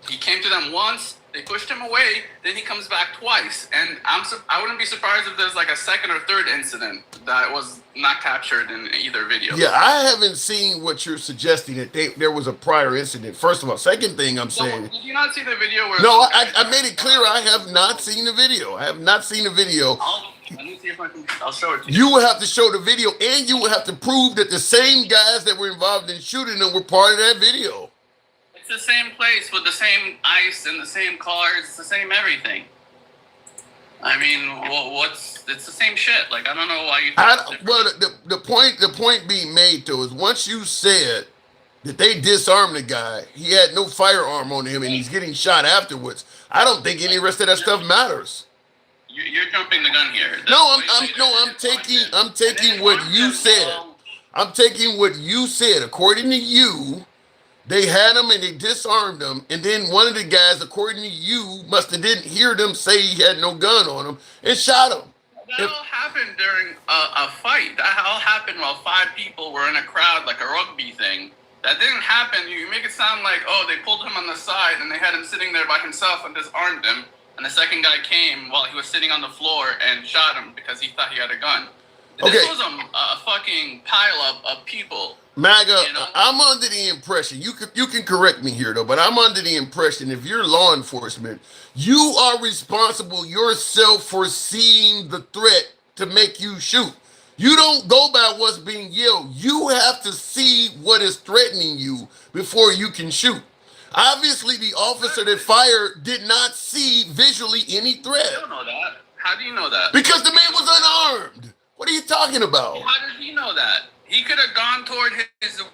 He came to them once. They pushed him away. Then he comes back twice. And I wouldn't be surprised if there's like a second or third incident that was not captured in either video. Yeah, I haven't seen what you're suggesting that there was a prior incident. First of all, second thing I'm saying. Did you not see the video where? No, I made it clear I have not seen the video. I have not seen the video. Let me see if I'll show it to you. You will have to show the video, and you will have to prove that the same guys that were involved in shooting them were part of that video. It's the same place with the same ice and the same cars. It's the same everything. I mean, it's the same shit. Like, I don't know why you. The point being made though is once you said that they disarmed the guy, he had no firearm on him, and he's getting shot afterwards. I don't think any rest of that stuff matters. You're jumping the gun here. I'm taking what you said. I'm taking what you said. According to you, they had him and they disarmed him, and then one of the guys, according to you, must have didn't hear them say he had no gun on him and shot him. That all happened during a fight. That all happened while 5 people were in a crowd, like a rugby thing. That didn't happen. You make it sound like, they pulled him on the side and they had him sitting there by himself and disarmed him. And the second guy came while he was sitting on the floor and shot him because he thought he had a gun. Okay. This was a fucking pileup of people. MAGA, I'm under the impression, you can correct me here though, but I'm under the impression if you're law enforcement, you are responsible yourself for seeing the threat to make you shoot. You don't go by what's being yelled. You have to see what is threatening you before you can shoot. Obviously, the officer that fired did not see visually any threat. I don't know that. How do you know that? Because the man was unarmed. What are you talking about? How does he know that? He could have gone toward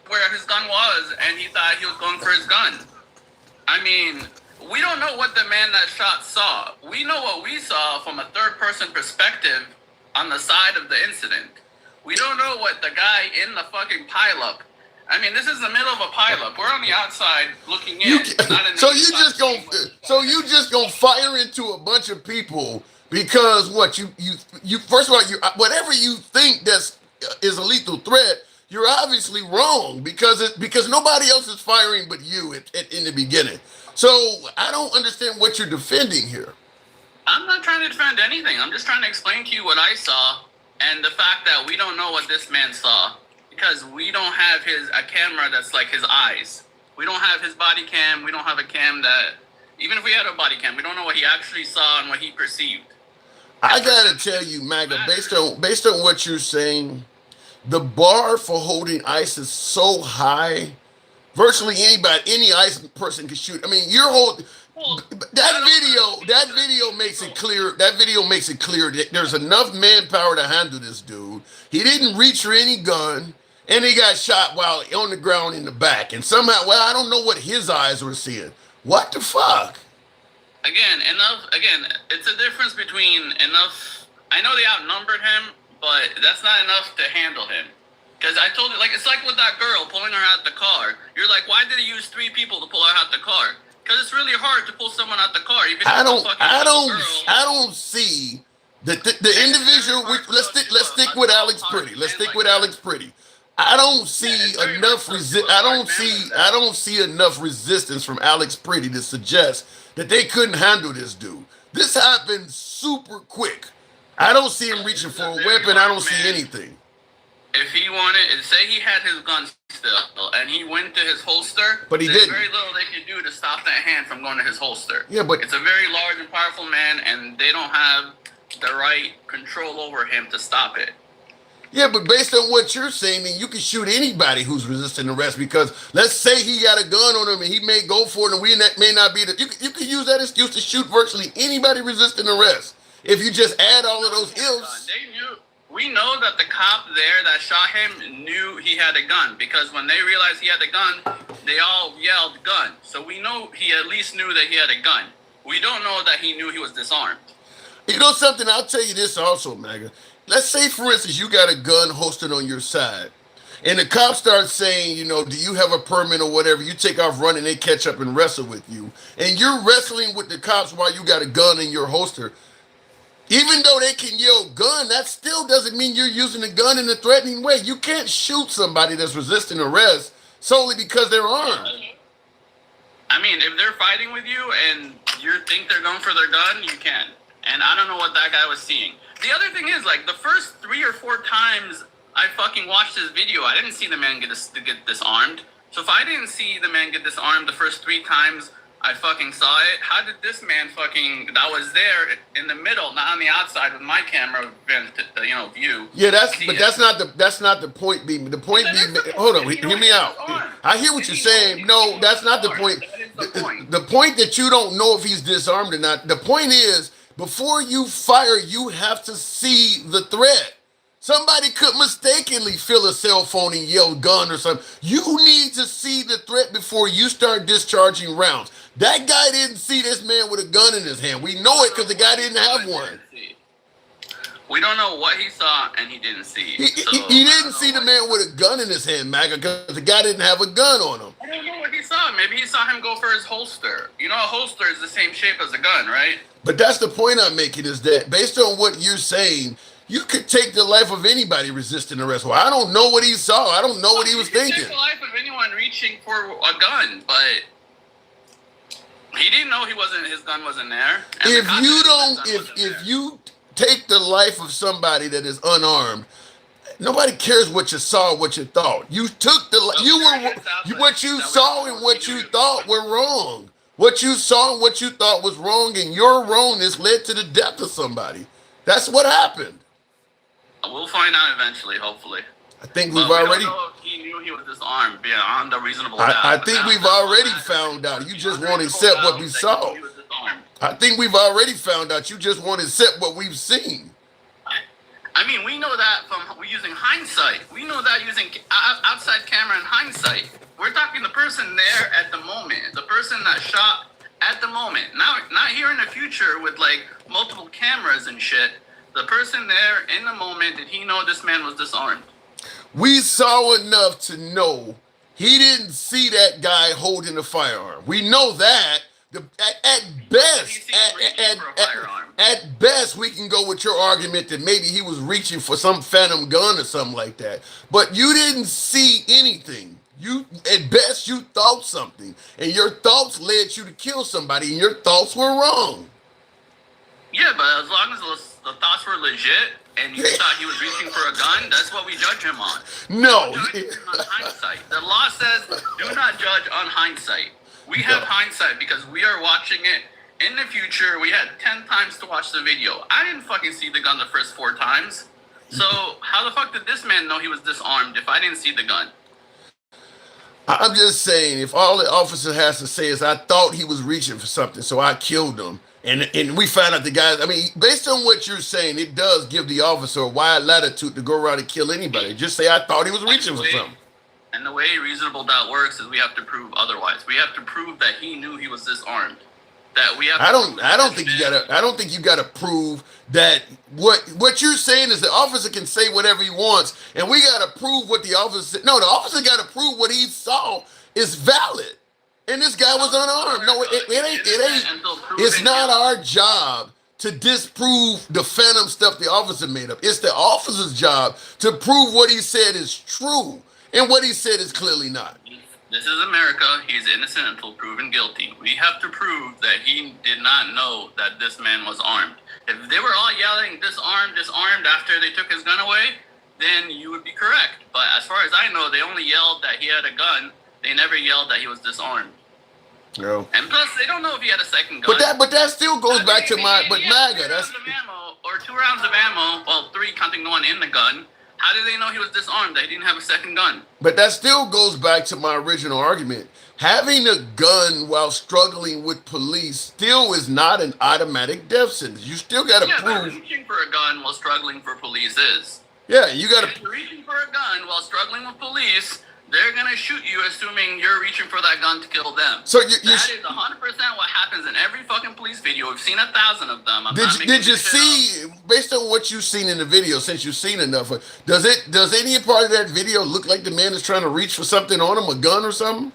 where his gun was, and he thought he was going for his gun. I mean, we don't know what the man that shot saw. We know what we saw from a third-person perspective on the side of the incident. We don't know what the guy in the fucking pileup. I mean, this is the middle of a pileup. We're on the outside looking in. So you just gonna fire into a bunch of people because what you first of all, you whatever you think is a lethal threat, you're obviously wrong because nobody else is firing but you in the beginning. So I don't understand what you're defending here. I'm not trying to defend anything. I'm just trying to explain to you what I saw and the fact that we don't know what this man saw because we don't have a camera that's like his eyes. We don't have his body cam. We don't have a cam that, even if we had a body cam, we don't know what he actually saw and what he perceived. I gotta tell you, Maga, based on what you're saying, the bar for holding ice is so high. Virtually any ice person can shoot. I mean, that video makes it clear. That video makes it clear that there's enough manpower to handle this dude. He didn't reach for any gun, and he got shot while on the ground in the back. And somehow, I don't know what his eyes were seeing. What the fuck? Again, it's a difference between enough. I know they outnumbered him, but that's not enough to handle him. Because I told you, like, it's like with that girl pulling her out the car. You're like, why did he use 3 people to pull her out the car? Because it's really hard to pull someone out the car. Even I don't see the individual. Let's stick with Alex Pretty. Let's stick with Alex Pretty. I don't see enough I don't see enough resistance from Alex Pretty to suggest that they couldn't handle this dude. This happened super quick. I don't see him reaching for a weapon. I don't see anything. If he wanted, say he had his gun still, and he went to his holster, but there's very little they can do to stop that hand from going to his holster. Yeah, but it's a very large and powerful man, and they don't have the right control over him to stop it. Yeah, but based on what you're saying, then you can shoot anybody who's resisting arrest because let's say he got a gun on him and he may go for it, and may not be you can use that excuse to shoot virtually anybody resisting arrest if you just add all of those ifs. We know that the cop there that shot him knew he had a gun because when they realized he had a gun, they all yelled gun. So we know he at least knew that he had a gun. We don't know that he knew he was disarmed. You know something? I'll tell you this also, Maga. Let's say, for instance, you got a gun holstered on your side, and the cop starts saying, do you have a permit or whatever? You take off running, they catch up and wrestle with you, and you're wrestling with the cops while you got a gun in your holster. Even though they can yell gun, that still doesn't mean you're using a gun in a threatening way. You can't shoot somebody that's resisting arrest solely because they're armed. I mean, if they're fighting with you and you think they're going for their gun, you can. And I don't know what that guy was seeing. The other thing is, like, the first 3 or 4 times I fucking watched this video, I didn't see the man get disarmed. So if I didn't see the man get disarmed the first 3 times I fucking saw it, how did this man that was there in the middle, not on the outside with my camera view? Yeah, that's not the point being. The point being, hold on, hear me out. I hear what you're saying. No, that's not the point. The point that you don't know if he's disarmed or not. The point is, before you fire, you have to see the threat. Somebody could mistakenly fill a cell phone and yell gun or something. You need to see the threat before you start discharging rounds. That guy didn't see this man with a gun in his hand. We know it because the guy didn't have one. We don't know what he saw and he didn't see. He didn't see the man with a gun in his hand, Maga, because the guy didn't have a gun on him. I don't know what he saw. Maybe he saw him go for his holster. You know, a holster is the same shape as a gun, right? But that's the point I'm making is that based on what you're saying, you could take the life of anybody resisting arrest. Well, I don't know what he saw. I don't know what he was thinking. Take the life of anyone reaching for a gun, but he didn't know his gun wasn't there. If you take the life of somebody that is unarmed, nobody cares what you saw, what you thought. You took what you saw and what you thought were wrong. What you saw and what you thought was wrong, and your wrongness led to the death of somebody. That's what happened. We'll find out eventually, hopefully. I think we've already. We don't know if he knew he was disarmed beyond a reasonable doubt. I think we've already found out. You just won't accept what we saw. I think we've already found out. You just won't accept what we've seen. I mean, we know that from using hindsight. We know that using outside camera and hindsight. We're talking the person there at the moment, the person that shot at the moment. Now, not here in the future with like multiple cameras and shit. The person there in the moment, did he know this man was disarmed? We saw enough to know he didn't see that guy holding the firearm. We know that. At best, we can go with your argument that maybe he was reaching for some phantom gun or something like that. But you didn't see anything. At best, you thought something, and your thoughts led you to kill somebody, and your thoughts were wrong. Yeah, but as long as the thoughts were legit, and you thought he was reaching for a gun, that's what we judge him on. No. Judge him on hindsight. The law says do not judge on hindsight. We have hindsight because we are watching it in the future. We had 10 times to watch the video. I didn't fucking see the gun the first 4 times. So how the fuck did this man know he was disarmed if I didn't see the gun? I'm just saying, if all the officer has to say is, I thought he was reaching for something, so I killed him. And we found out the guy, I mean, based on what you're saying, it does give the officer a wide latitude to go around and kill anybody. Just say, I thought he was reaching for something. And the way reasonable doubt works is we have to prove otherwise. We have to prove that he knew he was disarmed. That we have. I don't think you gotta prove that. What you're saying is the officer can say whatever he wants, and we gotta prove what the officer said. No, the officer gotta prove what he saw is valid. And this guy was unarmed. No, it ain't. It's not our job to disprove the phantom stuff the officer made up. It's the officer's job to prove what he said is true. And what he said is clearly not. This is America. He's innocent until proven guilty. We have to prove that he did not know that this man was armed. If they were all yelling, disarmed, disarmed, after they took his gun away, then you would be correct. But as far as I know, they only yelled that he had a gun. They never yelled that he was disarmed. No. And plus, they don't know if he had a second gun. But that still goes back to MAGA. That's 2 rounds of ammo, well, 3 counting the one in the gun. How did they know he was disarmed? They didn't have a second gun. But that still goes back to my original argument. Having a gun while struggling with police still is not an automatic death sentence. You still got to prove. But reaching for a gun while struggling for police is. Yeah, you got to. Reaching for a gun while struggling with police, they're going to shoot you assuming you're reaching for that gun to kill them. So that is 100% what happens in every fucking police video. We've seen 1,000 of them. Did you see, based on what you've seen in the video, since you've seen enough, does any part of that video look like the man is trying to reach for something on him, a gun or something?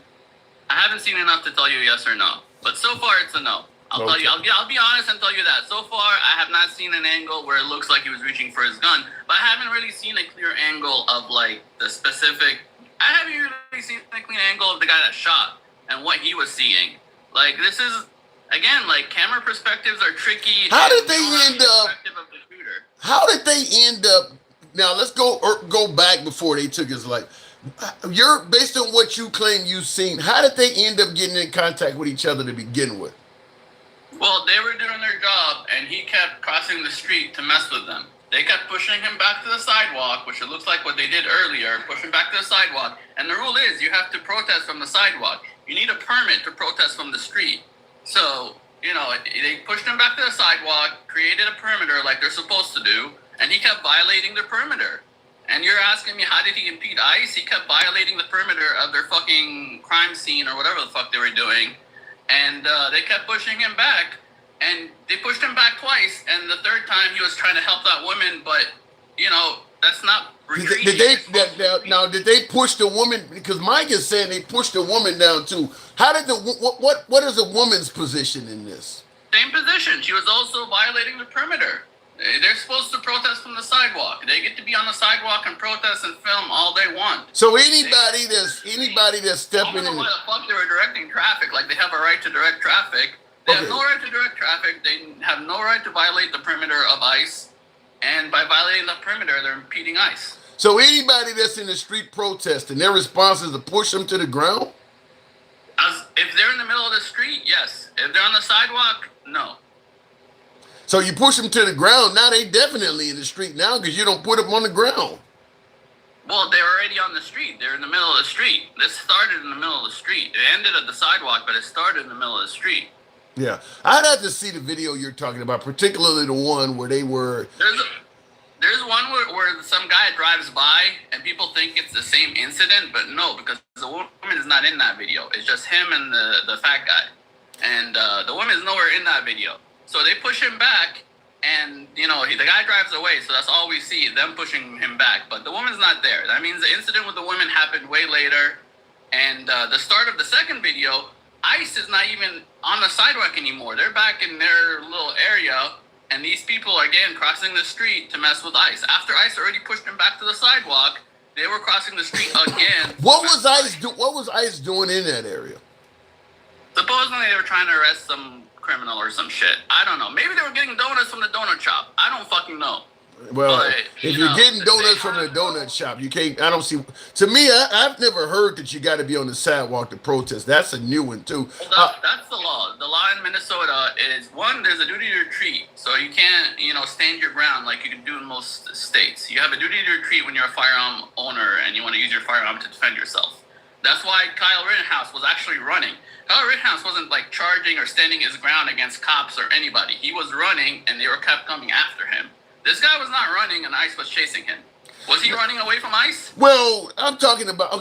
I haven't seen enough to tell you yes or no. But so far, it's a no. I'll tell you. I'll be honest and tell you that. So far, I have not seen an angle where it looks like he was reaching for his gun. But I haven't really seen a clear angle of, like, the specific... I haven't really seen a clean angle of the guy that shot and what he was seeing. Like, this is, again, like, camera perspectives are tricky. How did they end up? Now, let's go back before they took his life. Based on what you claim you've seen, how did they end up getting in contact with each other to begin with? Well, they were doing their job, and he kept crossing the street to mess with them. They kept pushing him back to the sidewalk, which it looks like what they did earlier, push him back to the sidewalk. And the rule is you have to protest from the sidewalk. You need a permit to protest from the street. So, you know, they pushed him back to the sidewalk, created a perimeter like they're supposed to do, and he kept violating the perimeter. And you're asking me, how did he impede ICE? He kept violating the perimeter of their fucking crime scene or whatever the fuck they were doing. And they kept pushing him back. And they pushed him back twice, and the third time he was trying to help that woman, but, you know, that's not retreating. Did they push the woman? Because Mike is saying they pushed the woman down too. How did what is a woman's position in this? Same position. She was also violating the perimeter. They're supposed to protest from the sidewalk. They get to be on the sidewalk and protest and film all they want. So anybody that's stepping in. I don't know why the fuck they were directing traffic. Like, they have a right to direct traffic. They have no right to direct traffic. They have no right to violate the perimeter of ICE. And by violating the perimeter, they're impeding ICE. So anybody that's in the street protesting, their response is to push them to the ground? If they're in the middle of the street, yes. If they're on the sidewalk, no. So you push them to the ground. Now they definitely in the street now because you don't put them on the ground. Well, they're already on the street. They're in the middle of the street. This started in the middle of the street. It ended at the sidewalk, but it started in the middle of the street. Yeah, I'd have to see the video you're talking about, particularly the one where they were... There's one where some guy drives by and people think it's the same incident, but no, because the woman is not in that video. It's just him and the fat guy. And the woman is nowhere in that video. So they push him back, and the guy drives away, so that's all we see, them pushing him back. But the woman's not there. That means the incident with the woman happened way later. And the start of the second video, ICE is not even on the sidewalk anymore. They're back in their little area, and these people are again crossing the street to mess with ICE. After ICE already pushed them back to the sidewalk, they were crossing the street again. What was ICE doing in that area? Supposedly they were trying to arrest some criminal or some shit. I don't know. Maybe they were getting donuts from the donut shop. I don't fucking know. Well, but, if you're getting donuts from the donut shop, you can't. I don't see. To me, I've never heard that you got to be on the sidewalk to protest. That's a new one too. Well, that's the law. The law in Minnesota is one. There's a duty to retreat, so you can't, stand your ground like you can do in most states. You have a duty to retreat when you're a firearm owner and you want to use your firearm to defend yourself. That's why Kyle Rittenhouse was actually running. Kyle Rittenhouse wasn't like charging or standing his ground against cops or anybody. He was running, and they were kept coming after him. This guy was not running, and ICE was chasing him. Was he running away from ICE? Well, I'm talking about I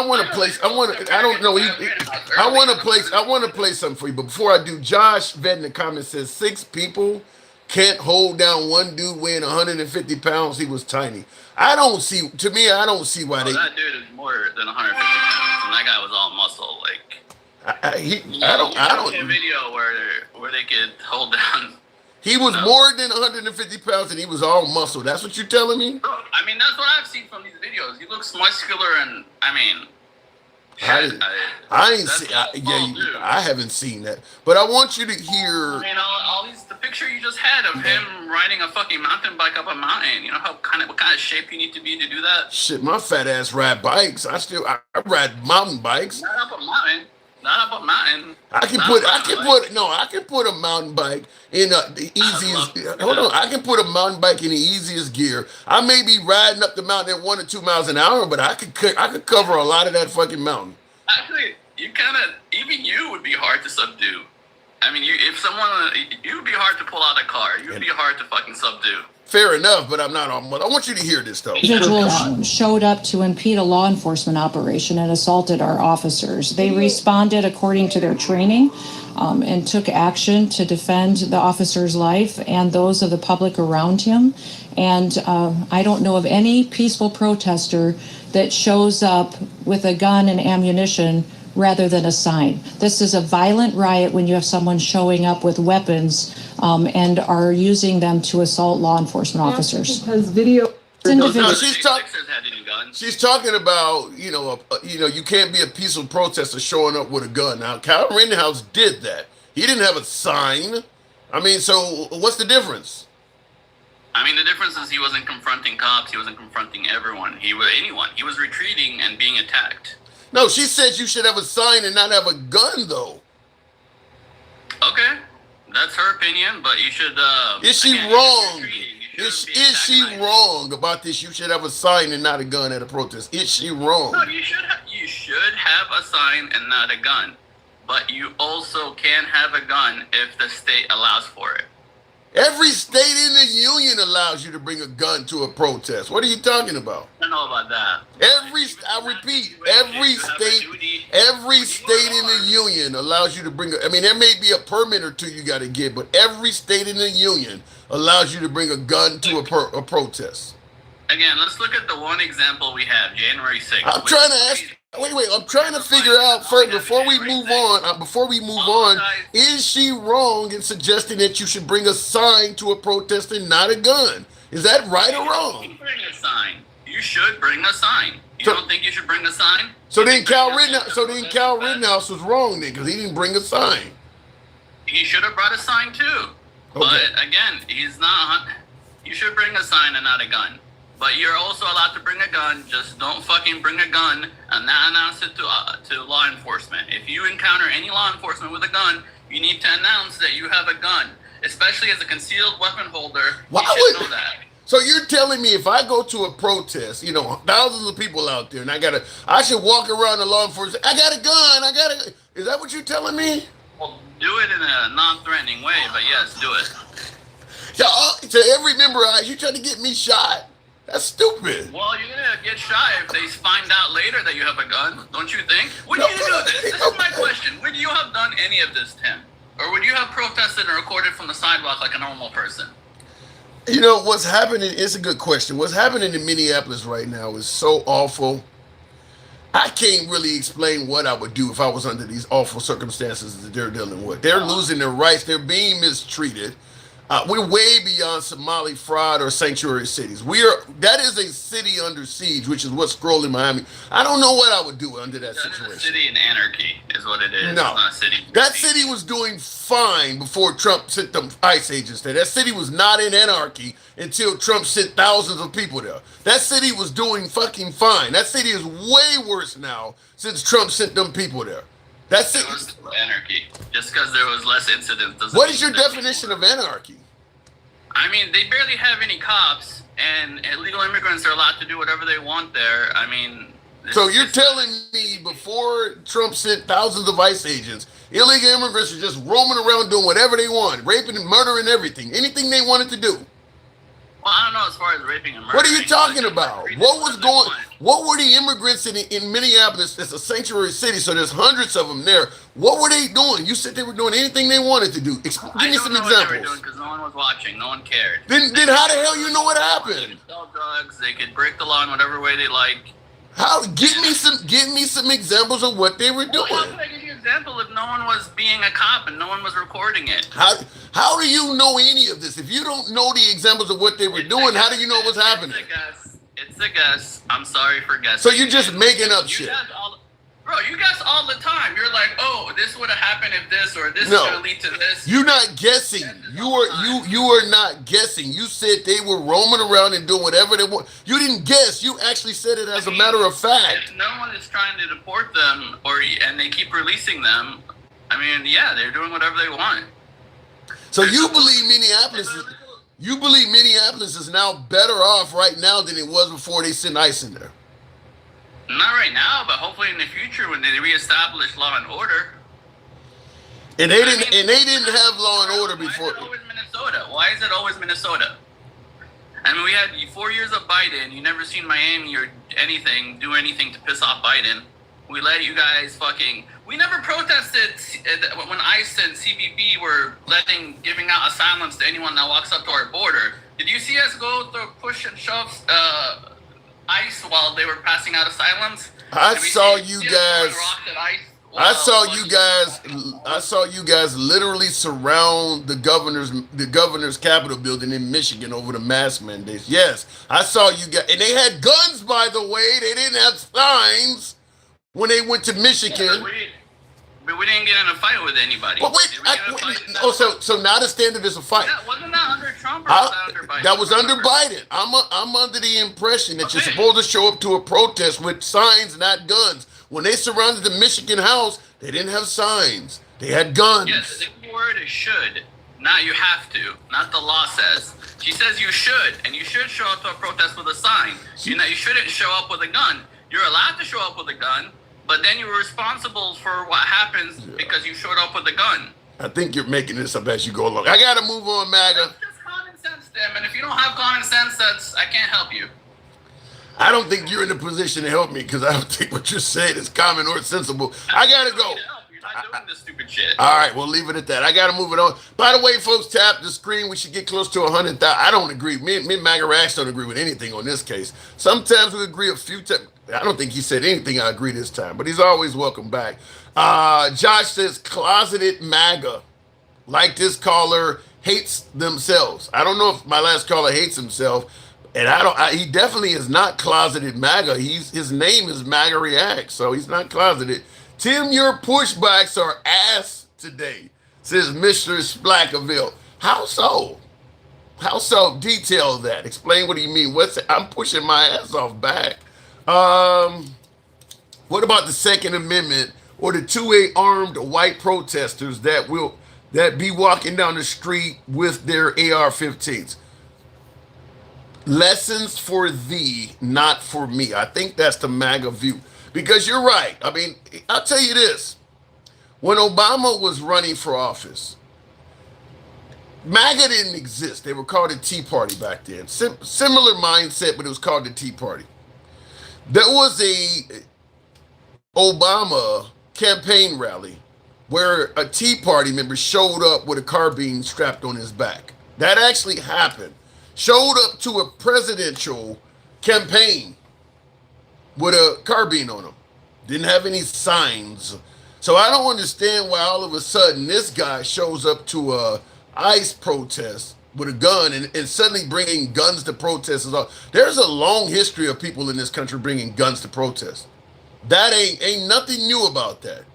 want to place. I want to. I don't know. I want to place. I want to play something for you. But before I do, Josh Vet in the comments says 6 people can't hold down one dude weighing 150 pounds. He was tiny. I don't see. To me, I don't see why they. That dude is more than 150 pounds, and that guy was all muscle. Like I don't. A video where they could hold down. He was more than 150 pounds, and he was all muscle. That's what you're telling me? I mean, that's what I've seen from these videos. He looks muscular, and I mean, I ain't seen. I haven't seen that, but I want you to hear. I mean, all these. The picture you just had of him riding a fucking mountain bike up a mountain. You know what kind of shape you need to be to do that? Shit, my fat ass ride bikes. I ride mountain bikes. Not up a mountain. Not up a mountain. I can put a mountain bike in the easiest. Hold on, I can put a mountain bike in the easiest gear. I may be riding up the mountain at 1 or 2 miles an hour, but I could cover a lot of that fucking mountain. Actually, even you would be hard to subdue. I mean, you would be hard to pull out a car. You would be hard to fucking subdue. Fair enough, but I'm not on. I want you to hear this though. Individuals showed up to impede a law enforcement operation and assaulted our officers. They responded according to their training and took action to defend the officer's life and those of the public around him. And I don't know of any peaceful protester that shows up with a gun and ammunition rather than a sign. This is a violent riot when you have someone showing up with weapons and are using them to assault law enforcement officers. Because video. No, she's talking about you can't be a peaceful protester showing up with a gun. Now, Kyle Rittenhouse did that. He didn't have a sign. I mean, so what's the difference? I mean, the difference is he wasn't confronting cops. He wasn't confronting anyone. He was retreating and being attacked. No, she said you should have a sign and not have a gun, though. Okay, that's her opinion, but you should. Is she wrong? Is she wrong about this? You should have a sign and not a gun at a protest. Is she wrong? No, you should have a sign and not a gun, but you also can have a gun if the state allows for it. Every state in the union allows you to bring a gun to a protest. What are you talking about? I don't know about that. I repeat, every state in the union allows you to bring I mean, there may be a permit or two you got to get, but every state in the union allows you to bring a gun to a protest. Again, let's look at the one example we have, January 6th. I'm trying to ask. Wait. I'm trying to figure out first before we move on. Is she wrong in suggesting that you should bring a sign to a protest and not a gun? Is that right or wrong? You should bring a sign. You should bring a sign. You don't think you should bring a sign? So then Kyle Rittenhouse was wrong then because he didn't bring a sign. He should have brought a sign too. Okay. But again, he's not. You should bring a sign and not a gun. But you're also allowed to bring a gun. Just don't fucking bring a gun and not announce it to law enforcement. If you encounter any law enforcement with a gun, you need to announce that you have a gun, especially as a concealed weapon holder. You should know that. So you're telling me if I go to a protest, thousands of people out there, and I should walk around the law enforcement. I got a gun. Is that what you're telling me? Well, do it in a non-threatening way, but yes, do it. To every member, you trying to get me shot? That's stupid. Well, you're gonna get shot if they find out later that you have a gun, don't you think? Would you do this? This is my question. Would you have done any of this, Tim? Or would you have protested and recorded from the sidewalk like a normal person? You know, what's happening, it's a good question. What's happening in Minneapolis right now is so awful. I can't really explain what I would do if I was under these awful circumstances that they're dealing with. They're losing their rights. They're being mistreated. We're way beyond Somali fraud or sanctuary cities. That is a city under siege, which is what's scrolling Miami. I don't know what I would do under that situation. That is a city in anarchy, is what it is. No, it's not a city. That city was doing fine before Trump sent them ICE agents there. That city was not in anarchy until Trump sent thousands of people there. That city was doing fucking fine. That city is way worse now since Trump sent them people there. That's it. It was anarchy. Just because there was less incidents doesn't What mean is your that definition of anarchy? I mean, they barely have any cops, and illegal immigrants are allowed to do whatever they want there. I mean... So you're telling me before Trump sent thousands of ICE agents, illegal immigrants are just roaming around doing whatever they want, raping and murdering everything, anything they wanted to do? Well, I don't know as far as raping and murdering. What are you talking about? What were the immigrants in Minneapolis? It's a sanctuary city, so there's hundreds of them there. What were they doing? You said they were doing anything they wanted to do. Give me some examples. I don't know what they were doing because no one was watching. No one cared. Then how the hell you know what happened? They could sell drugs. They could break the law in whatever way they like. Give me some examples of what they were doing. Well, how can I give you an example if no one was being a cop and no one was recording it? How do you know any of this? If you don't know the examples of what they were doing, how do you know what's happening? It's a guess. I'm sorry for guessing. So you're just making up shit. Bro, you guess all the time. You're like, oh, this would have happened if this, or this is going to lead to this. You're not guessing. You are not guessing. You said they were roaming around and doing whatever they want. You didn't guess. You actually said it as a matter of fact. If no one is trying to deport them, and they keep releasing them, I mean, yeah, they're doing whatever they want. So you believe Minneapolis is now better off right now than it was before they sent ICE in there? Not right now, but hopefully in the future when they reestablish law and order. And they didn't have law and order before. Why is it always Minnesota? Why is it always Minnesota? I mean, we had 4 years of Biden. You never seen Miami or do anything to piss off Biden. We let you guys we never protested when ICE and CBP were giving out asylums to anyone that walks up to our border. Did you see us go through push and shove ICE while they were passing out asylums? I saw you guys literally surround the governor's Capitol building in Michigan over the mask mandates. Yes, I saw you guys, and they had guns, by the way. They didn't have signs when they went to Michigan. But we didn't get in a fight with anybody. But so now the standard is a fight. Wasn't that under Trump or was that under Biden? That was under Biden. I'm under the impression that you're supposed to show up to a protest with signs, not guns. When they surrounded the Michigan house, they didn't have signs. They had guns. Yes, the word is should, not you have to, not the law says. She says you should, and you should show up to a protest with a sign. You shouldn't show up with a gun. You're allowed to show up with a gun, but then you're responsible for what happens because you showed up with a gun. I think you're making this up as you go along. I gotta move on, MAGA. That's just common sense, Tim. And if you don't have common sense, I can't help you. I don't think you're in a position to help me because I don't think what you're saying is common or sensible. I gotta go. You're not doing this stupid shit. All right, we'll leave it at that. I gotta move it on. By the way, folks, tap the screen. We should get close to 100,000. I don't agree. Me and MAGA Rash don't agree with anything on this case. Sometimes we agree a few times. I don't think he said anything I agree this time, but he's always welcome back. Josh says, closeted MAGA. Like this caller hates themselves. I don't know if my last caller hates himself, and he definitely is not closeted MAGA. His name is MAGA React, so he's not closeted. Tim, your pushbacks are ass today, says Mr. Splackaville. How so? How so? Detail that. Explain what do you mean. I'm pushing my ass off back. What about the Second Amendment or the 2A armed white protesters that be walking down the street with their AR-15s? Lessons for thee, not for me. I think that's the MAGA view. Because you're right. I mean, I'll tell you this. When Obama was running for office, MAGA didn't exist. They were called the Tea Party back then. Similar mindset, but it was called the Tea Party. There was a Obama campaign rally where a Tea Party member showed up with a carbine strapped on his back. That actually happened. Showed up to a presidential campaign with a carbine on him. Didn't have any signs. So I don't understand why all of a sudden this guy shows up to a ICE protest with a gun and suddenly bringing guns to protesters. There's a long history of people in this country bringing guns to protest. That ain't nothing new about that.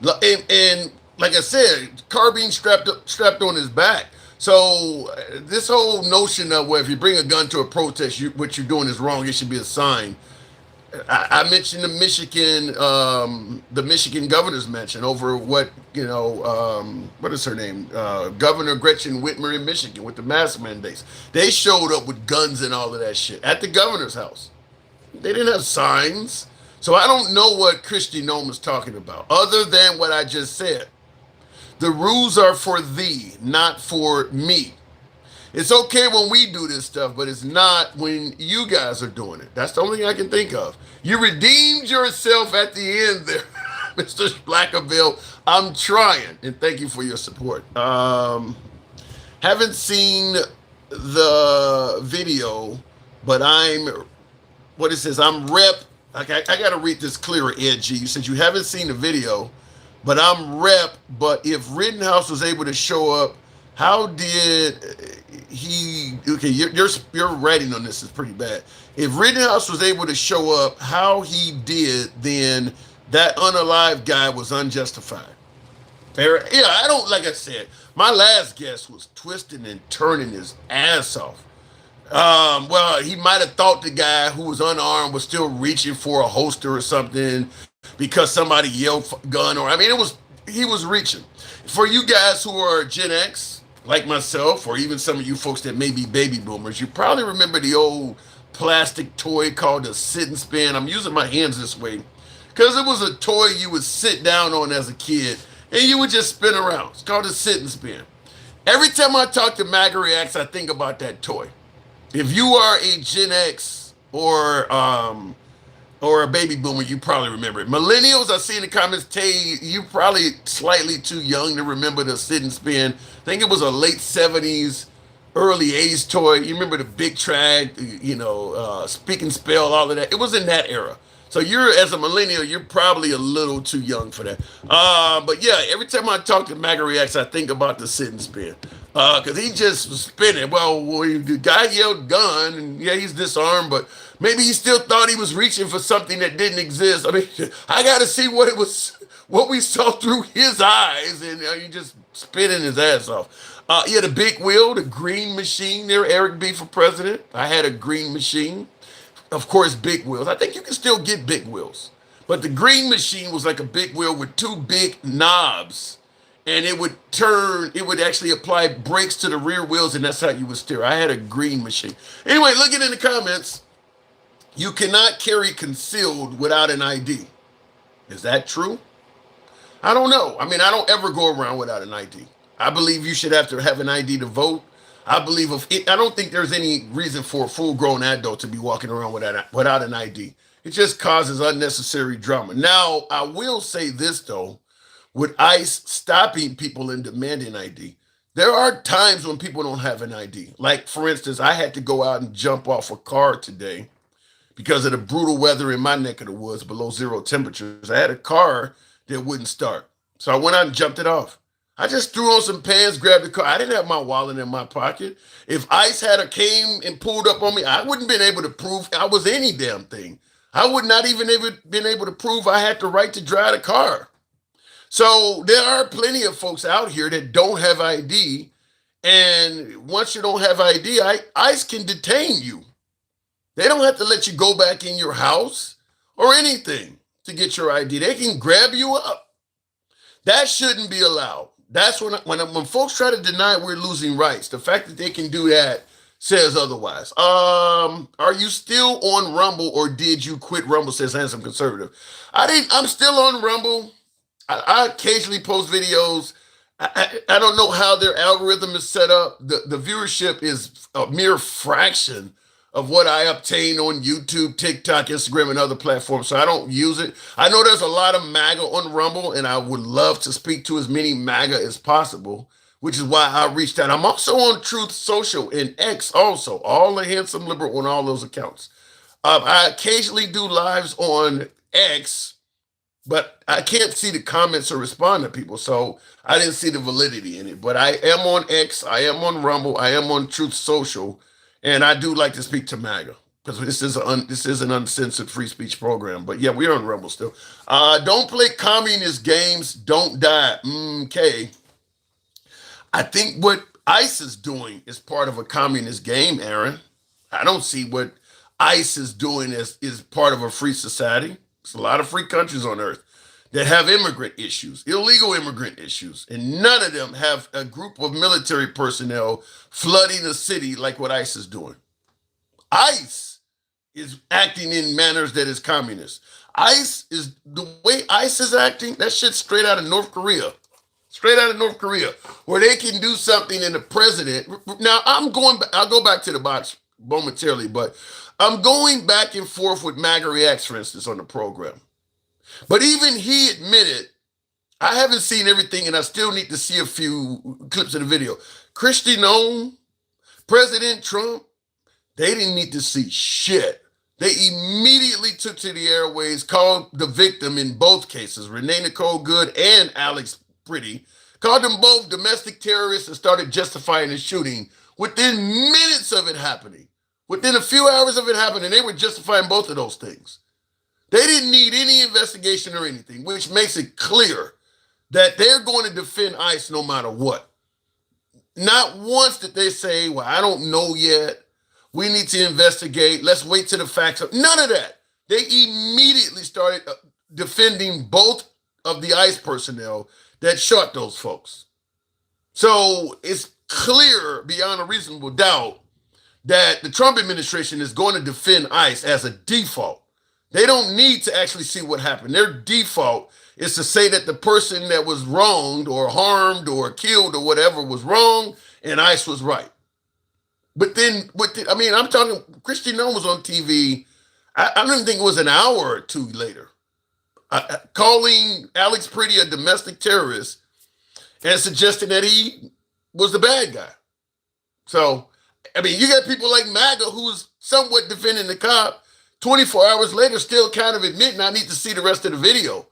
And like I said, carbine strapped on his back. So this whole notion of, well, if you bring a gun to a protest, what you're doing is wrong, it should be a sign. I mentioned the Michigan governor's mention over what is her name? Governor Gretchen Whitmer in Michigan with the mask mandates. They showed up with guns and all of that shit at the governor's house. They didn't have signs. So I don't know what Kristi Noem is talking about, other than what I just said. The rules are for thee, not for me. It's okay when we do this stuff, but it's not when you guys are doing it. That's the only thing I can think of. You redeemed yourself at the end there, Mr. Blackerville. I'm trying, and thank you for your support. Haven't seen the video, but I'm rep. Okay, I got to read this clearer, Ed G. You said you haven't seen the video, but I'm rep. But if Rittenhouse was able to show up, how did he? Okay, your writing on this is pretty bad. If Rittenhouse was able to show up, how he did, then that unalive guy was unjustified. Fair? Yeah, I don't. Like I said, my last guess was twisting and turning his ass off. Well, he might have thought the guy who was unarmed was still reaching for a holster or something because somebody yelled gun, or he was reaching. For you guys who are Gen X, like myself, or even some of you folks that may be baby boomers, you probably remember the old plastic toy called a sit and spin. I'm using my hands this way because it was a toy you would sit down on as a kid and you would just spin around. It's called a sit and spin. Every time I talk to MAGA Reacts, I think about that toy. If you are a Gen X or a baby boomer, you probably remember it. Millennials, I see in the comments, Tay, you probably slightly too young to remember the sit and spin. I think it was a late 70s, early 80s toy. You remember the big track, speak and spell, all of that. It was in that era. So as a millennial, you're probably a little too young for that. But yeah, every time I talk to MAGA Reacts, I think about the sit and spin. Because he just was spinning. Well, the guy yelled gun, and yeah, he's disarmed, but maybe he still thought he was reaching for something that didn't exist. I mean, I got to see what we saw through his eyes, and he just spinning his ass off. Yeah, the big wheel, the green machine there, Eric B. for president. I had a green machine. Of course, big wheels. I think you can still get big wheels. But the green machine was like a big wheel with two big knobs. And it would actually apply brakes to the rear wheels, and that's how you would steer. I had a green machine. Anyway, looking in the comments, you cannot carry concealed without an ID. Is that true? I don't know. I mean, I don't ever go around without an ID. I believe you should have to have an ID to vote. I don't think there's any reason for a full-grown adult to be walking around without an ID. It just causes unnecessary drama. Now, I will say this, though. With ICE stopping people and demanding ID, there are times when people don't have an ID. Like, for instance, I had to go out and jump off a car today because of the brutal weather in my neck of the woods, below zero temperatures. I had a car that wouldn't start. So I went out and jumped it off. I just threw on some pants, grabbed the car. I didn't have my wallet in my pocket. If ICE came and pulled up on me, I wouldn't been able to prove I was any damn thing. I would not even been able to prove I had the right to drive the car. So there are plenty of folks out here that don't have ID, and once you don't have ID, ICE can detain you. They don't have to let you go back in your house or anything to get your ID. They can grab you up. That shouldn't be allowed. That's when folks try to deny we're losing rights, the fact that they can do that says otherwise. Are you still on Rumble, or did you quit Rumble, says Handsome Conservative? I'm still on Rumble. I occasionally post videos. I don't know how their algorithm is set up. The viewership is a mere fraction of what I obtain on YouTube, TikTok, Instagram, and other platforms. So I don't use it. I know there's a lot of MAGA on Rumble, and I would love to speak to as many MAGA as possible, which is why I reached out. I'm also on Truth Social and X also, all the handsome liberal on all those accounts. I occasionally do lives on X, but I can't see the comments or respond to people, so I didn't see the validity in it. But I am on X, I am on Rumble, I am on Truth Social, and I do like to speak to MAGA because this is an uncensored free speech program. But yeah, we're on Rumble still. Don't play communist games, don't die. Okay. I think what ICE is doing is part of a communist game, Aaron. I don't see what ICE is doing is part of a free society. There's a lot of free countries on earth that have immigrant issues, illegal immigrant issues, and none of them have a group of military personnel flooding the city like what ICE is doing. ICE is acting in manners that is communist. ICE is the way ICE is acting, that shit's straight out of North Korea. Straight out of North Korea, where they can do something and the president. Now, I'll go back to the box momentarily, but I'm going back and forth with MAGA Reacts, for instance, on the program. But even he admitted, I haven't seen everything and I still need to see a few clips of the video. Kristi Noem, President Trump, they didn't need to see shit. They immediately took to the airways, called the victim in both cases, Renee Nicole Good and Alex Pretti, called them both domestic terrorists and started justifying the shooting within minutes of it happening. Within a few hours of it happening, they were justifying both of those things. They didn't need any investigation or anything, which makes it clear that they're going to defend ICE no matter what. Not once did they say, well, I don't know yet. We need to investigate. Let's wait till the facts are. None of that. They immediately started defending both of the ICE personnel that shot those folks. So it's clear beyond a reasonable doubt that the Trump administration is going to defend ICE as a default. They don't need to actually see what happened. Their default is to say that the person that was wronged or harmed or killed or whatever was wrong and ICE was right. But then, I'm talking, Kristi Noem was on TV, I don't even think it was an hour or two later, calling Alex Pretti a domestic terrorist and suggesting that he was the bad guy. So, you got people like MAGA who's somewhat defending the cop, 24 hours later still kind of admitting I need to see the rest of the video.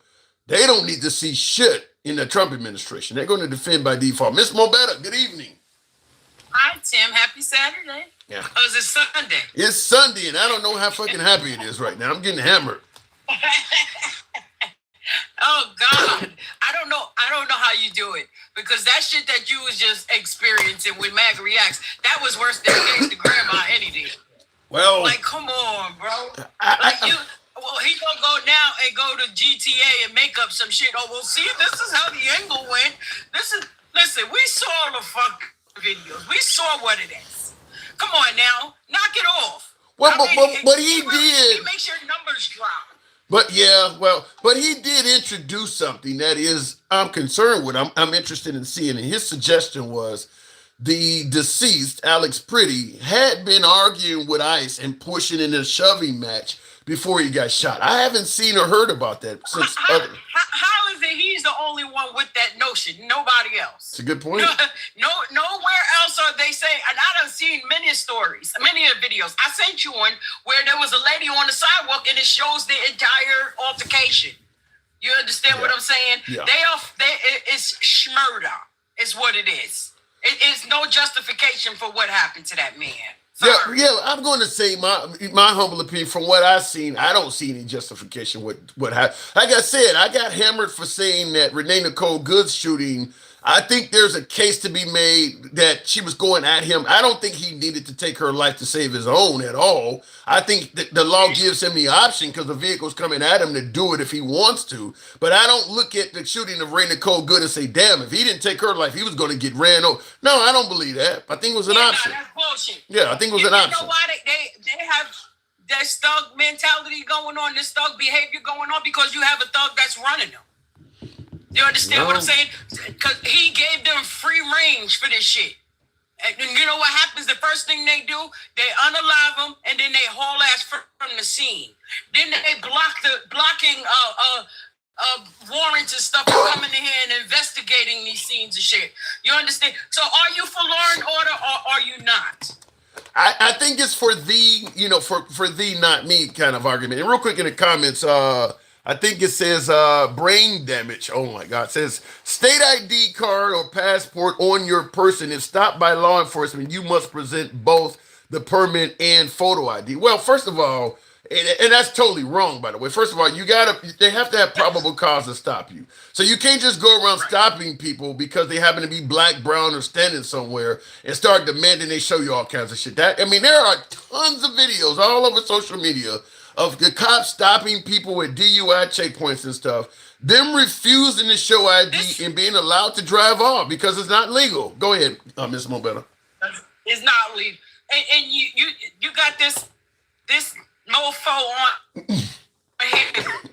They don't need to see shit in the Trump administration. They're going to defend by default. Miss Mobetta, good evening. Hi, Tim. Happy Saturday. Yeah. Oh, is it Sunday? It's Sunday, and I don't know how fucking happy it is right now. I'm getting hammered. Oh God, I don't know how you do it, because that shit that you was just experiencing with MAGA Reacts, that was worse than Gangsta Grandma any day. Well, like, come on, bro. He gonna go now and go to GTA and make up some shit. Oh, well, see, this is how the angle went. Listen, we saw the fuck videos. We saw what it is. Come on now, knock it off. Well, but he did. He makes your numbers drop. But he did introduce something that is, I'm concerned with. I'm interested in seeing. And his suggestion was the deceased, Alex Pretti, had been arguing with ICE and pushing in a shoving match before he got shot. I haven't seen or heard about that since. How is it he's the only one with that notion? Nobody else. It's a good point. Nowhere else are they saying, and I done seen many stories, many videos. I sent you one where there was a lady on the sidewalk and it shows the entire altercation. You understand what I'm saying? Yeah. It's schmurder is what it is. It is no justification for what happened to that man. Sorry. Yeah. I'm going to say my humble opinion. From what I've seen, I don't see any justification with what happened. Like I said, I got hammered for saying that Renee Nicole Good's shooting. I think there's a case to be made that she was going at him. I don't think he needed to take her life to save his own at all. I think that the law gives him the option because the vehicle's coming at him to do it if he wants to. But I don't look at the shooting of Renee Nicole Good and say, damn, if he didn't take her life, he was going to get ran over. No, I don't believe that. I think it was an option. No, that's bullshit. Yeah, I think it was an option. You know why they have that thug mentality going on, this thug behavior going on? Because you have a thug that's running them. You understand what I'm saying? Because he gave them free range for this shit. And you know what happens? The first thing they do, they unalive them, and then they haul ass from the scene. Then they blocking warrants and stuff from coming in here and investigating these scenes and shit. You understand? So are you for law and order or are you not? I think it's for thee, for thee, not me kind of argument. And real quick in the comments, I think it says brain damage. Oh my God. It says state ID card or passport on your person. If stopped by law enforcement, you must present both the permit and photo ID. Well, first of all, and that's totally wrong, by the way. First of all, they have to have probable cause to stop you. So you can't just go around stopping people because they happen to be black, brown, or standing somewhere and start demanding they show you all kinds of shit. There are tons of videos all over social media of the cops stopping people at DUI checkpoints and stuff, them refusing to show ID and being allowed to drive off because it's not legal. Go ahead, Ms. Mobetta. It's not legal. And you got this mofo on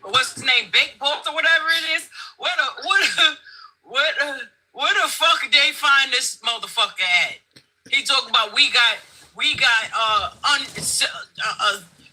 what's his name, Big Boss or whatever it is. Where the fuck did they find this motherfucker at? He talking about we got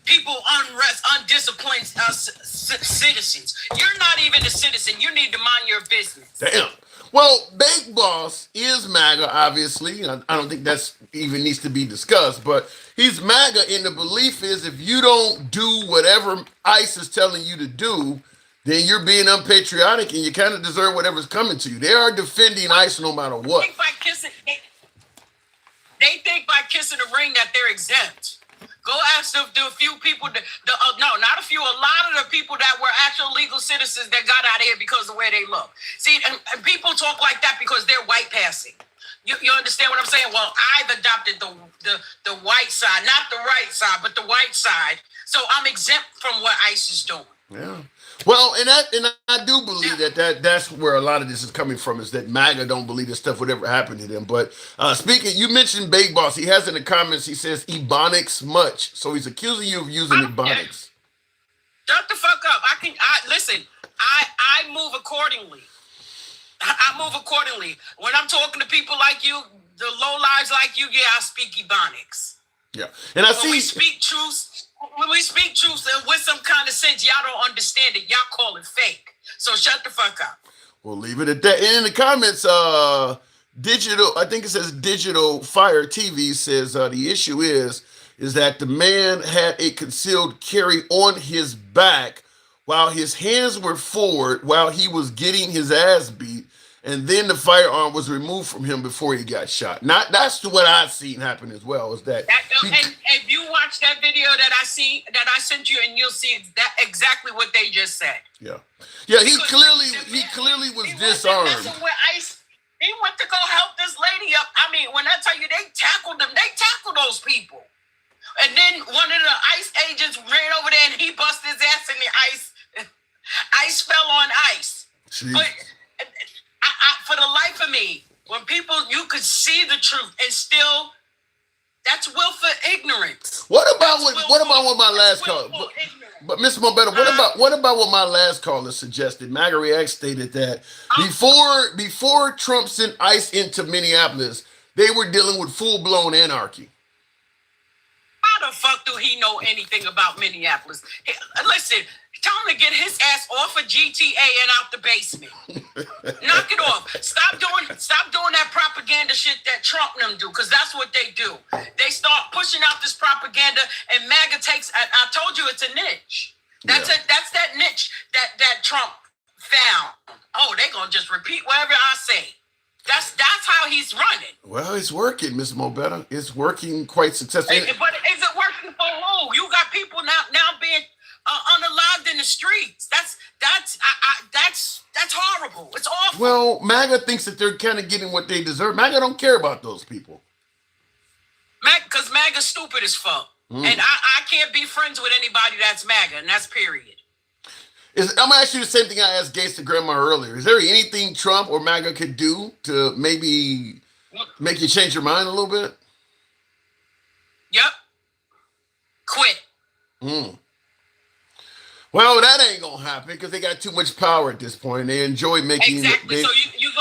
people unrest, undisciplined citizens. You're not even a citizen. You need to mind your business. Damn. Well, Big Boss is MAGA, obviously. I don't think that's even needs to be discussed, but he's MAGA, and the belief is if you don't do whatever ICE is telling you to do, then you're being unpatriotic and you kind of deserve whatever's coming to you. They are defending ICE no matter what. They think by kissing the ring that they're exempt. Go ask the few people, no, not a few, a lot of the people that were actual legal citizens that got out of here because of the way they look. See, and people talk like that because they're white passing. You understand what I'm saying? Well, I've adopted the white side, not the right side, but the white side. So I'm exempt from what ICE is doing. Yeah. Well, and I do believe that's where a lot of this is coming from, is that MAGA don't believe this stuff would ever happen to them. But speaking, you mentioned Big Boss. He has in the comments, he says Ebonics much. So he's accusing you of using Ebonics. Shut the fuck up. Listen, I move accordingly. I move accordingly. When I'm talking to people like you, the low lives like you, I speak Ebonics. Yeah. And when we speak truth with some kind of sense, y'all don't understand it. Y'all call it fake. So shut the fuck up. We'll leave it at that. And in the comments, I think it says Digital Fire TV says the issue is that the man had a concealed carry on his back while his hands were forward while he was getting his ass beat, and then the firearm was removed from him before he got shot. That's what I've seen happen as well. Is that and if you watch that video that I sent you, and you'll see that exactly what they just said. Yeah. He clearly was disarmed. He went to go help this lady up. I mean, when I tell you they tackled them, they tackled those people. And then one of the ICE agents ran over there and he busted his ass in the ice. Ice fell on ice. Jeez. But for the life of me, when you could see the truth and still, that's willful ignorance. What about what my last call? But Ms. Mobetta, what about what my last caller suggested? MAGA React stated that before Trump sent ICE into Minneapolis, they were dealing with full-blown anarchy. How the fuck do he know anything about Minneapolis? Hey, listen, tell him to get his ass off of GTA and out the basement. Knock it off. Stop doing that propaganda shit that Trump and them do, because that's what they do. They start pushing out this propaganda, and MAGA takes. I told you it's a niche. That's that niche that Trump found. Oh, they gonna just repeat whatever I say. That's how he's running. Well, it's working, Ms. Mobetta. It's working quite successfully. But is it working for who? You got people now being unalived in the streets. That's horrible. It's awful. Well, MAGA thinks that they're kind of getting what they deserve. MAGA don't care about those people. Because MAGA's stupid as fuck. And I can't be friends with anybody that's MAGA, and that's period. I'm going to ask you the same thing I asked Gates to Grandma earlier. Is there anything Trump or MAGA could do to maybe make you change your mind a little bit? Yep. Quit. Well, that ain't going to happen because they got too much power at this point. They enjoy making... Exactly. So you're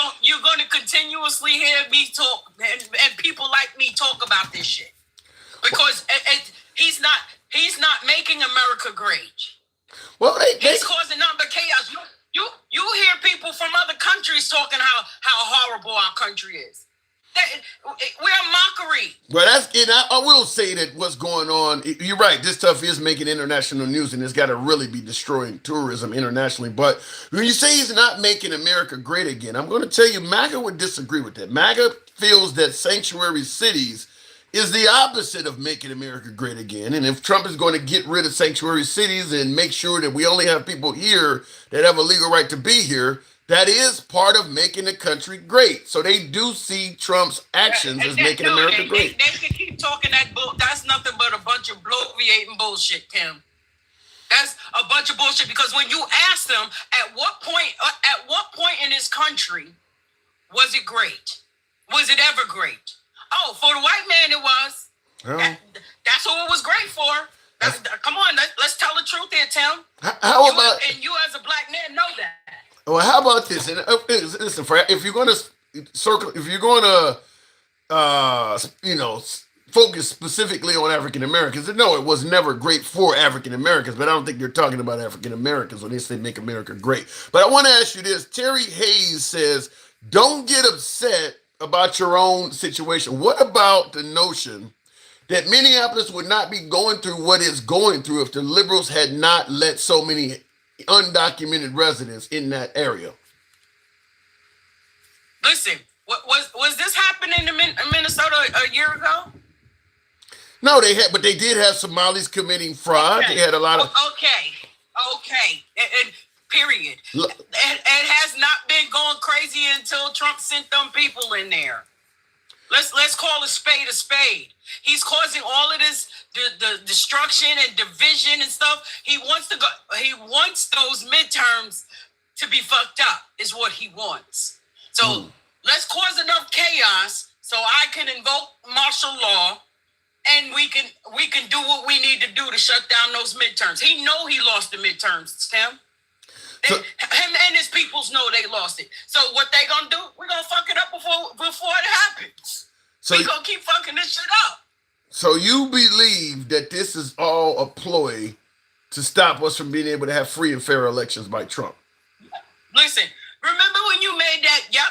going to continuously hear me talk and people like me talk about this shit because he's not making America great. Well, he's causing nothing but chaos. You hear people from other countries talking how horrible our country is. We're a mockery. Well, I will say that what's going on, you're right, this stuff is making international news and it's got to really be destroying tourism internationally. But when you say he's not making America great again, I'm going to tell you, MAGA would disagree with that. MAGA feels that sanctuary cities is the opposite of making America great again. And if Trump is going to get rid of sanctuary cities and make sure that we only have people here that have a legal right to be here, that is part of making the country great. So they do see Trump's actions as making America great. They can keep talking that bull. That's nothing but a bunch of bloviating bullshit, Tim. That's a bunch of bullshit because when you ask them at what point in this country was it great? Was it ever great? Oh, for the white man it was. Yeah. That's who it was great for. Come on, let's tell the truth here, Tim. How about you as a black man know that. Well, how about this? And listen, if you're going to focus specifically on African Americans, no, it was never great for African Americans. But I don't think they're talking about African Americans when they say make America great. But I want to ask you this: Terry Hayes says, "Don't get upset about your own situation." What about the notion that Minneapolis would not be going through what it's going through if the liberals had not let so many undocumented residents in that area? Listen, was this happening in Minnesota a year ago? No, but they did have Somalis committing fraud. Okay. They had a lot of. Okay. And period. It has not been going crazy until Trump sent them people in there. Let's call a spade. He's causing all of this the destruction and division and stuff. He wants those midterms to be fucked up is what he wants. So let's cause enough chaos so I can invoke martial law and we can do what we need to do to shut down those midterms. He lost the midterms, Tim. Him and his peoples know they lost it. So what they gonna do? We're gonna fuck it up before it happens. So we're gonna keep fucking this shit up. So you believe that this is all a ploy to stop us from being able to have free and fair elections by Trump? Listen, remember when you made that? Yep.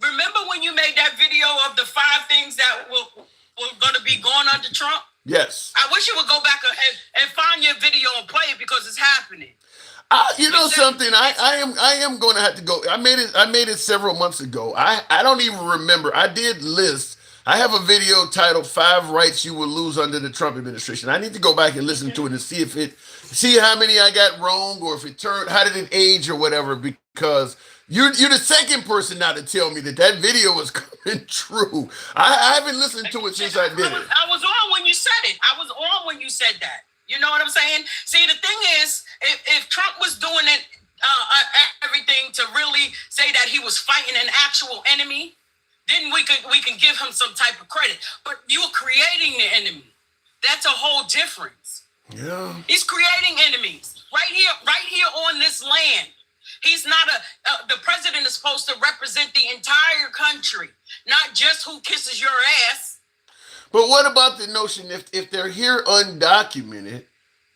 Remember when you made that video of the 5 things that were going to be going under Trump? Yes. I wish you would go back and find your video and play it because it's happening. You know something? I am going to have to go. I made it several months ago. I don't even remember. I did list. I have a video titled 5 Rights You Will Lose Under the Trump Administration. I need to go back and listen to it and see how many I got wrong or how did it age or whatever, because you're the second person now to tell me that video was coming true. I haven't listened to it since I did it. I was on when you said it. I was on when you said that. You know what I'm saying? See, the thing is, if Trump was doing it, everything to really say that he was fighting an actual enemy, then we can give him some type of credit. But you're creating the enemy. That's a whole difference. Yeah. He's creating enemies right here on this land. He's not the president is supposed to represent the entire country, not just who kisses your ass. But what about the notion if they're here undocumented,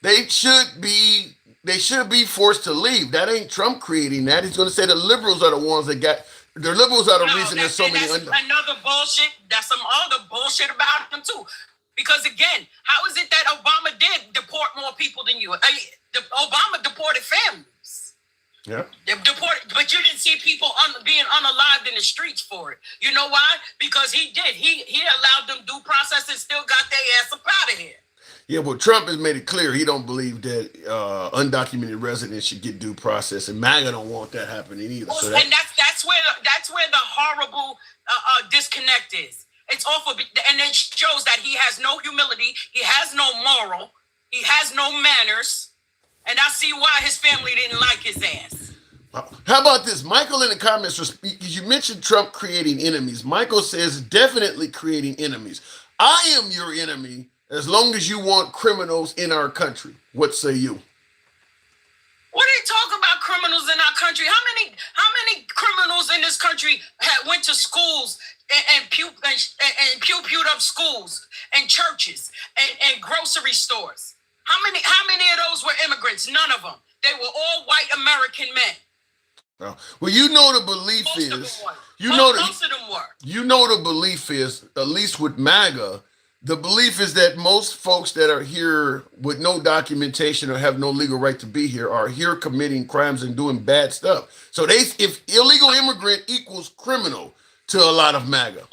they should be forced to leave? That ain't Trump creating that. He's going to say the liberals are the ones that got. The liberals are the reason there's so many. That's another bullshit. That's some other bullshit about them too. Because again, how is it that Obama did deport more people than you? Obama deported families. Yeah. Deported, but you didn't see people being unalived in the streets for it. You know why? Because he did. He allowed them due process and still got their ass up out of here. Yeah, but Trump has made it clear he don't believe that undocumented residents should get due process, and MAGA don't want that happening either. Well, and that's where the horrible disconnect is. It's awful, and it shows that he has no humility, he has no moral, he has no manners, and I see why his family didn't like his ass. How about this? Michael in the comments, you mentioned Trump creating enemies. Michael says definitely creating enemies. I am your enemy as long as you want criminals in our country. What say you? What are you talking about, criminals? criminals in our country. How many criminals in this country went to schools and pewed up schools and churches and grocery stores? How many of those were immigrants? None of them. They were all white American men. Well, you know the belief Most is, most of them were. You know the belief is, at least with MAGA, the belief is that most folks that are here with no documentation or have no legal right to be here are here committing crimes and doing bad stuff. So if illegal immigrant equals criminal to a lot of MAGA.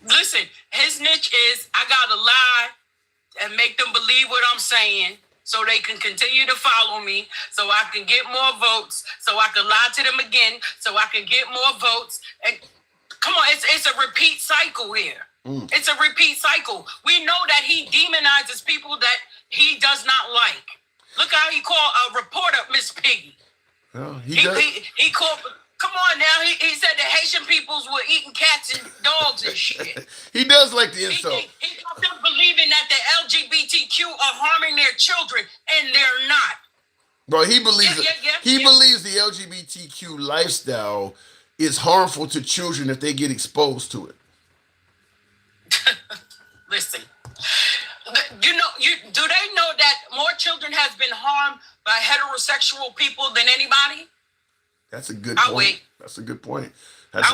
Listen, his niche is I gotta lie and make them believe what I'm saying so they can continue to follow me, so I can get more votes, so I can lie to them again, so I can get more votes. And come on, it's a repeat cycle here. It's a repeat cycle. We know that he demonizes people that he does not like. Look how he called a reporter Miss Piggy. Well, he called. Come on now. He said the Haitian peoples were eating cats and dogs and shit. He does like the insult. He got them believing that the LGBTQ are harming their children, and they're not. Bro, he believes believes the LGBTQ lifestyle is harmful to children if they get exposed to it. Listen, do they know that more children has been harmed by heterosexual people than anybody? That's a good point. Wait. That's a good point.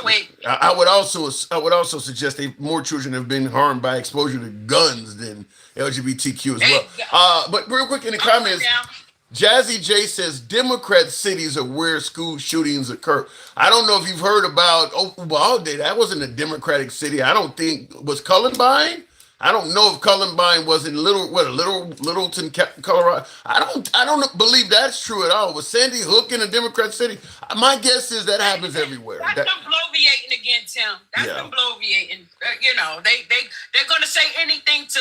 Wait. I would also suggest that more children have been harmed by exposure to guns than LGBTQ as well. But real quick in the comments, Jazzy J says Democrat cities are where school shootings occur. I don't know if you've heard about Uvalde. That wasn't a Democratic city. I don't think was Columbine. I don't know if Columbine was in Littleton, Colorado. I don't believe that's true at all. Was Sandy Hook in a Democrat city? My guess is that happens everywhere. That's them bloviating again, Tim. That's them bloviating. They're gonna say anything to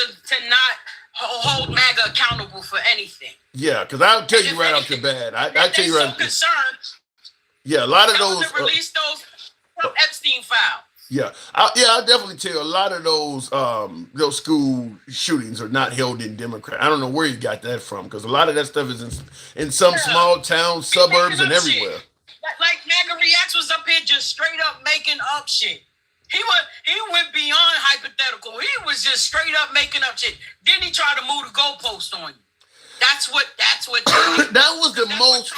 not hold MAGA accountable for anything. Yeah, because I'll tell you right off the bat. I tell you right. Concerned. Yeah, a lot of those. Release those from Epstein files. Yeah, I'll definitely tell you a lot of those school shootings are not held in Democrat. I don't know where you got that from because a lot of that stuff is in some small towns, suburbs, and everywhere. Shit. Like MAGA Reacts was up here just straight up making up shit. He went beyond hypothetical. He was just straight up making up shit. Then he tried to move the goalpost on you. That's what. That was the most.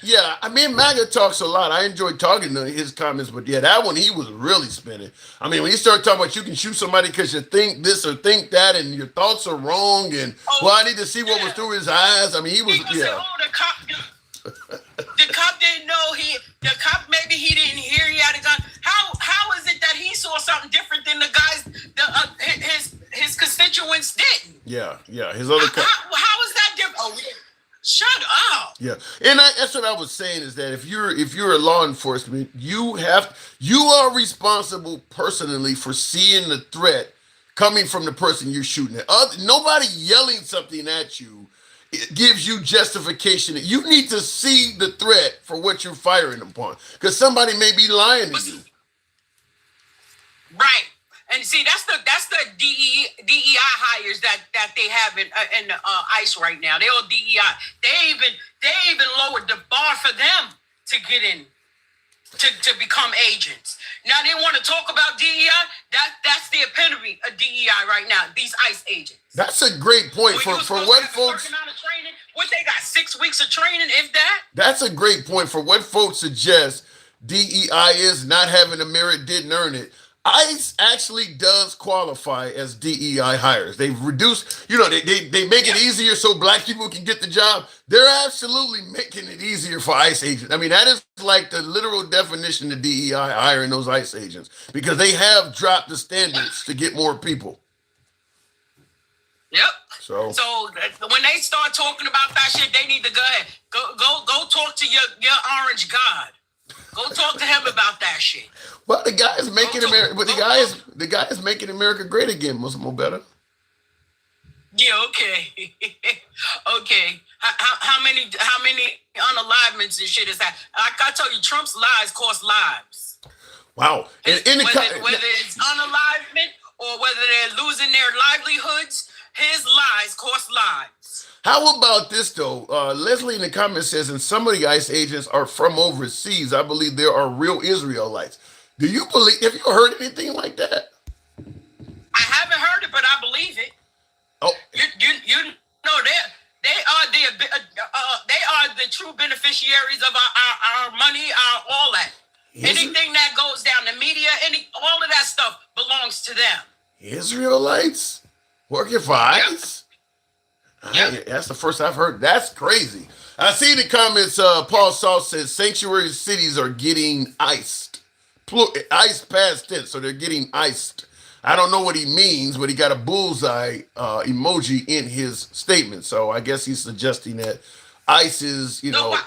Yeah, I mean, MAGA talks a lot. I enjoyed talking to his comments, but yeah, that one he was really spinning. I mean, when he started talking about you can shoot somebody because you think this or think that, and your thoughts are wrong, and I need to see what was through his eyes. I mean, he was Saying, the cop didn't know the cop maybe he didn't hear he had a gun. How is it that he saw something different than the guys his constituents didn't? Yeah, his other how is that different? Oh, yeah. Shut up. Yeah, and that's what I was saying is that if you're a law enforcement, you are responsible personally for seeing the threat coming from the person you're shooting at. Nobody yelling something at you. It gives you justification. You need to see the threat for what you're firing upon, because somebody may be lying to you. Right, and see that's the DEI hires that they have in ICE right now. They all DEI. They even lowered the bar for them to get in to become agents. Now they want to talk about DEI. That's the epitome of DEI right now. These ICE agents. That's a great point for what folks. What they got 6 weeks of training, if that. That's a great point for what folks suggest. DEI is not having a merit, didn't earn it. ICE actually does qualify as DEI hires. They've reduced, they make it easier so black people can get the job. They're absolutely making it easier for ICE agents. I mean, that is like the literal definition of DEI hiring those ICE agents, because they have dropped the standards to get more people. Yep. So when they start talking about that shit, they need to go ahead. Go talk to your orange god. Go talk to him about that shit. Well, the guy is making America. But the guy is making America great again, Muslim better. Yeah. Okay. Okay. How many unalivements and shit is that? Like I told you, Trump's lies cost lives. Wow. Whether it's unalivement or whether they're losing their livelihoods, his lies cost lives. How about this though? Leslie in the comments says, and some of the ICE agents are from overseas. I believe there are real Israelites. Do you believe? Have you heard anything like that? I haven't heard it, but I believe it. Oh, you know they are the true beneficiaries of our money, our all that. Anything that goes down, the media, all of that stuff belongs to them. Israelites working for ICE? Yep. That's the first I've heard. That's crazy. I see in the comments, Paul Salt says sanctuary cities are getting iced. Iced past tense, so they're getting iced. I don't know what he means, but he got a bullseye emoji in his statement. So I guess he's suggesting that ICE is, you know. Why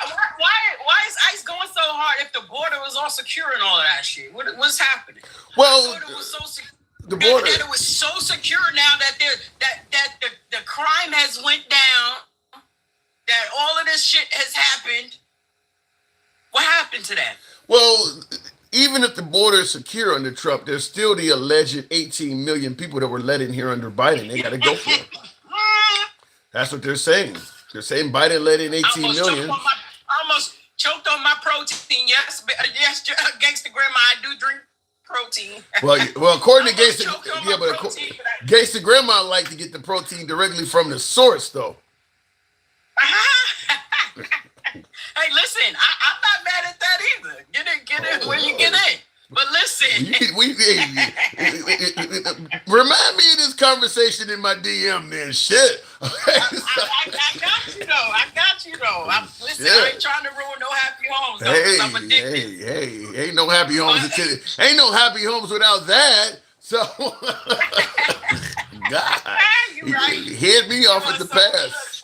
is ICE going so hard if the border was all secure and all of that shit? What's happening? Well, it was so secure. The border. That it was so secure now that the crime has went down, that all of this shit has happened. What happened to that? Well, even if the border is secure under Trump, there's still the alleged 18 million people that were let in here under Biden. They got to go for it. That's what they're saying. They're saying Biden let in 18 million. I almost choked on my protein. Yes, gangsta grandma, I do drink protein. Well, according to Gangsta Grandma like to get the protein directly from the source, though. Hey, listen, I'm not mad at that either. Get it where you get in. But listen, remind me of this conversation in my DM, man. Shit. I got you though. Listen, I ain't trying to ruin no happy homes. Though, I'm addicted. Hey, ain't no happy homes. Ain't no happy homes without that. So, God, you're right. Hit me off at the pass.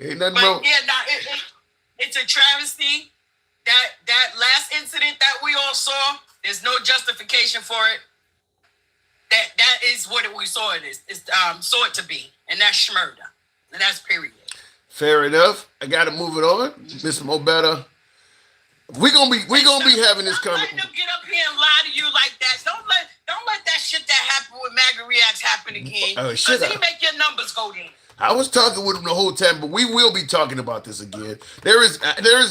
Ain't nothing wrong. Yeah, it's a travesty. That last incident that we all saw, there's no justification for it. That is what we saw it is. Saw it to be, and that's murder, and that's period. Fair enough. I got to move it over, Mr. Mobetta. We're gonna be having this conversation. Don't let them get up here and lie to you like that. Don't let that shit that happened with MAGA Reacts happen again. Because he make your numbers go down. I was talking with him the whole time, but we will be talking about this again. There is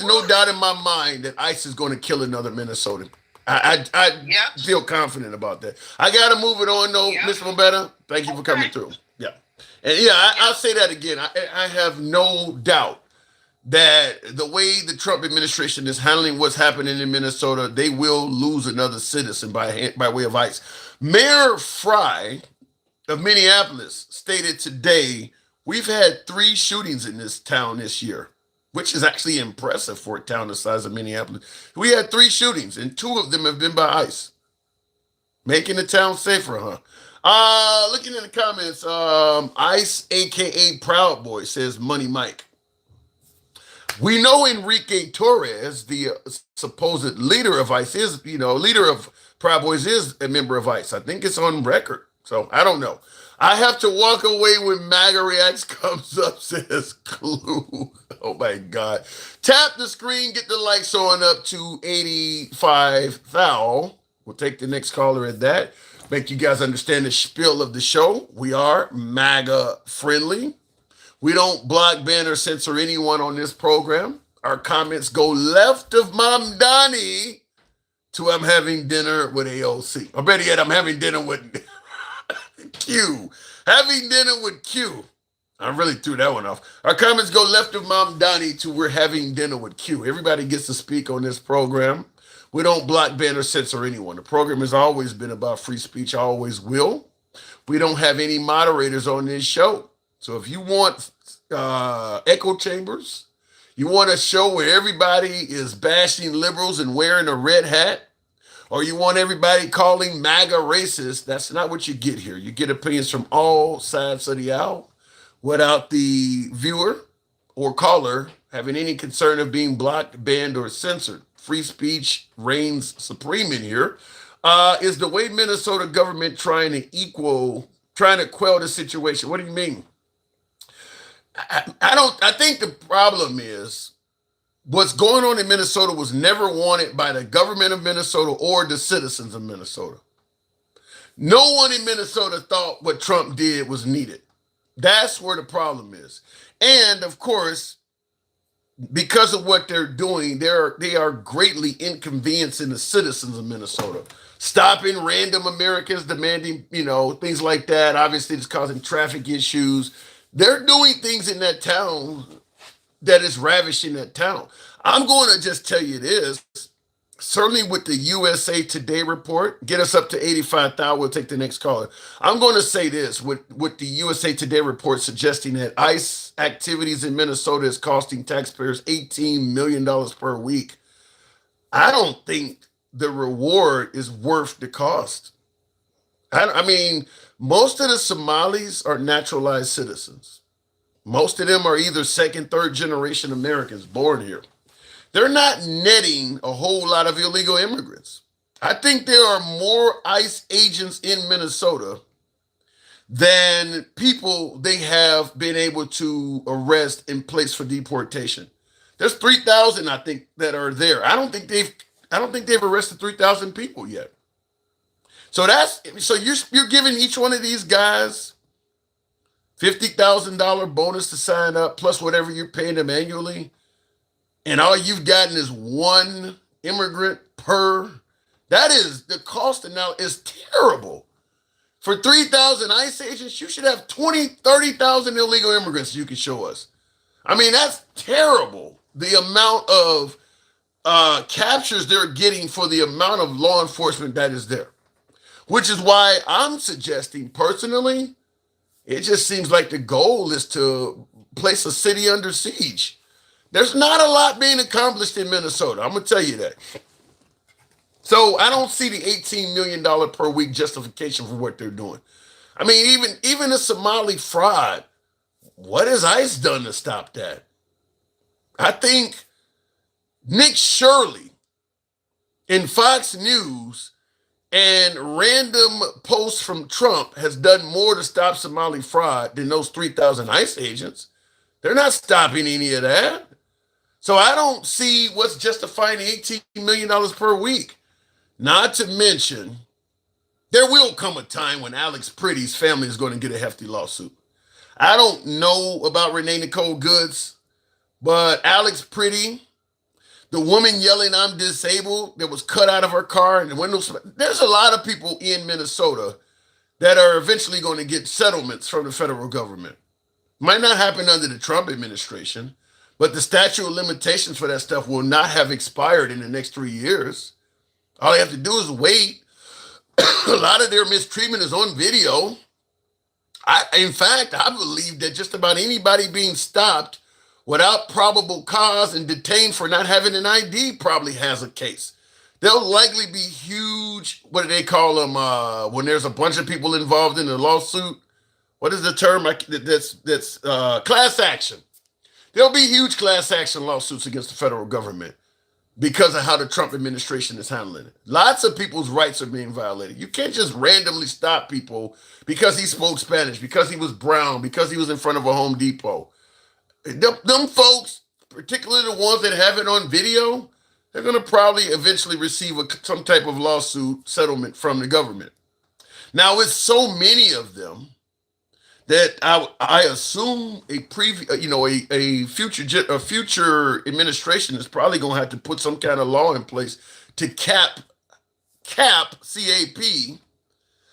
no doubt in my mind that ICE is going to kill another Minnesotan. I feel confident about that. I got to move it on, though, Mr. Mobetta. Thank you for coming through. Yeah. And, I'll say that again. I have no doubt that the way the Trump administration is handling what's happening in Minnesota, they will lose another citizen by way of ICE. Mayor Fry of Minneapolis stated today, we've had 3 shootings in this town this year, which is actually impressive for a town the size of Minneapolis. We had 3 shootings, and 2 of them have been by ICE. Making the town safer, huh? Looking in the comments, ICE, a.k.a. Proud Boy, says Money Mike. We know Enrique Torres, the supposed leader of ICE, leader of Proud Boys is a member of ICE. I think it's on record, so I don't know. I have to walk away when MAGA Reacts comes up, says Clue. Oh, my God. Tap the screen, get the likes on up to 85,000. We'll take the next caller at that. Make you guys understand the spiel of the show. We are MAGA friendly. We don't block, ban, or censor anyone on this program. Our comments go left of Mom Donnie to I'm having dinner with AOC. Or better yet, I'm having dinner with Q. Having dinner with Q. I really threw that one off. Our comments go left of Mom Donnie to we're having dinner with Q. Everybody gets to speak on this program. We don't block, ban, or censor anyone. The program has always been about free speech, always will. We don't have any moderators on this show. So if you want echo chambers, you want a show where everybody is bashing liberals and wearing a red hat, or you want everybody calling MAGA racist, that's not what you get here. You get opinions from all sides of the aisle without the viewer or caller having any concern of being blocked, banned, or censored. Free speech reigns supreme in here. Is the way Minnesota government trying to quell the situation? What do you mean? I think the problem is what's going on in Minnesota was never wanted by the government of Minnesota or the citizens of Minnesota. No one in Minnesota thought what Trump did was needed. That's where the problem is. And of course, because of what they're doing, they are greatly inconveniencing the citizens of Minnesota. Stopping random Americans, demanding, things like that. Obviously, it's causing traffic issues. They're doing things in that town that is ravishing that town. I'm going to just tell you this. Certainly with the USA Today report, get us up to 85,000. We'll take the next caller. I'm going to say this with the USA Today report suggesting that ICE activities in Minnesota is costing taxpayers $18 million per week. I don't think the reward is worth the cost. I mean, most of the Somalis are naturalized citizens. Most of them are either second, third generation Americans born here. They're not netting a whole lot of illegal immigrants. I think there are more ICE agents in Minnesota than people they have been able to arrest and place for deportation. There's 3,000, I think, that are there. I don't think they've arrested 3,000 people yet. So you're giving each one of these guys $50,000 bonus to sign up, plus whatever you're paying them annually. And all you've gotten is one immigrant per. That is, the cost now is terrible. For 3,000 ICE agents, you should have 20, 30,000 illegal immigrants you can show us. I mean, that's terrible. The amount of captures they're getting for the amount of law enforcement that is there. Which is why I'm suggesting, personally, it just seems like the goal is to place a city under siege. There's not a lot being accomplished in Minnesota. I'm going to tell you that. So I don't see the $18 million per week justification for what they're doing. I mean, even the Somali fraud, what has ICE done to stop that? I think Nick Shirley in Fox News and random posts from Trump has done more to stop Somali fraud than those 3,000 ICE agents. They're not stopping any of that. So I don't see what's justifying $18 million per week. Not to mention, there will come a time when Alex Pretty's family is going to get a hefty lawsuit. I don't know about Renee Nicole Goods, but Alex Pretty, the woman yelling, "I'm disabled," that was cut out of her car and the windows. There's a lot of people in Minnesota that are eventually going to get settlements from the federal government. Might not happen under the Trump administration, but the statute of limitations for that stuff will not have expired in the next 3 years. All they have to do is wait. A lot of their mistreatment is on video. In fact, I believe that just about anybody being stopped without probable cause and detained for not having an ID probably has a case. There'll likely be huge, what do they call them, when there's a bunch of people involved in a lawsuit? What is the term that's class action? There'll be huge class action lawsuits against the federal government because of how the Trump administration is handling it. Lots of people's rights are being violated. You can't just randomly stop people because he spoke Spanish, because he was brown, because he was in front of a Home Depot. Them folks, particularly the ones that have it on video, they're going to probably eventually receive some type of lawsuit settlement from the government. Now, with so many of them, that I assume a future administration is probably going to have to put some kind of law in place to cap CAP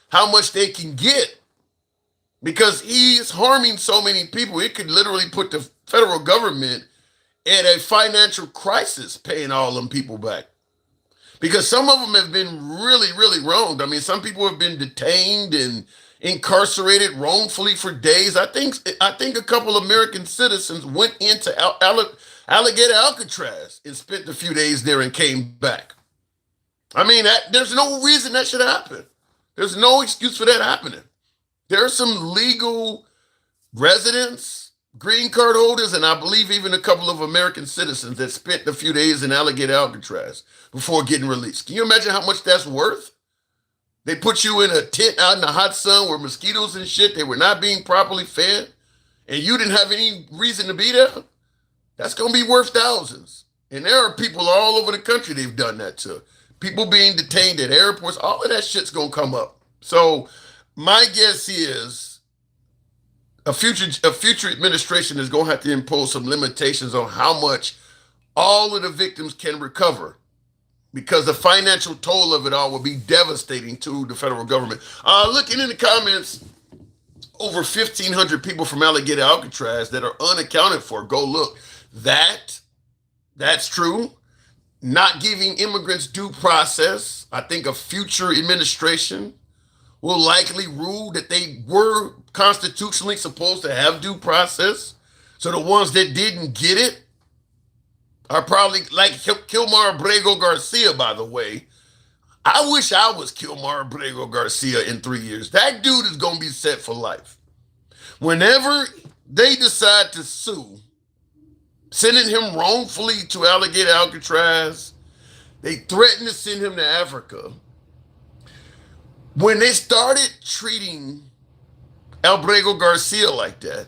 how much they can get, because he's harming so many people. It could literally put the federal government in a financial crisis paying all them people back, because some of them have been really, really wronged. I mean, some people have been detained and incarcerated wrongfully for days. I think a couple American citizens went into Alligator Alcatraz and spent a few days there and came back. I mean, there's no reason that should happen. There's no excuse for that happening. There are some legal residents, green card holders, and I believe even a couple of American citizens that spent a few days in Alligator Alcatraz before getting released. Can you imagine how much that's worth? They put you in a tent out in the hot sun where mosquitoes and shit, they were not being properly fed, and you didn't have any reason to be there. That's going to be worth thousands. And there are people all over the country they've done that to. People being detained at airports, all of that shit's going to come up. So my guess is a future administration is going to have to impose some limitations on how much all of the victims can recover, because the financial toll of it all will be devastating to the federal government. Looking in the comments, over 1,500 people from Alligator Alcatraz that are unaccounted for. Go look. That's true. Not giving immigrants due process. I think a future administration will likely rule that they were constitutionally supposed to have due process. So the ones that didn't get it are probably like Kilmar Abrego Garcia, by the way. I wish I was Kilmar Abrego Garcia in 3 years. That dude is going to be set for life. Whenever they decide to sue, sending him wrongfully to Alligator Alcatraz, they threatened to send him to Africa. When they started treating Abrego Garcia like that,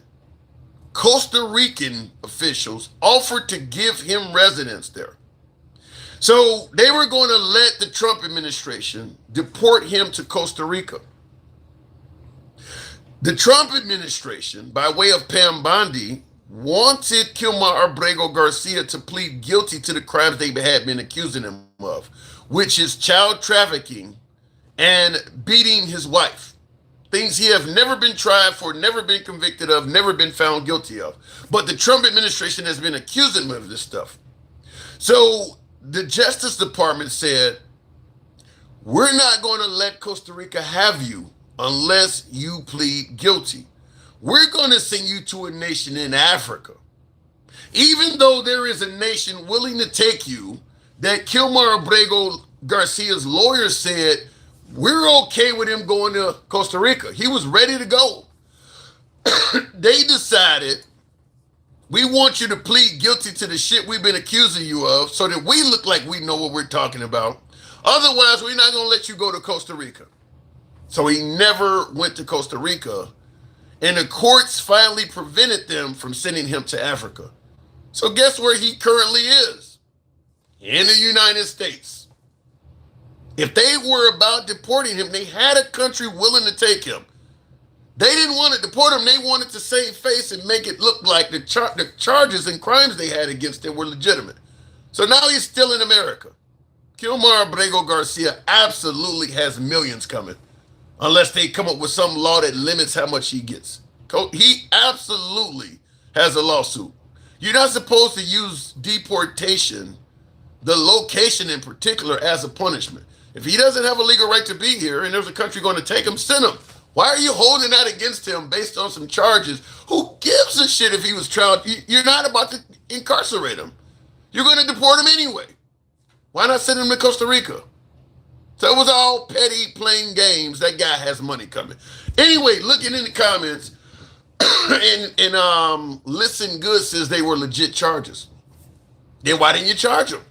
Costa Rican officials offered to give him residence there. So they were going to let the Trump administration deport him to Costa Rica. The Trump administration, by way of Pam Bondi, wanted Kilmar Abrego Garcia to plead guilty to the crimes they had been accusing him of, which is child trafficking and beating his wife. Things he have never been tried for, never been convicted of, never been found guilty of. But the Trump administration has been accusing him of this stuff. So the Justice Department said, we're not going to let Costa Rica have you unless you plead guilty. We're going to send you to a nation in Africa. Even though there is a nation willing to take you, that Kilmar Abrego Garcia's lawyer said, we're okay with him going to Costa Rica. He was ready to go. They decided, we want you to plead guilty to the shit we've been accusing you of so that we look like we know what we're talking about. Otherwise, we're not going to let you go to Costa Rica. So he never went to Costa Rica, and the courts finally prevented them from sending him to Africa. So guess where he currently is? In the United States. If they were about deporting him, they had a country willing to take him. They didn't want to deport him. They wanted to save face and make it look like the charges and crimes they had against him were legitimate. So now he's still in America. Kilmar Abrego Garcia absolutely has millions coming, unless they come up with some law that limits how much he gets. He absolutely has a lawsuit. You're not supposed to use deportation, the location in particular, as a punishment. If he doesn't have a legal right to be here and there's a country going to take him, send him. Why are you holding that against him based on some charges? Who gives a shit if he was tried? You're not about to incarcerate him. You're going to deport him anyway. Why not send him to Costa Rica? So it was all petty, playing games. That guy has money coming. Anyway, looking in the comments, and Listen Good says they were legit charges. Then why didn't you charge them?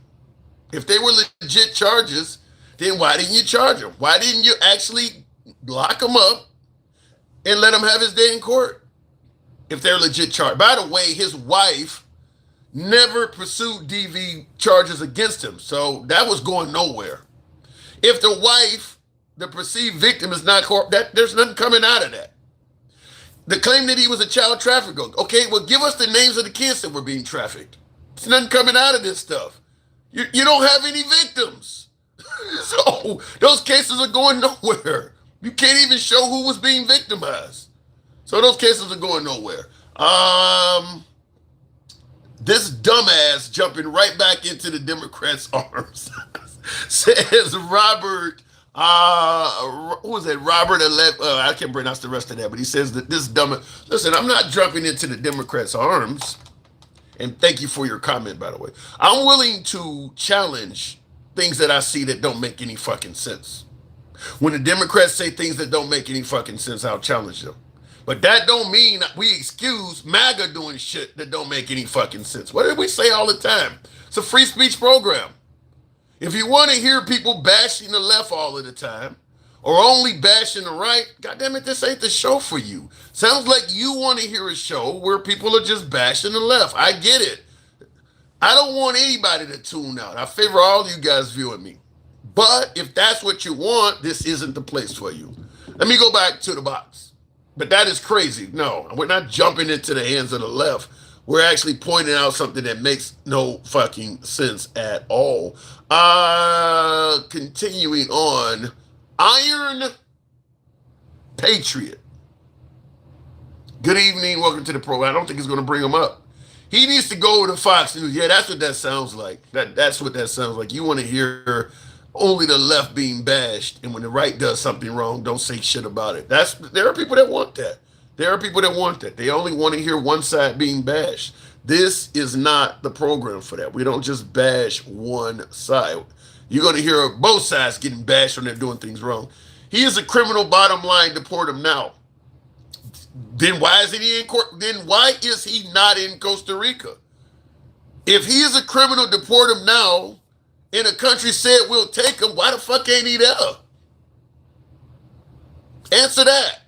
If they were legit charges, then why didn't you charge him? Why didn't you actually lock him up and let him have his day in court if they're legit charged? By the way, his wife never pursued DV charges against him, so that was going nowhere. If the wife, the perceived victim, is not there's nothing coming out of that. The claim that he was a child trafficker. Okay, well, give us the names of the kids that were being trafficked. There's nothing coming out of this stuff. You don't have any victims. So those cases are going nowhere. You can't even show who was being victimized. So those cases are going nowhere. This dumbass jumping right back into the Democrats' arms says Robert, who was that? Robert, I can't pronounce the rest of that, but he says that this dumbass, listen, I'm not jumping into the Democrats' arms. And thank you for your comment, by the way. I'm willing to challenge things that I see that don't make any fucking sense. When the Democrats say things that don't make any fucking sense, I'll challenge them. But that don't mean we excuse MAGA doing shit that don't make any fucking sense. What did we say all the time? It's a free speech program. If you want to hear people bashing the left all of the time, or only bashing the right, goddammit, this ain't the show for you. Sounds like you want to hear a show where people are just bashing the left. I get it. I don't want anybody to tune out. I favor all you guys viewing me. But if that's what you want, this isn't the place for you. Let me go back to the box. But that is crazy. No, we're not jumping into the hands of the left. We're actually pointing out something that makes no fucking sense at all. Continuing on. Iron Patriot. Good evening. Welcome to the program. I don't think he's going to bring him up. He needs to go to Fox News. Yeah, that's what that sounds like. That's what that sounds like. You want to hear only the left being bashed, and when the right does something wrong, don't say shit about it. There are people that want that. There are people that want that. They only want to hear one side being bashed. This is not the program for that. We don't just bash one side. You're going to hear both sides getting bashed when they're doing things wrong. He is a criminal, bottom line, deport him now. Then why isn't he in court? Then why is he not in Costa Rica? If he is a criminal, deport him now, and a country said we'll take him, why the fuck ain't he there? Answer that.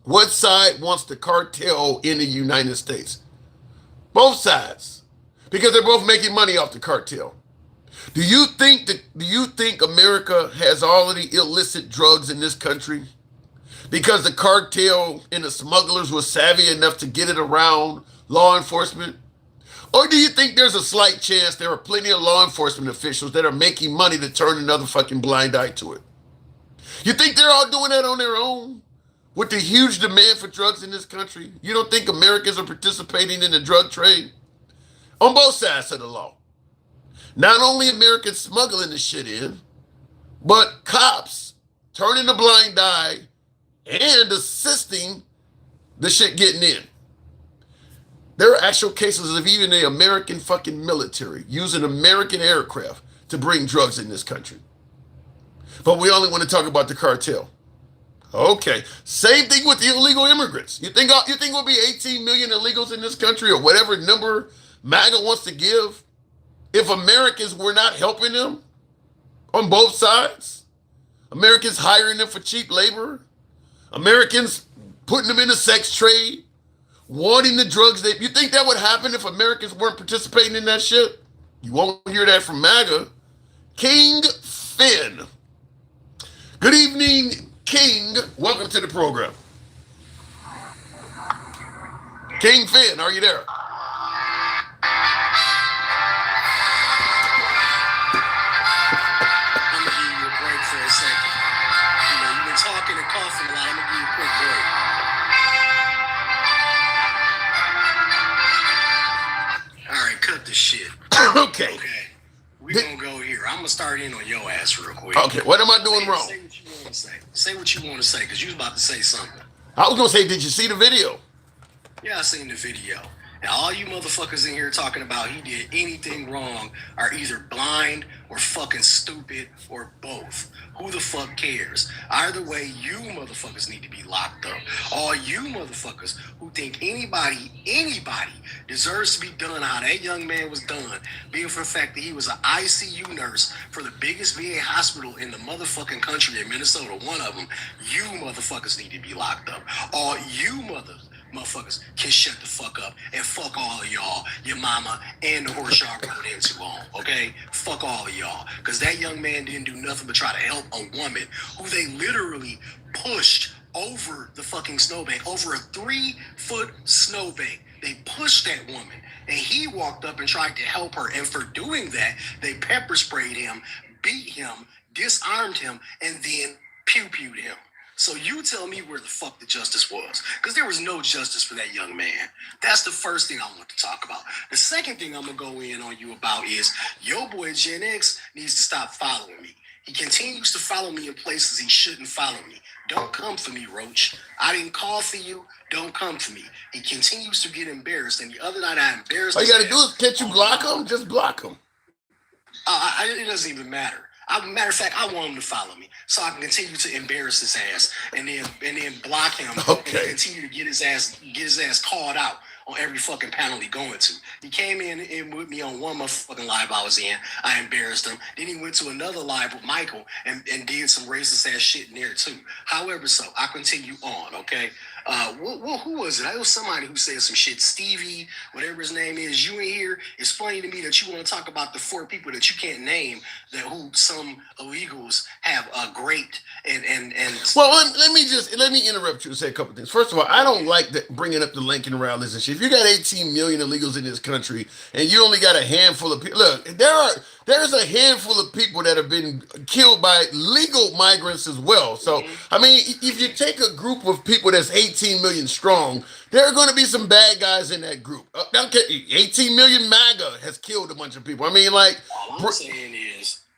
What side wants the cartel in the United States? Both sides. Because they're both making money off the cartel. Do you think America has all of the illicit drugs in this country? Because the cartel and the smugglers were savvy enough to get it around law enforcement? Or do you think there's a slight chance there are plenty of law enforcement officials that are making money to turn another fucking blind eye to it? You think they're all doing that on their own? With the huge demand for drugs in this country? You don't think Americans are participating in the drug trade? On both sides of the law. Not only Americans smuggling the shit in, but cops turning a blind eye and assisting the shit getting in. There are actual cases of even the American fucking military using American aircraft to bring drugs in this country. But we only want to talk about the cartel. Okay. Same thing with the illegal immigrants. You think we'll be 18 million illegals in this country or whatever number MAGA wants to give if Americans were not helping them on both sides? Americans hiring them for cheap labor? Americans putting them in the sex trade, wanting the drugs. You think that would happen if Americans weren't participating in that shit? You won't hear that from MAGA. King Finn. Good evening, King. Welcome to the program. King Finn, are you there? I'm gonna give you a break for a second. You've been talking and coughing a lot. I'm gonna give you a quick break. All right, cut the shit. Okay. We're gonna go here. I'm gonna start in on your ass real quick. Okay, what am I doing wrong? Say what you want to say. Say what you want to say, because you was about to say something. I was gonna say, did you see the video? Yeah, I seen the video. And all you motherfuckers in here talking about he did anything wrong are either blind or fucking stupid or both. Who the fuck cares? Either way, you motherfuckers need to be locked up. All you motherfuckers who think anybody deserves to be done how that young man was done, being for the fact that he was an ICU nurse for the biggest VA hospital in the motherfucking country in Minnesota, one of them, you motherfuckers need to be locked up. All you motherfuckers can shut the fuck up and fuck all of y'all, your mama, and the horse y'all rode into on, okay? Fuck all of y'all. Because that young man didn't do nothing but try to help a woman who they literally pushed over the fucking snowbank, over a 3-foot snowbank. They pushed that woman, and he walked up and tried to help her. And for doing that, they pepper sprayed him, beat him, disarmed him, and then pew-pewed him. So you tell me where the fuck the justice was. Because there was no justice for that young man. That's the first thing I want to talk about. The second thing I'm going to go in on you about is your boy Gen X needs to stop following me. He continues to follow me in places he shouldn't follow me. Don't come for me, Roach. I didn't call for you. Don't come for me. He continues to get embarrassed. And the other night I embarrassed him. All you got to do is, can't you block him? Just block him. It doesn't even matter. Matter of fact, I want him to follow me so I can continue to embarrass his ass and then block him and continue to get his ass called out on every fucking panel he going to. He came in with me on one motherfucking live I was in. I embarrassed him. Then he went to another live with Michael and did some racist ass shit in there too. However, so I continue on, okay? Who was it? It was somebody who said some shit. Stevie, whatever his name is. You in here explaining to me that you want to talk about the 4 people that you can't name that who some illegals have a great and Well, let me interrupt you and say a couple things. First of all, I don't like bringing up the Lincoln rallies and shit. If you got 18 million illegals in this country and you only got a handful of people, look, there's a handful of people that have been killed by legal migrants as well. So, I mean, if you take a group of people that's 18 million strong, there are going to be some bad guys in that group. Okay, 18 million MAGA has killed a bunch of people. I mean, like,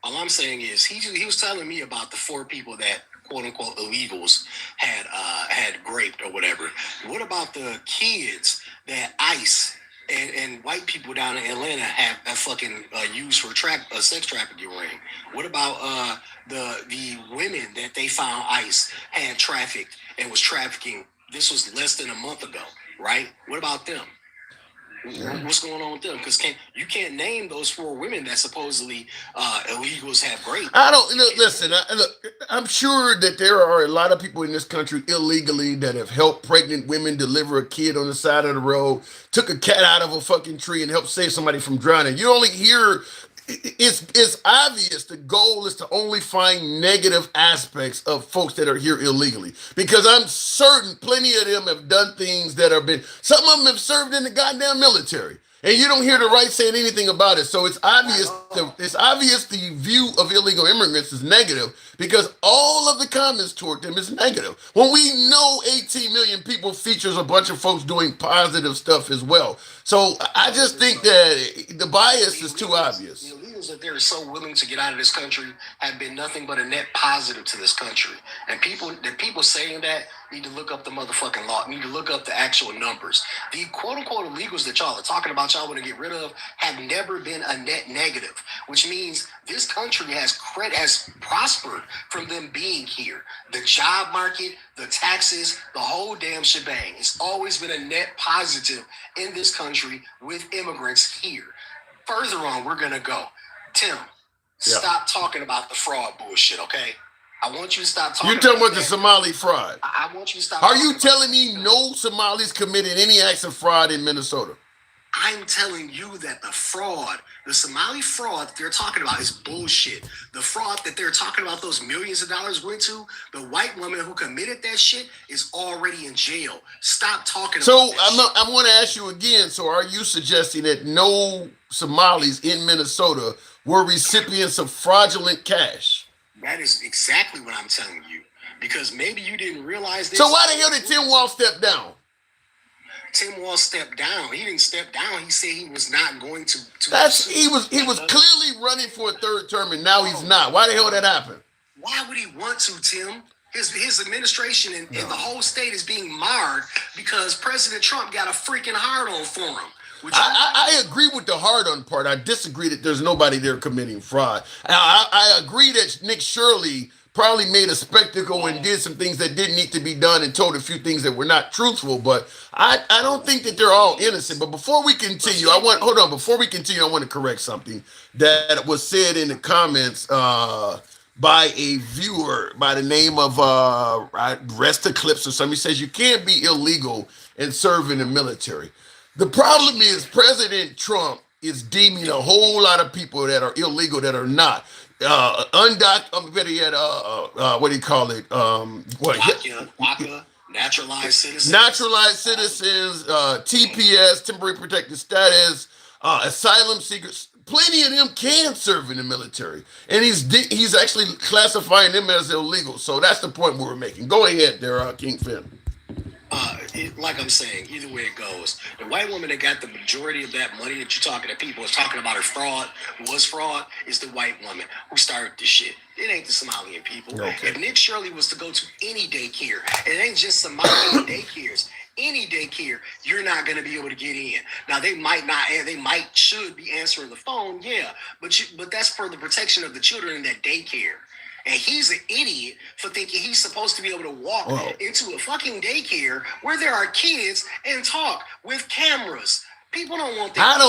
all I'm saying is he was telling me about the 4 people that quote unquote illegals had raped or whatever. What about the kids that ICE and white people down in Atlanta have fucking used for a sex trafficking ring? What about the women that they found ICE had trafficked and was trafficking? This was less than a month ago, right? What about them? What's going on with them? Because you can't name those 4 women that supposedly illegals have raped. I don't listen. I'm sure that there are a lot of people in this country illegally that have helped pregnant women deliver a kid on the side of the road, took a cat out of a fucking tree, and helped save somebody from drowning. You only hear. It's obvious the goal is to only find negative aspects of folks that are here illegally, because I'm certain plenty of them have done things that have been, some of them have served in the goddamn military, and you don't hear the right saying anything about it. So it's obvious the view of illegal immigrants is negative, because all of the comments toward them is negative, when we know 18 million people features a bunch of folks doing positive stuff as well. So I just think that the bias is too obvious. The illegals that they're so willing to get out of this country have been nothing but a net positive to this country. And people saying that need to look up the motherfucking law, need to look up the actual numbers. The quote-unquote illegals that y'all are talking about, y'all want to get rid of, have never been a net negative, which means this country has prospered from them being here. The job market, the taxes, the whole damn shebang. It's always been a net positive in this country with immigrants here. Further on, we're going to go. Tim, stop talking about the fraud bullshit, okay? I want you to stop talking. You're talking about the Somali fraud. I want you to stop. Are you telling me no Somalis committed any acts of fraud in Minnesota? I'm telling you that the Somali fraud that they're talking about is bullshit. The fraud that they're talking about, those millions of dollars went to, the white woman who committed that shit is already in jail. Stop talking about that shit. I'm going to ask you again. So are you suggesting that no Somalis in Minnesota were recipients of fraudulent cash? That is exactly what I'm telling you. Because maybe you didn't realize this. So why the hell did Tim Walz step down? Tim Walz stepped down. He didn't step down. He said he was not going to. He was clearly running for a 3rd term, and now he's not. Why the hell did that happen? Why would he want to, Tim? His administration and the whole state is being marred because President Trump got a freaking hard-on for him. I agree with the hard-on part. I disagree that there's nobody there committing fraud. I agree that Nick Shirley probably made a spectacle and did some things that didn't need to be done and told a few things that were not truthful, but I don't think that they're all innocent. But before we continue, I want to correct something that was said in the comments by a viewer by the name of Rest Eclipse or something. He says you can't be illegal and serve in the military. The problem is President Trump is deeming a whole lot of people that are illegal that are not. Better yet, what do you call it? WACA, naturalized citizens. Naturalized citizens, TPS, temporary protected status, asylum seekers. Plenty of them can serve in the military, and he's actually classifying them as illegal. So that's the point we were making. Go ahead, there, King Finn. Like I'm saying, either way it goes, the white woman that got the majority of that money that you're talking to people is talking about fraud, is the white woman who started this shit. It ain't the Somalian people. Okay. If Nick Shirley was to go to any daycare, it ain't just Somalian daycares. Any daycare, you're not going to be able to get in. Now, should be answering the phone, yeah, but that's for the protection of the children in that daycare. And he's an idiot for thinking he's supposed to be able to walk into a fucking daycare where there are kids and talk with cameras. People don't want that.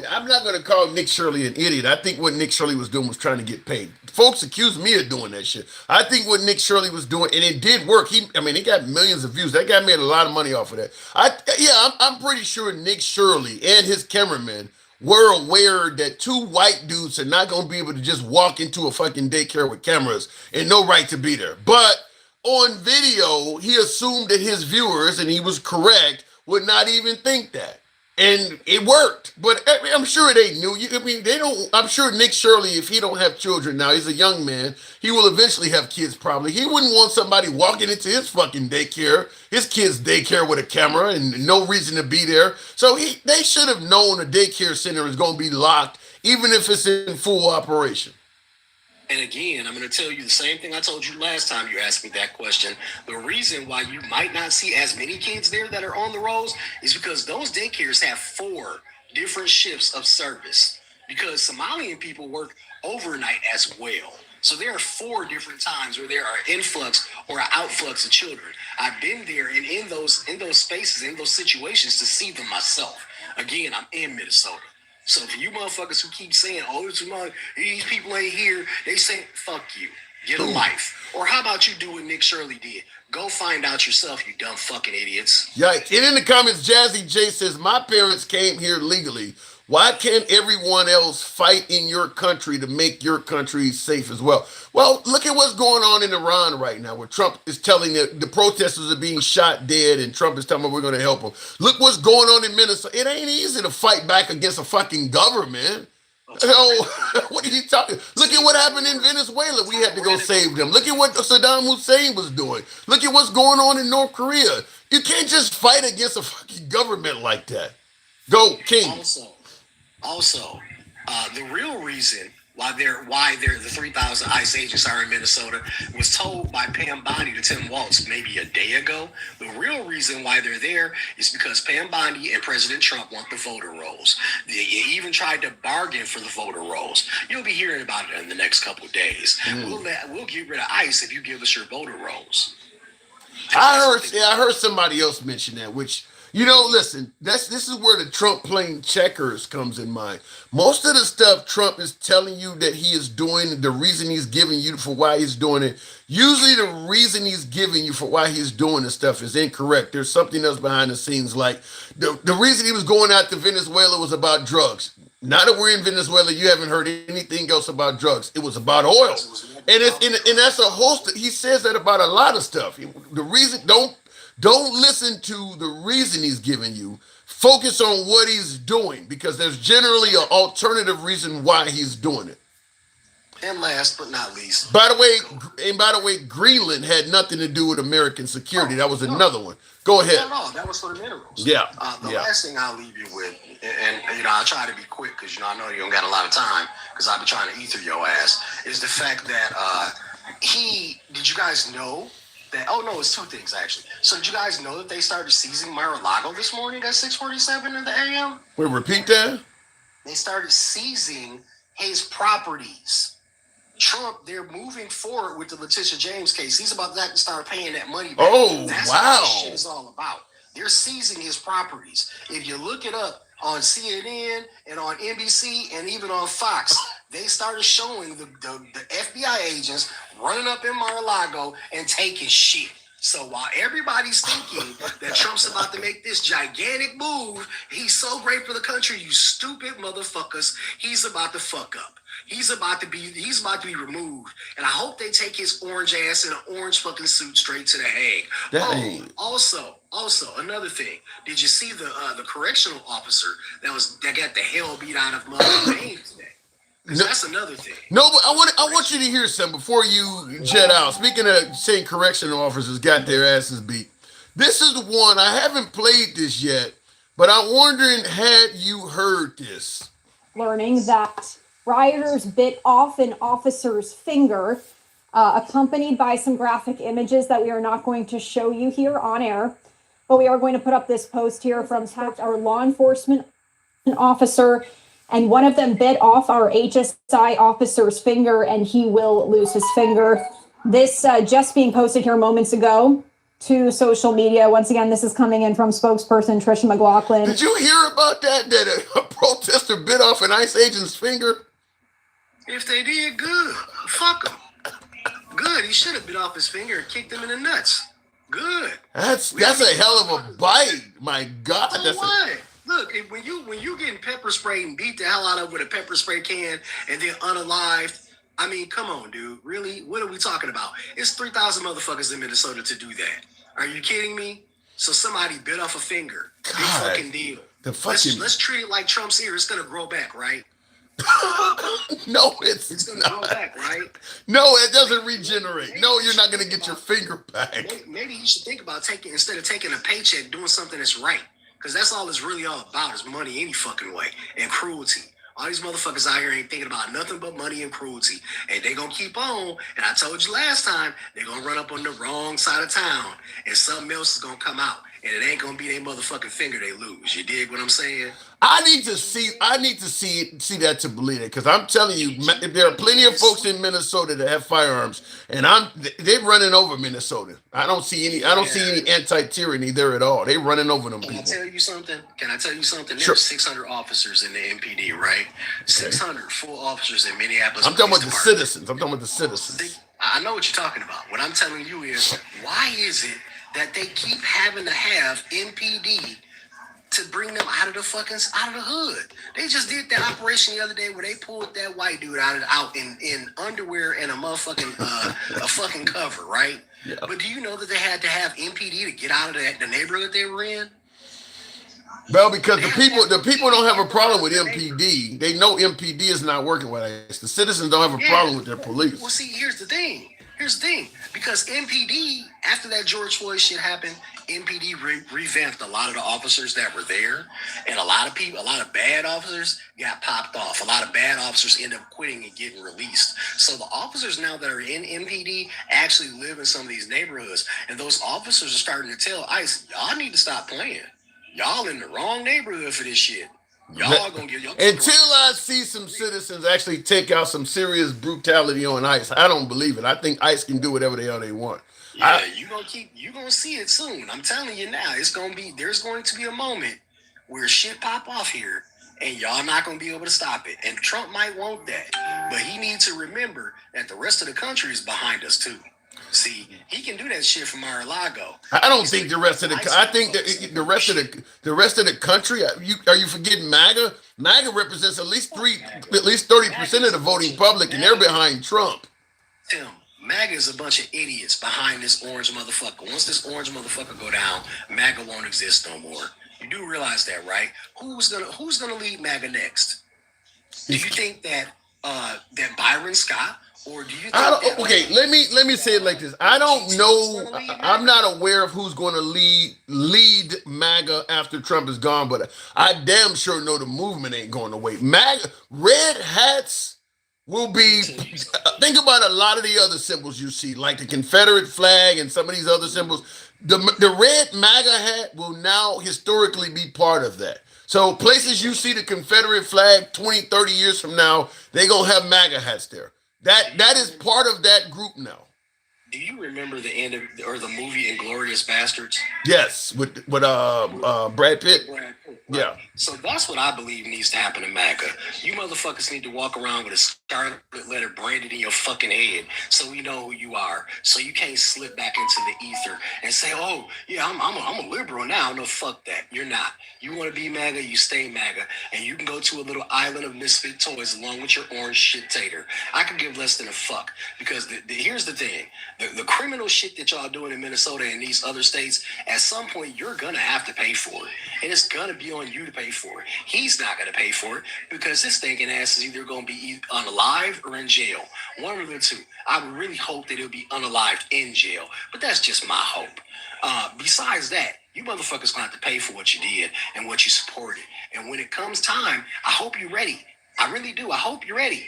I'm not going to call Nick Shirley an idiot. I think what Nick Shirley was doing was trying to get paid. Folks accuse me of doing that shit. I think what Nick Shirley was doing, and it did work. He got millions of views. That guy made a lot of money off of that. I'm pretty sure Nick Shirley and his cameraman we're aware that two white dudes are not going to be able to just walk into a fucking daycare with cameras and no right to be there. But on video, he assumed that his viewers, and he was correct, would not even think that. And it worked. But I mean, I'm sure they knew. I mean, they don't. I'm sure Nick Shirley, if he don't have children now, he's a young man. He will eventually have kids probably. He wouldn't want somebody walking into his fucking daycare, his kid's daycare with a camera and no reason to be there. So they should have known a daycare center is going to be locked, even if it's in full operation. And again, I'm going to tell you the same thing I told you last time you asked me that question. The reason why you might not see as many kids there that are on the rolls is because those daycares have 4 different shifts of service, because Somalian people work overnight as well. So there are 4 different times where there are influx or outflux of children. I've been there and in those spaces, in those situations, to see them myself. Again, I'm in Minnesota. So for you motherfuckers who keep saying, oh, these people ain't here, they say, fuck you. Get a life. Or how about you do what Nick Shirley did? Go find out yourself, you dumb fucking idiots. Yikes. And in the comments, Jazzy J says, my parents came here legally. Why can't everyone else fight in your country to make your country safe as well? Well, look at what's going on in Iran right now, where Trump is telling the protesters are being shot dead, and Trump is telling them we're going to help them. Look what's going on in Minnesota. It ain't easy to fight back against a fucking government. What are you talking? Look at what happened in Venezuela. We had to go save them. Look at what Saddam Hussein was doing. Look at what's going on in North Korea. You can't just fight against a fucking government like that. Go, King. Also, the real reason why the 3,000 ICE agents are in Minnesota was told by Pam Bondi to Tim Walz maybe a day ago. The real reason why they're there is because Pam Bondi and President Trump want the voter rolls. They even tried to bargain for the voter rolls. You'll be hearing about it in the next couple of days. We'll get rid of ICE if you give us your voter rolls. I heard somebody else mention that, which, you know, listen, this is where the Trump playing checkers comes in mind. Most of the stuff Trump is telling you that he is doing, the reason he's giving you for why he's doing it, usually the reason he's giving you for why he's doing this stuff is incorrect. There's something else behind the scenes, like the reason he was going out to Venezuela was about drugs. Now that we're in Venezuela, you haven't heard anything else about drugs. It was about oil. And that's a host. He says that about a lot of stuff. The reason, don't listen to the reason he's giving you. Focus on what he's doing, because there's generally an alternative reason why he's doing it. And last but not least, by the way, Greenland had nothing to do with American security. That was another one. Go ahead. No, that was for the minerals. Yeah. The last thing I'll leave you with, and you know, I'll try to be quick because I know you don't got a lot of time, because I'll be trying to eat through your ass, is the fact that did you guys know that? Oh no, it's 2 things actually. So did you guys know that they started seizing Mar-a-Lago this morning at 6:47 in the a.m.? Wait, repeat that? They started seizing his properties. Trump, they're moving forward with the Letitia James case. He's about to have to start paying that money back. Oh, that's wow. what this shit is all about. They're seizing his properties. If you look it up on CNN and on NBC and even on Fox, they started showing the FBI agents running up in Mar-a-Lago and taking shit. So while everybody's thinking that Trump's about to make this gigantic move, he's so great for the country, you stupid motherfuckers, he's about to fuck up. He's about to be removed, and I hope they take his orange ass in an orange fucking suit straight to the Hague. Dang. Also, another thing. Did you see the correctional officer that got the hell beat out of Mother James today? No, that's another thing. No, but I want you to hear something before you jet out. Speaking of saying correctional officers got their asses beat, this is the one. I haven't played this yet, but I'm wondering, had you heard this? Learning that rioters bit off an officer's finger, accompanied by some graphic images that we are not going to show you here on air, but we are going to put up this post here from our law enforcement officer, and one of them bit off our HSI officer's finger, and he will lose his finger. This just being posted here moments ago to social media. Once again, this is coming in from spokesperson Trisha McLaughlin. Did you hear about that? That a protester bit off an ICE agent's finger? If they did, good. Fuck him. Good. He should have bit off his finger and kicked him in the nuts. Good. That's a hell of a bite. My God. So what? look, when you getting pepper sprayed and beat the hell out of with a pepper spray can and then unalived, I mean, come on, dude. Really? What are we talking about? It's 3,000 motherfuckers in Minnesota to do that. Are you kidding me? So somebody bit off a finger. God, big fucking deal. Let's treat it like Trump's ear. It's gonna grow back, right? No, it's gonna not. grow back, right? No, it doesn't regenerate. No, you're not gonna get your finger back. Maybe you should think about instead of taking a paycheck, doing something that's right. Because that's all it's really all about is money any fucking way and cruelty. All these motherfuckers out here ain't thinking about nothing but money and cruelty. And they gonna keep on. And I told you last time, they gonna run up on the wrong side of town. And something else is gonna come out. And it ain't gonna be their motherfucking finger they lose. You dig what I'm saying? I need to see that to believe it, because I'm telling you, there are plenty of folks in Minnesota that have firearms, and they're running over Minnesota. I don't see any anti-tyranny there at all. They're running over them people. Can I tell you something? Sure. There's 600 officers in the MPD, right? 600 full officers in Minneapolis. I'm talking about the citizens. I know what you're talking about. What I'm telling you is, why is it that they keep having to have MPD to bring them out of the hood? They just did that operation the other day where they pulled that white dude out in underwear and a motherfucking a fucking cover, right? Yeah. But do you know that they had to have MPD to get out of the neighborhood they were in? Well, because the people don't have a problem with MPD. They know MPD is not working with ICE. The citizens don't have a problem with their police. Well, see, here's the thing. Because MPD, after that George Floyd shit happened, MPD revamped a lot of the officers that were there, and a lot of bad officers got popped off. A lot of bad officers end up quitting and getting released. So the officers now that are in MPD actually live in some of these neighborhoods, and those officers are starting to tell ICE, y'all need to stop playing. Y'all in the wrong neighborhood for this shit. Y'all gonna get until I see some citizens actually take out some serious brutality on ICE. I don't believe it. I think ICE can do whatever the hell they want. Yeah, you gonna see it soon. I'm telling you now. There's going to be a moment where shit pop off here, and y'all not gonna be able to stop it. And Trump might want that, but he needs to remember that the rest of the country is behind us too. See, he can do that shit from Mar-a-Lago. I don't think the rest of the. I think the rest of the country. Are you forgetting MAGA? MAGA represents at least 30% of the voting public, and they're behind Trump. Tim, MAGA is a bunch of idiots behind this orange motherfucker. Once this orange motherfucker go down, MAGA won't exist no more. You do realize that, right? Who's gonna lead MAGA next? Do you think that that Byron Scott? Or do you think let me say it like this. I don't know. I'm not aware of who's going to lead MAGA after Trump is gone, but I damn sure know the movement ain't going away. MAGA red hats will be. Think about a lot of the other symbols you see, like the Confederate flag and some of these other symbols. The red MAGA hat will now historically be part of that. So places you see the Confederate flag 20, 30 years from now, they're going to have MAGA hats there. That is part of that group now. Do you remember the end of the movie Inglourious Bastards? Yes, with Brad Pitt. Yeah. So that's what I believe needs to happen in MAGA. You motherfuckers need to walk around with a scarlet letter branded in your fucking head so we know who you are. So you can't slip back into the ether and say, oh, yeah, I'm a liberal now. No, fuck that. You're not. You want to be MAGA, you stay MAGA. And you can go to a little island of misfit toys along with your orange shit tater. I could give less than a fuck. Because here's the thing. The criminal shit that y'all doing in Minnesota and these other states, at some point you're going to have to pay for it. And it's going to be on you to pay for it. He's not going to pay for it because this stinking ass is either going to be unalived or in jail. One of the two. I would really hope that it'll be unalived in jail, but that's just my hope. Besides that, you motherfuckers going to have to pay for what you did and what you supported. And when it comes time, I hope you're ready. I really do. I hope you're ready.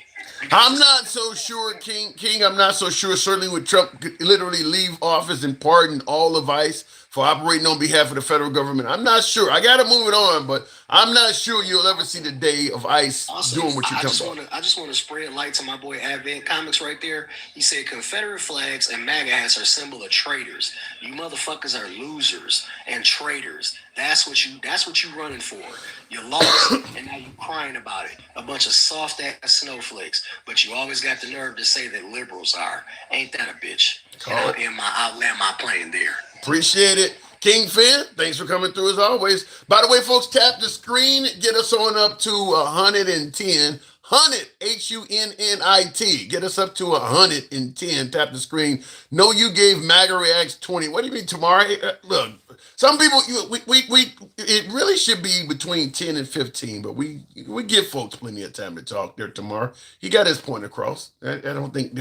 I'm not so sure, King. I'm not so sure. Certainly, with Trump could literally leave office and pardon all of ICE for operating on behalf of the federal government. I'm not sure. I got to move it on, but I'm not sure you'll ever see the day of ICE doing what you're talking about. I just want to spread light to my boy Advent Comics right there. He said Confederate flags and MAGA hats are a symbol of traitors. You motherfuckers are losers and traitors. That's what you running for. You lost and now you crying about it. A bunch of soft ass snowflakes. But you always got the nerve to say that liberals are. Ain't that a bitch? I'll land my plane there. Appreciate it. King Finn, thanks for coming through as always. By the way, folks, tap the screen. Get us on up to 110. 100, Hunnit. Get us up to 110. Tap the screen. No, you gave MAGA Reacts 20. What do you mean, tomorrow? Look, some people, it really should be between 10 and 15, but we give folks plenty of time to talk there tomorrow. He got his point across. I don't think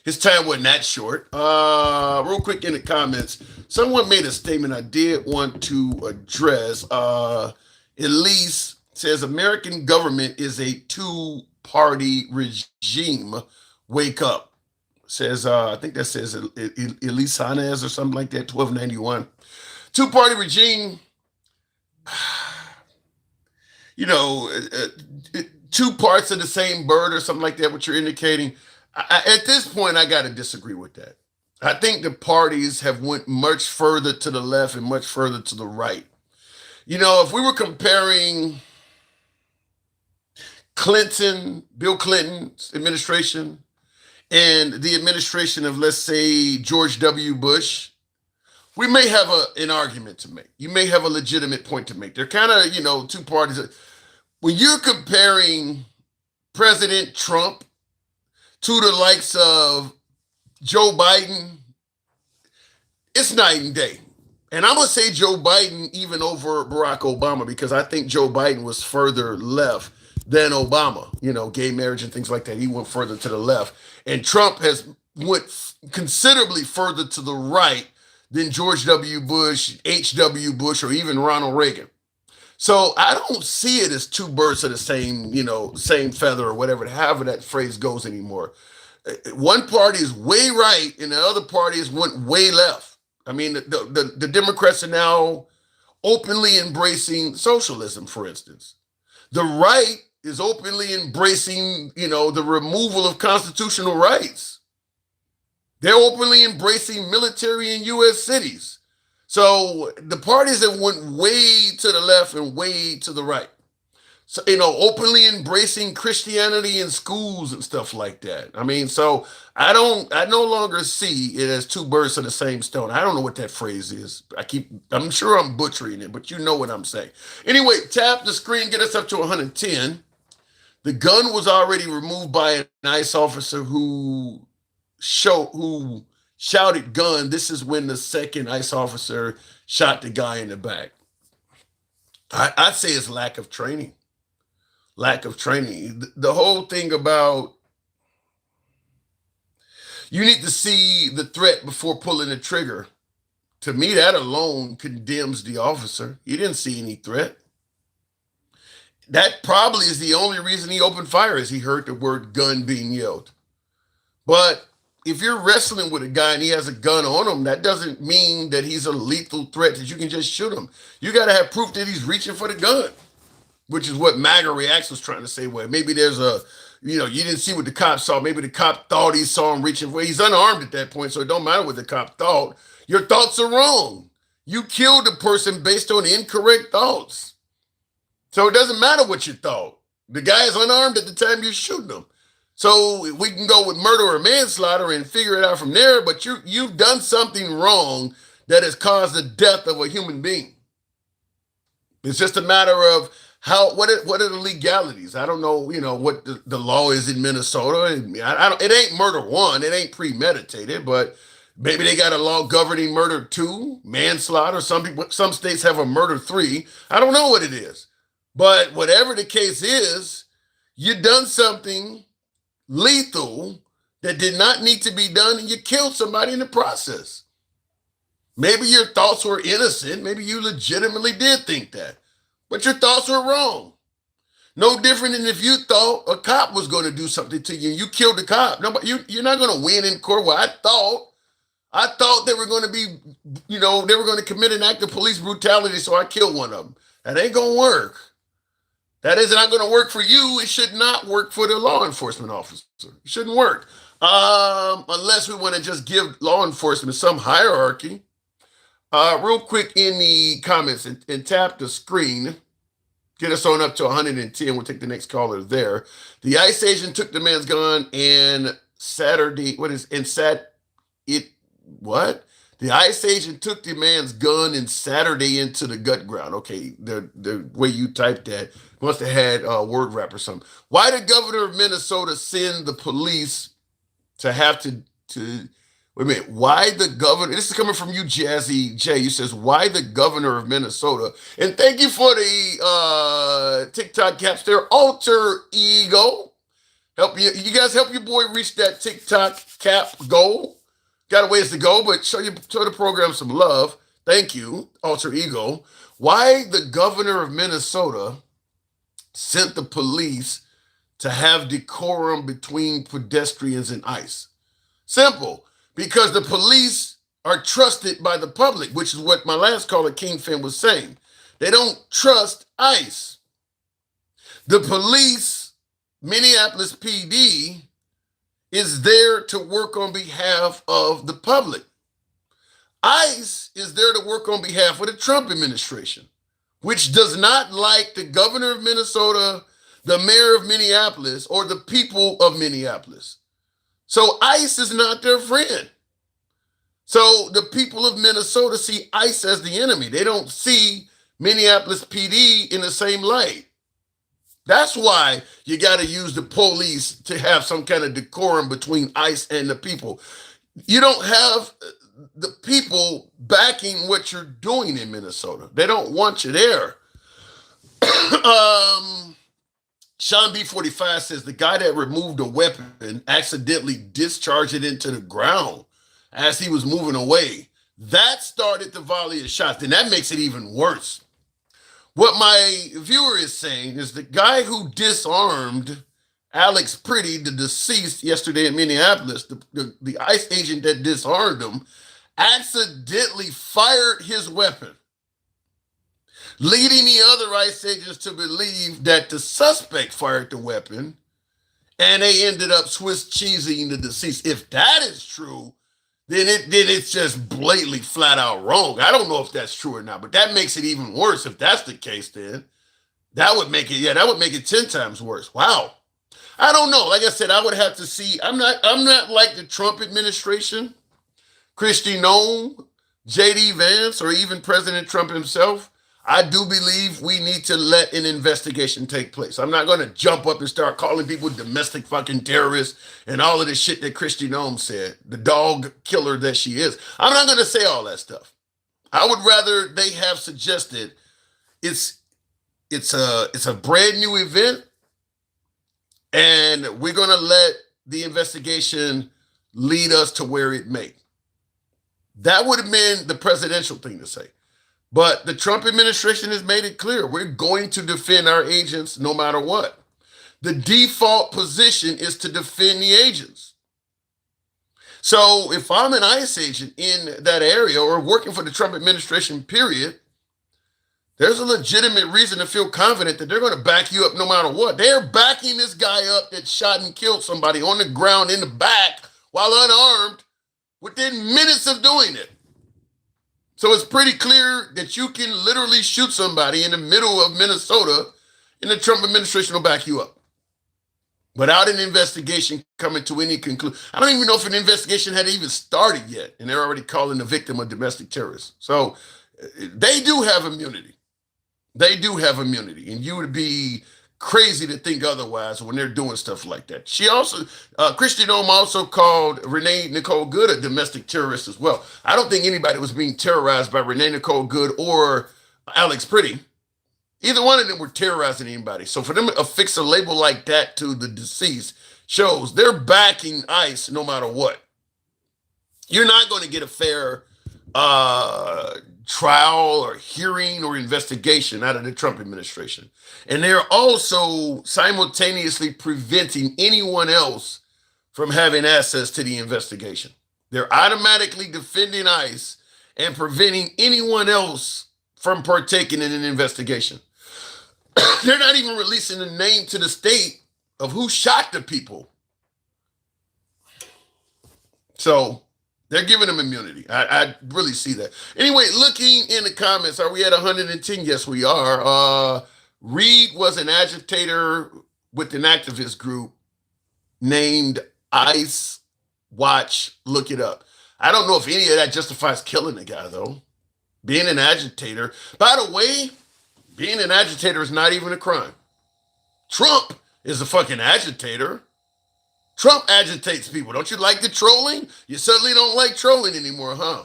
his time wasn't that short. Real quick in the comments, someone made a statement I did want to address. Elise says American government is a two-party regime. Wake up. Says, I think that says Elise Hanez or something like that, 1291. Two-party regime, two parts of the same bird or something like that, what you're indicating. At this point, I got to disagree with that. I think the parties have went much further to the left and much further to the right. If we were comparing Bill Clinton's administration and the administration of, let's say, George W. Bush, we may have an argument to make. You may have a legitimate point to make. They're kind of, two parties. When you're comparing President Trump to the likes of Joe Biden, it's night and day. And I'm going to say Joe Biden even over Barack Obama, because I think Joe Biden was further left than Obama, gay marriage and things like that. He went further to the left. And Trump has went considerably further to the right than George W. Bush, H.W. Bush, or even Ronald Reagan. So I don't see it as two birds of the same feather or whatever, however that phrase goes anymore. One party is way right and the other party is went way left. I mean, the Democrats are now openly embracing socialism, for instance. The right is openly embracing, the removal of constitutional rights. They're openly embracing military in U.S. cities. So the parties that went way to the left and way to the right. So, openly embracing Christianity in schools and stuff like that. I mean, so I no longer see it as two birds of the same stone. I don't know what that phrase is. I'm sure I'm butchering it, but you know what I'm saying. Anyway, tap the screen, get us up to 110. The gun was already removed by an ICE officer who shouted gun. This is when the second ICE officer shot the guy in the back. I'd say it's lack of training. Lack of training. The whole thing about you need to see the threat before pulling the trigger. To me, that alone condemns the officer. He didn't see any threat. That probably is the only reason he opened fire, is he heard the word gun being yelled. But if you're wrestling with a guy and he has a gun on him, that doesn't mean that he's a lethal threat that you can just shoot him. You got to have proof that he's reaching for the gun, which is what MAGA Reacts was trying to say. Well, maybe there's you didn't see what the cop saw. Maybe the cop thought he saw him reaching for. He's unarmed at that point, so it don't matter what the cop thought. Your thoughts are wrong. You killed the person based on incorrect thoughts. So it doesn't matter what you thought. The guy is unarmed at the time you're shooting him. So we can go with murder or manslaughter and figure it out from there, but you've done something wrong that has caused the death of a human being. It's just a matter of what are the legalities. I don't know, what the law is in Minnesota. It ain't murder one, it ain't premeditated, but maybe they got a law governing murder 2, manslaughter. Some states have a murder 3. I don't know what it is. But whatever the case is, you done something lethal that did not need to be done, and you killed somebody in the process. Maybe your thoughts were innocent. Maybe you legitimately did think that, but your thoughts were wrong. No different than if you thought a cop was going to do something to you and you killed the cop. No, but you're not going to win in court. Well, I thought they were going to be, they were going to commit an act of police brutality, so I killed one of them. That ain't going to work. That is not going to work for you. It should not work for the law enforcement officer. It shouldn't work. Unless we want to just give law enforcement some hierarchy. Real quick in the comments and tap the screen. Get us on up to 110. We'll take the next caller there. The ICE agent took the man's gun and The ICE agent took the man's gun and Saturday into the gut ground. Okay, the way you typed that must have had a word wrap or something. Why did governor of Minnesota send the police to have to wait a minute? Why the governor? This is coming from you, Jazzy J. You says why the governor of Minnesota? And thank you for the TikTok caps there, alter ego. Help you guys help your boy reach that TikTok cap goal. Got a ways to go, but show the program some love. Thank you, alter ego. Why the governor of Minnesota sent the police to have decorum between pedestrians and ICE? Simple, because the police are trusted by the public, which is what my last caller, King Finn, was saying. They don't trust ICE. The police, Minneapolis PD, is there to work on behalf of the public. ICE is there to work on behalf of the Trump administration, which does not like the governor of Minnesota, the mayor of Minneapolis, or the people of Minneapolis. So ICE is not their friend. So the people of Minnesota see ICE as the enemy. They don't see Minneapolis PD in the same light. That's why you got to use the police to have some kind of decorum between ICE and the people. You don't have the people backing what you're doing in Minnesota. They don't want you there. Sean B45 says the guy that removed a weapon accidentally discharged it into the ground as he was moving away. That started the volley of shots. And that makes it even worse. What my viewer is saying is the guy who disarmed Alex Pretti, the deceased yesterday in Minneapolis, the ICE agent that disarmed him, accidentally fired his weapon, leading the other ICE agents to believe that the suspect fired the weapon, and they ended up Swiss cheesing the deceased. If that is true, then it's just blatantly flat out wrong. I don't know if that's true or not, but that makes it even worse. If that's the case, then that would make it 10 times worse. Wow. I don't know. Like I said, I would have to see. I'm not like the Trump administration, Kristi Noem, J.D. Vance, or even President Trump himself. I do believe we need to let an investigation take place. I'm not going to jump up and start calling people domestic fucking terrorists and all of the shit that Kristi Noem said, the dog killer that she is. I'm not going to say all that stuff. I would rather they have suggested it's a brand new event, and we're going to let the investigation lead us to where it may. That would have been the presidential thing to say. But the Trump administration has made it clear we're going to defend our agents no matter what. The default position is to defend the agents. So if I'm an ICE agent in that area or working for the Trump administration, period, there's a legitimate reason to feel confident that they're going to back you up no matter what. They're backing this guy up that shot and killed somebody on the ground in the back while unarmed within minutes of doing it. So it's pretty clear that you can literally shoot somebody in the middle of Minnesota and the Trump administration will back you up without an investigation coming to any conclusion. I don't even know if an investigation had even started yet, and they're already calling the victim a domestic terrorist. So they do have immunity. They do have immunity, and you would be crazy to think otherwise when they're doing stuff like that. She also, Kristi Noem also called Renee Nicole Good a domestic terrorist as well. I don't think anybody was being terrorized by Renee Nicole Good or Alex Pretti. Either one of them were terrorizing anybody. So for them to affix a label like that to the deceased shows they're backing ICE no matter what. You're not going to get a fair trial or hearing or investigation out of the Trump administration. And they're also simultaneously preventing anyone else from having access to the investigation. They're automatically defending ICE and preventing anyone else from partaking in an investigation. They're not even releasing the name to the state of who shot the people. So they're giving them immunity. I really see that. Anyway, looking in the comments, are we at 110? Yes, we are. Reed was an agitator with an activist group named ICE Watch. Look it up. I don't know if any of that justifies killing the guy, though. Being an agitator. By the way, being an agitator is not even a crime. Trump is a fucking agitator. Trump agitates people. Don't you like the trolling? You suddenly don't like trolling anymore, huh?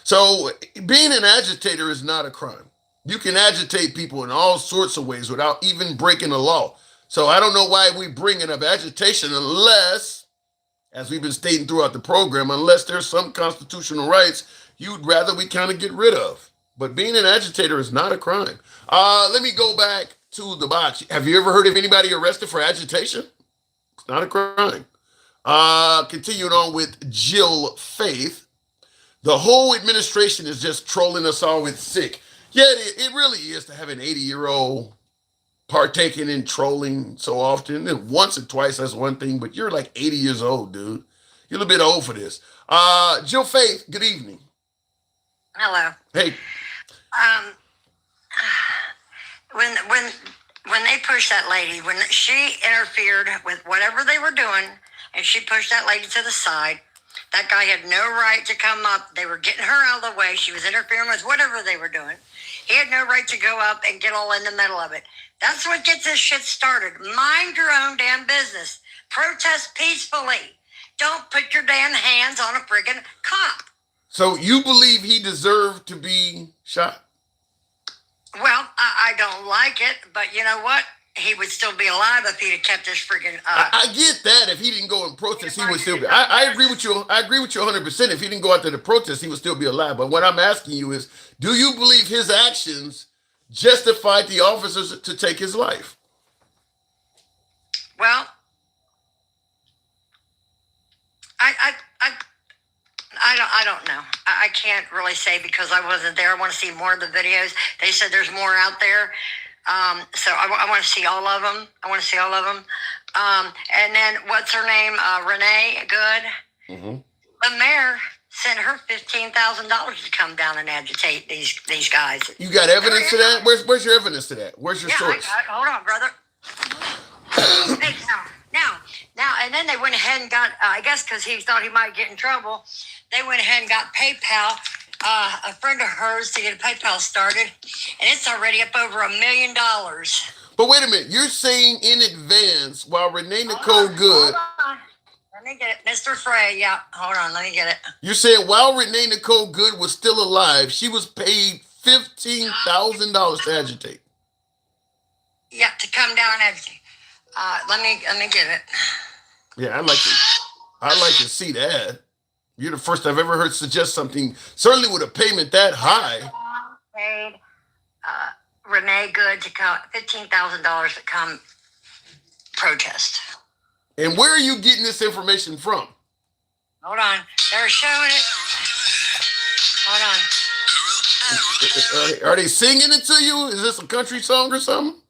So being an agitator is not a crime. You can agitate people in all sorts of ways without even breaking the law. So I don't know why we bringing up agitation unless, as we've been stating throughout the program, unless there's some constitutional rights you'd rather we kind of get rid of. But being an agitator is not a crime. Let me go back to the box. Have you ever heard of anybody arrested for agitation? It's not a crime. Continuing on with Jill Faith. The whole administration is just trolling us all with sick. Yeah, it really is to have an 80-year-old partaking in trolling so often. And once or twice, that's one thing, but you're like 80 years old, dude. You're a little bit old for this. Jill Faith, good evening. Hello. Hey. When they pushed that lady, when she interfered with whatever they were doing, and she pushed that lady to the side, that guy had no right to come up. They were getting her out of the way. She was interfering with whatever they were doing. He had no right to go up and get all in the middle of it. That's what gets this shit started. Mind your own damn business. Protest peacefully. Don't put your damn hands on a friggin' cop. So you believe he deserved to be shot? Well, I don't like it, but you know what? He would still be alive if he'd have kept his friggin'... I get that. If he didn't go and protest, he would still be... I agree with you. I agree with you 100%. If he didn't go out there to protest, he would still be alive. But what I'm asking you is, do you believe his actions justified the officers to take his life? Well, I don't know. I can't really say because I wasn't there. I want to see more of the videos. They said there's more out there. So I want to see all of them. And then what's her name? Renee Good. Mm-hmm. The mayor sent her $15,000 to come down and agitate these guys. You got evidence to that? Where's your evidence to that? Where's your source? Hold on, brother. Hey, now, and then they went ahead and got, I guess because he thought he might get in trouble, they went ahead and got PayPal, a friend of hers, to get PayPal started, and it's already up over $1 million. But wait a minute, you're saying in advance, while Renee Nicole Good... Hold on. Let me get it. Mr. Frey, yeah, hold on, let me get it. You're saying while Renee Nicole Good was still alive, she was paid $15,000 to agitate. Yeah, to come down and agitate. Let me get it. Yeah, I'd like to see that. You're the first I've ever heard suggest something, certainly with a payment that high. Paid Renee Good to come $15,000 to come protest. And where are you getting this information from? Hold on, they're showing it. Hold on. Are they singing it to you? Is this a country song or something?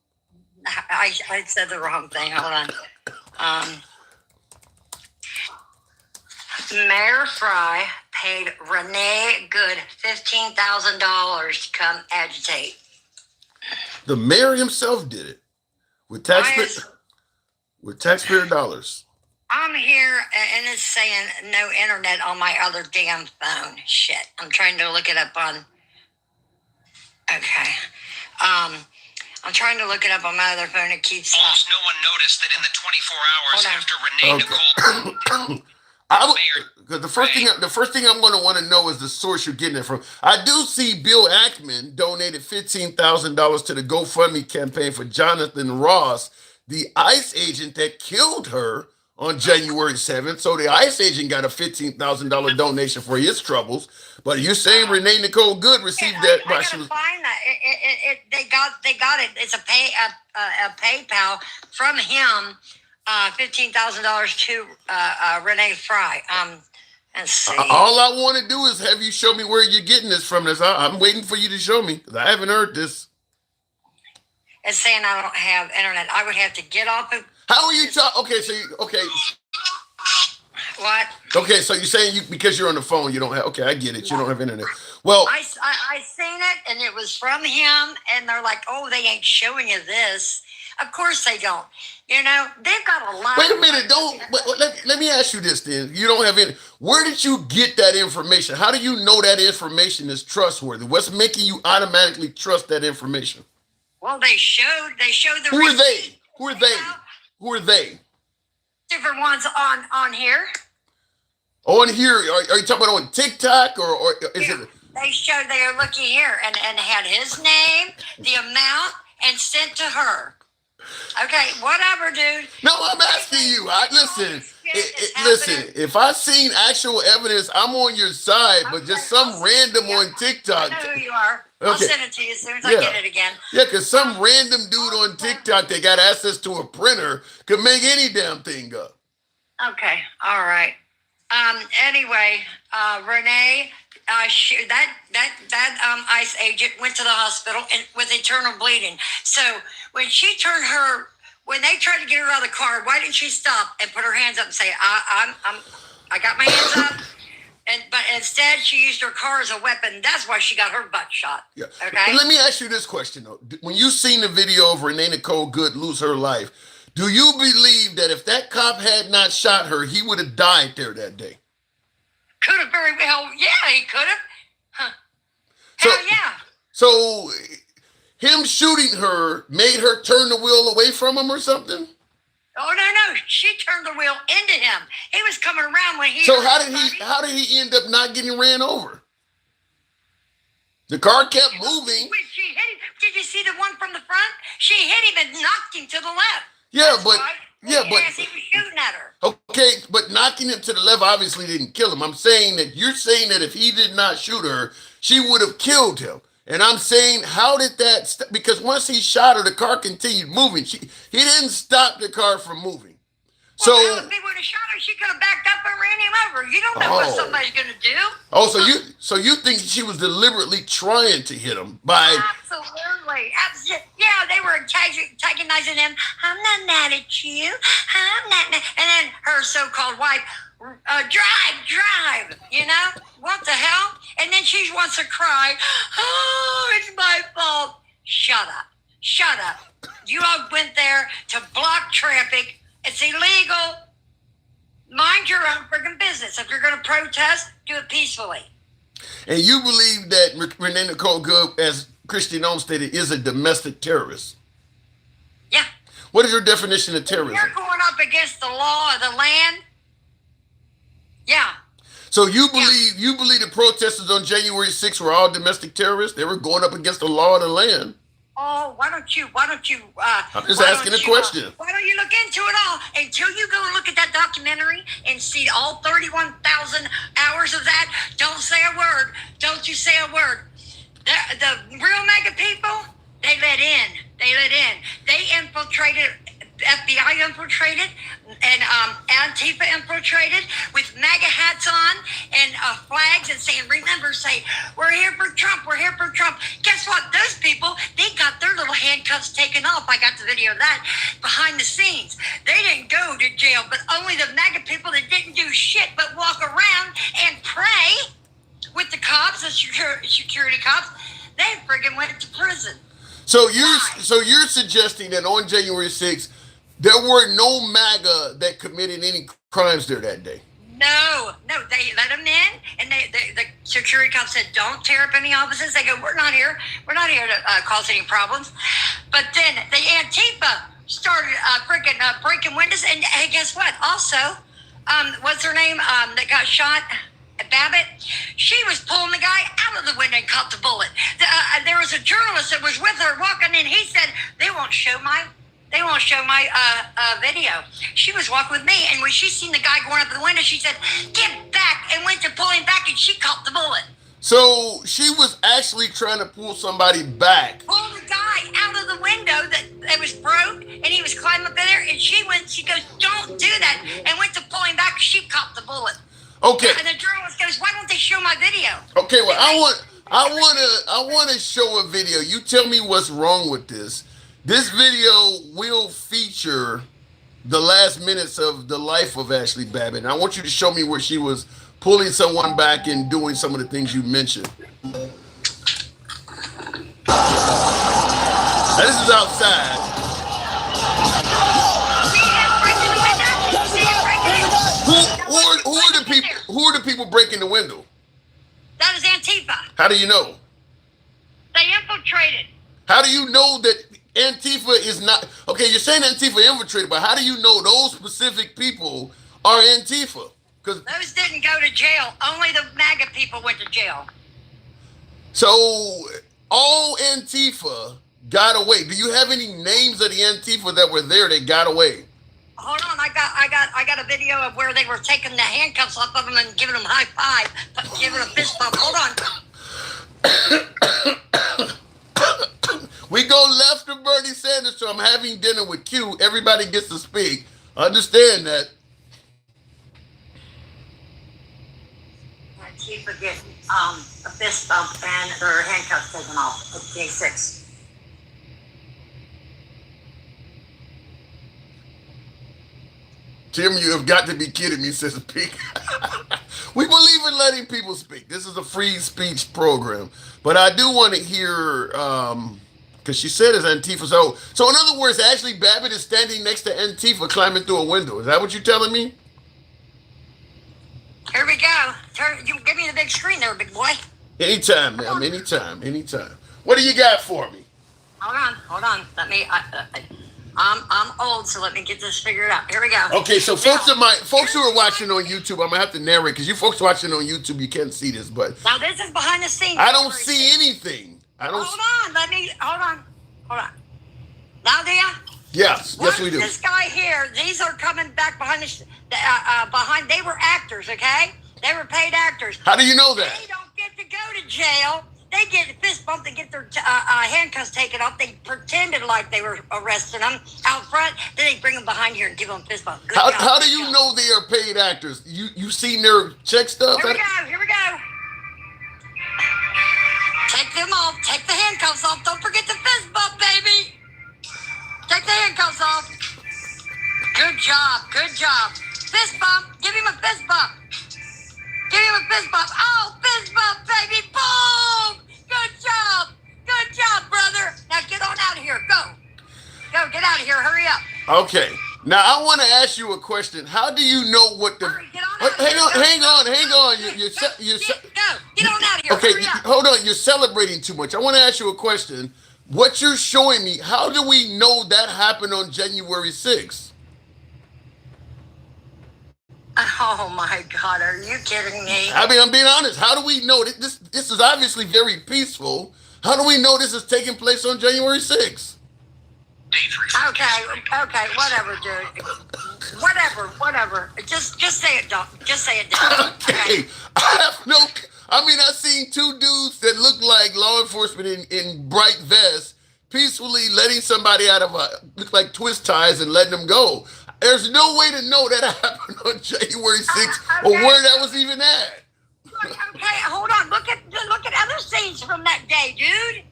I said the wrong thing. Hold on. Mayor Fry paid Renee Good $15,000 to come agitate. The mayor himself did it with taxpayer dollars. I'm here and it's saying no internet on my other damn phone. Shit, I'm trying to look it up on. Okay. I'm trying to look it up on my other phone. It keeps... Almost no one noticed that in the 24 hours after Renee Nicole... The first thing I'm going to want to know is the source you're getting it from. I do see Bill Ackman donated $15,000 to the GoFundMe campaign for Jonathan Ross, the ICE agent that killed her on January 7th. So the ICE agent got a $15,000 donation for his troubles. But you're saying Renee Nicole Good received that? I gotta find that. They got it. It's a PayPal from him. $15,000 to Renee Fry. Let's see. All I want to do is have you show me where you're getting this from. I'm waiting for you to show me because I haven't heard this. It's saying I don't have internet. I would have to get off of... How are you talking? Okay. What? Okay, so you're saying because you're on the phone, you don't have... Okay, I get it. You don't have internet. Well... I seen it, and it was from him, and they're like, oh, they ain't showing you this. Of course they don't. You know, they've got a lot. Wait a minute, let me ask you this then. You don't have any, where did you get that information? How do you know that information is trustworthy? What's making you automatically trust that information? Well, they showed the Who are they? receipt. Who are they? Who are they? Different ones on here. On here, are you talking about on TikTok or is it? They showed, they are looking here and had his name, the amount, and sent to her. Okay, whatever, dude. No, I'm asking you. Listen, if I seen actual evidence, I'm on your side, but just some random on TikTok. I know who you are. Okay. I'll send it to you as soon as I get it again. Yeah, because some random dude on TikTok that got access to a printer could make any damn thing up. Okay, all right. Anyway, Renee, that ICE agent went to the hospital and with internal bleeding. So when they tried to get her out of the car, why didn't she stop and put her hands up and say, I got my hands up? But instead, she used her car as a weapon. That's why she got her butt shot. Yeah. Okay. But let me ask you this question though: when you seen the video of Renee Nicole Good lose her life, do you believe that if that cop had not shot her, he would have died there that day? Could have very well. Yeah, he could have. Huh. So, Hell yeah. So him shooting her made her turn the wheel away from him or something? Oh no! She turned the wheel into him. He was coming around when he. So how did he end up not getting ran over? The car kept moving. She hit him. Did you see the one from the front? She hit him and knocked him to the left. Yeah, That's but right. yes, he was shooting at her. Okay, but knocking him to the left obviously didn't kill him. I'm saying that you're saying that if he did not shoot her, she would have killed him. And I'm saying, how did that? Because once he shot her, the car continued moving. He didn't stop the car from moving. So well, if he would have shot her, she could have backed up and ran him over. You don't know what somebody's going to do. Oh, so you think she was deliberately trying to hit him by? Absolutely. Yeah, they were antagonizing him. I'm not mad at you. I'm not mad. And then her so-called wife, drive. You know what the hell? And then she wants to cry. Oh, it's my fault. Shut up. You all went there to block traffic. It's illegal. Mind your own freaking business. If you're going to protest, do it peacefully. And you believe that Renee Nicole Good, as Christian Ohm stated, is a domestic terrorist? Yeah. What is your definition of terrorism? You're going up against the law of the land. Yeah. So you believe the protesters on January 6th were all domestic terrorists? They were going up against the law of the land. Oh, why don't you? I'm just asking a question. Why don't you look into it all until you go and look at that documentary and see all 31,000 hours of that? Don't say a word. Don't you say a word. The real mega people, they let in. They infiltrated. FBI infiltrated and Antifa infiltrated with MAGA hats on and flags and saying, we're here for Trump, we're here for Trump. Guess what? Those people, they got their little handcuffs taken off. I got the video of that behind the scenes. They didn't go to jail, but only the MAGA people that didn't do shit but walk around and pray with the cops, the security cops, they friggin' went to prison. So you're suggesting that on January 6th, there were no MAGA that committed any crimes there that day? No, they let them in, and the security cops said, don't tear up any offices. They go, we're not here to cause any problems. But then the Antifa started breaking windows, and hey, guess what? Also, what's her name that got shot? Babbitt, she was pulling the guy out of the window and caught the bullet. There was a journalist that was with her walking in. He said, they won't show my video. She was walking with me, and when she seen the guy going up the window, she said, get back, and went to pull him back, and she caught the bullet. So she was actually trying to pull somebody back. Pull the guy out of the window that was broke, and he was climbing up in there, and she goes, don't do that, and went to pull him back, she caught the bullet. Okay. And the journalist goes, why don't they show my video? Okay, well, I want to show a video. You tell me what's wrong with this. This video will feature the last minutes of the life of Ashley Babbitt. And I want you to show me where she was pulling someone back and doing some of the things you mentioned. Now, this is outside. people breaking the window? That is Antifa. How do you know? They infiltrated. How do you know that Antifa is not... Okay, you're saying Antifa infiltrated, but how do you know those specific people are Antifa? Because those didn't go to jail. Only the MAGA people went to jail. So all Antifa got away. Do you have any names of the Antifa that were there that got away? Hold on, I got a video of where they were taking the handcuffs off of them and giving them high five, giving them a fist bump. Hold on. We go left to Bernie Sanders, so I'm having dinner with Q. Everybody gets to speak. Understand that. Antifa get a fist bump and their handcuffs taken off at J6. Tim, you have got to be kidding me, says Pete. We believe in letting people speak. This is a free speech program. But I do want to hear, because she said it's Antifa. So in other words, Ashley Babbitt is standing next to Antifa climbing through a window. Is that what you're telling me? Here we go. You give me the big screen there, big boy. Anytime, ma'am. Anytime. What do you got for me? Hold on. Let me. I'm old, so let me get this figured out. Here we go. Okay, so folks who are watching on YouTube, I'm gonna have to narrate because you folks watching on YouTube, you can't see this, but now this is behind the scenes. I don't see anything. Hold on. Now, do ya? Yes, we do. This guy here. These are coming back behind behind. They were actors, okay? They were paid actors. How do you know that? They don't get to go to jail. They get a fist bump. They get their handcuffs taken off. They pretended like they were arresting them out front. Then they bring them behind here and give them a fist bump. How do you know they are paid actors? You seen their check stuff? Here we go. Take them off. Take the handcuffs off. Don't forget the fist bump, baby. Take the handcuffs off. Good job. Fist bump. Give him a fist bump. Oh, fist bump, baby. Boom. Good job, brother. Now get on out of here. Go, get out of here. Hurry up. Okay. Now I want to ask you a question. How do you know what the? Hurry, get on out of here. Hang on. Get on out of here. Okay, Hurry up. hold on. You're celebrating too much. I want to ask you a question. What you're showing me, how do we know that happened on January 6th? Oh my God, are you kidding me? I mean, I'm being honest. How do we know that this is obviously very peaceful? How do we know this is taking place on January 6th? Okay, whatever, dude. Whatever. Just say it, Doc. Just say it, Doc. Okay. I've seen two dudes that look like law enforcement in bright vests peacefully letting somebody out of look like twist ties and letting them go. There's no way to know that happened on January 6th or where that was even at. Okay, hold on. Look at other scenes from that day, dude.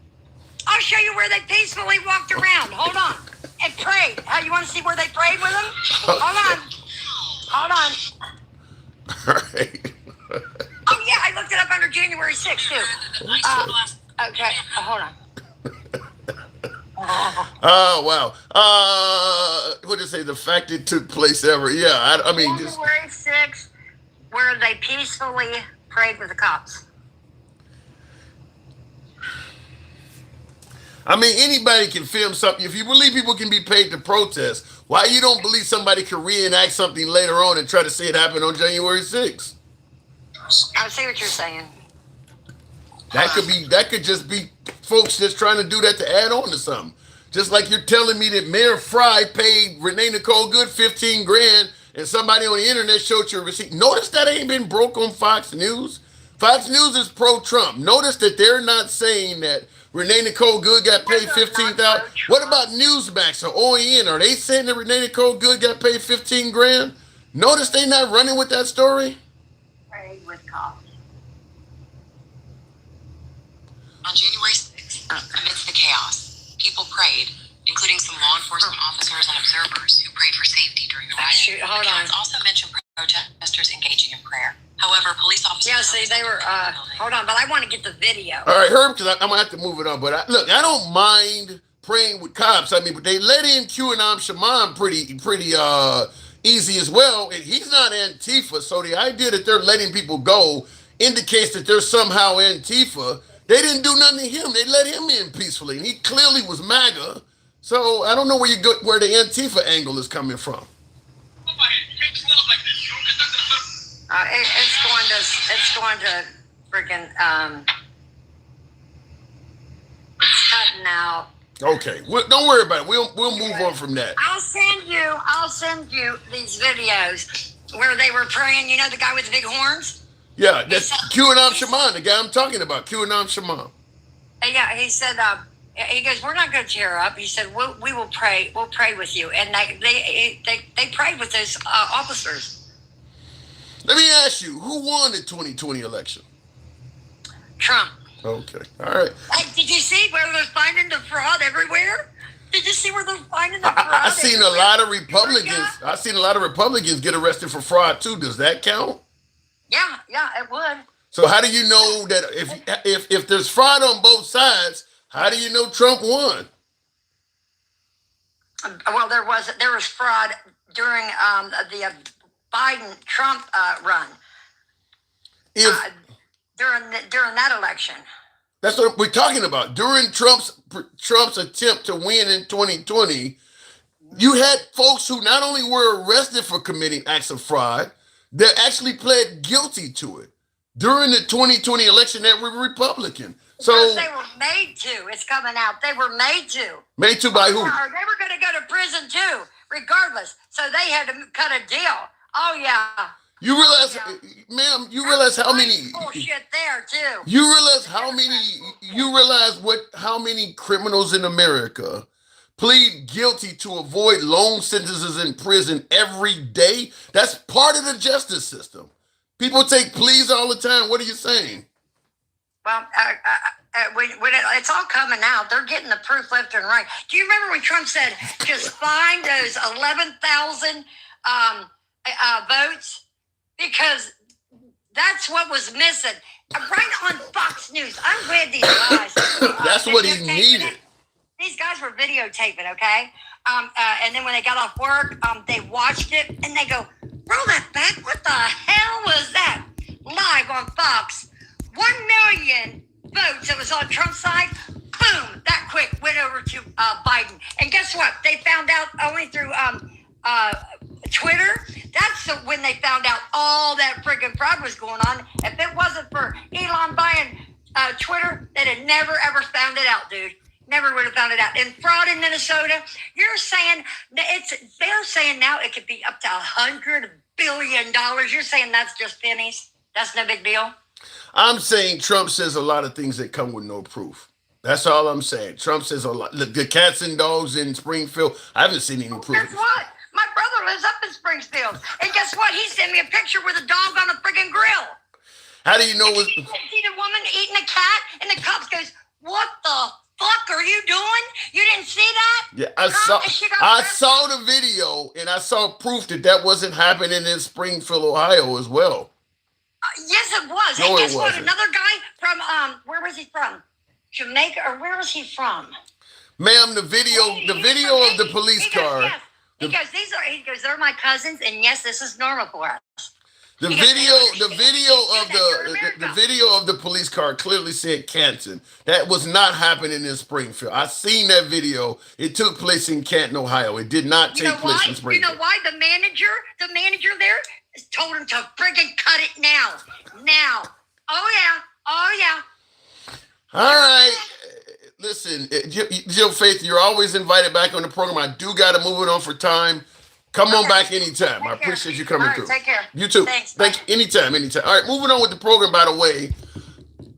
I'll show you where they peacefully walked around. Hold on. And prayed. You want to see where they prayed with them? Hold on. All right. Oh, yeah, I looked it up under January 6th, too. Okay, hold on. Oh, wow. What did it say? The fact it took place ever. Yeah, January 6th, where they peacefully prayed with the cops. Anybody can film something. If you believe people can be paid to protest, why you don't believe somebody can reenact something later on and try to say it happened on January 6th? I see what you're saying. That could just be folks just trying to do that to add on to something. Just like you're telling me that Mayor Fry paid Renee Nicole Good $15,000 and somebody on the internet showed you a receipt. Notice that ain't been broke on Fox News. Fox News is pro-Trump. Notice that they're not saying that Renee Nicole Good got paid $15,000. What about Newsmax or OAN? Are they saying that Renee Nicole Good got paid $15,000? Notice they not running with that story. Prayed with cops. On January 6th, amidst the chaos, people prayed, including some law enforcement officers and observers who prayed for safety during the riot. Hold on. Accounts also mentioned protesters engaging in prayer. However, police officers... Yeah, see, they were... hold on, but I want to get the video. All right, Herb, because I'm going to have to move it on. But I don't mind praying with cops. But they let in QAnon Shaman pretty easy as well. And he's not Antifa, so the idea that they're letting people go indicates that they're somehow Antifa. They didn't do nothing to him. They let him in peacefully, and he clearly was MAGA. So I don't know where the Antifa angle is coming from. It's going to freaking it's cutting out. Okay, don't worry about it. We'll move on from that. I'll send you these videos where they were praying. You know the guy with the big horns? Yeah, that's QAnon Shaman, the guy I'm talking about, QAnon Shaman. Yeah, he said, he goes, we're not going to tear up. He said, we will pray. We'll pray with you. And they prayed with those officers. Let me ask you, who won the 2020 election? Trump. Okay, all right. Did you see where they're finding the fraud everywhere? Did you see where they're finding the fraud? I've seen a lot of Republicans. I've seen a lot of Republicans get arrested for fraud too. Does that count? Yeah, it would. So how do you know that if there's fraud on both sides? How do you know Trump won? Well, there was fraud during the Biden-Trump run. During that election. That's what we're talking about. During Trump's attempt to win in 2020, you had folks who not only were arrested for committing acts of fraud, they actually pled guilty to it during the 2020 election that were Republican. So because they were made to. It's coming out. They were made to. Made to by who? They were going to go to prison too, regardless. So they had to cut a deal. Oh yeah. You realize, ma'am, you realize how many bullshit there too. You realize how many criminals in America plead guilty to avoid long sentences in prison every day? That's part of the justice system. People take pleas all the time. What are you saying? Well, when it's all coming out, they're getting the proof left and right. Do you remember when Trump said, just find those 11,000 votes? Because that's what was missing. Right on Fox News. I read these guys. That's what he needed. These guys were videotaping, okay? And then when they got off work, they watched it, and they go, roll that back. What the hell was that? Live on Fox. 1 million votes that was on Trump's side. Boom, that quick went over to Biden. And guess what? They found out only through Twitter. That's when they found out all that friggin' fraud was going on. If it wasn't for Elon buying Twitter, they'd have never, ever found it out, dude. Never would have found it out. And fraud in Minnesota, you're saying they're saying now it could be up to $100 billion. You're saying that's just pennies? That's no big deal? I'm saying Trump says a lot of things that come with no proof. That's all I'm saying. Trump says a lot. The cats and dogs in Springfield, I haven't seen any proof. Guess what? My brother lives up in Springfield. And guess what? He sent me a picture with a dog on a friggin' grill. How do you know? He seen a woman eating a cat, and the cops goes, what the fuck are you doing? You didn't see that? Yeah, I saw the video, and I saw proof that wasn't happening in Springfield, Ohio as well. Yes, it was. No, and guess it what? wasn't. Another guy from, where was he from? Jamaica, or where was he from? Ma'am, the video of the police car. Yes. He goes, they're my cousins, and yes, this is normal for us. The video of the police car clearly said Canton. That was not happening in Springfield. I seen that video. It took place in Canton, Ohio. It did not take place in Springfield. You know why? The manager there told him to friggin' cut it now. Now. Oh yeah. All right. Listen, Jill Faith, you're always invited back on the program. I do got to move it on for time. Come on back anytime. I appreciate you coming through. Take care. You too. Thanks. Anytime. All right, moving on with the program, by the way.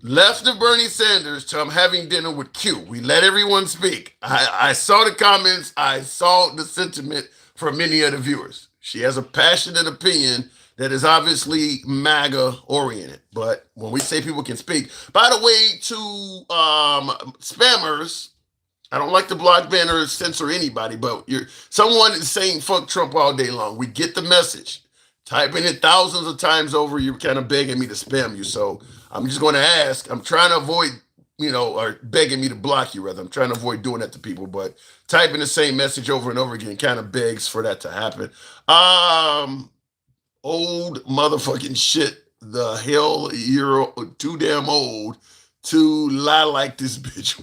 Left of Bernie Sanders to I'm having dinner with Q. We let everyone speak. I saw the comments. I saw the sentiment from many of the viewers. She has a passionate opinion that is obviously MAGA oriented. But when we say people can speak, by the way, to spammers, I don't like to block, ban, or censor anybody, but someone is saying fuck Trump all day long. We get the message. Typing it thousands of times over, you're kind of begging me to spam you. So I'm just going to ask. I'm trying to avoid or begging me to block you, rather. I'm trying to avoid doing that to people, but typing the same message over and over again kind of begs for that to happen. Old motherfucking shit. The hell, you're too damn old to lie like this bitch.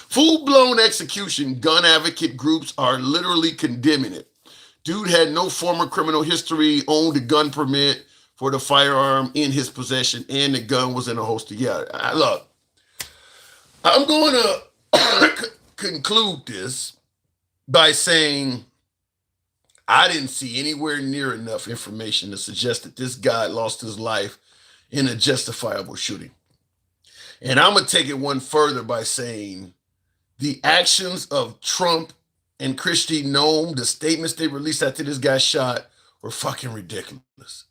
Full-blown execution. Gun advocate groups are literally condemning it. Dude had no former criminal history, owned a gun permit for the firearm in his possession, and the gun was in a holster. Yeah, look, I'm going to conclude this by saying I didn't see anywhere near enough information to suggest that this guy lost his life in a justifiable shooting. And I'm going to take it one further by saying the actions of Trump and Kristi Noem, the statements they released after this guy shot, were fucking ridiculous.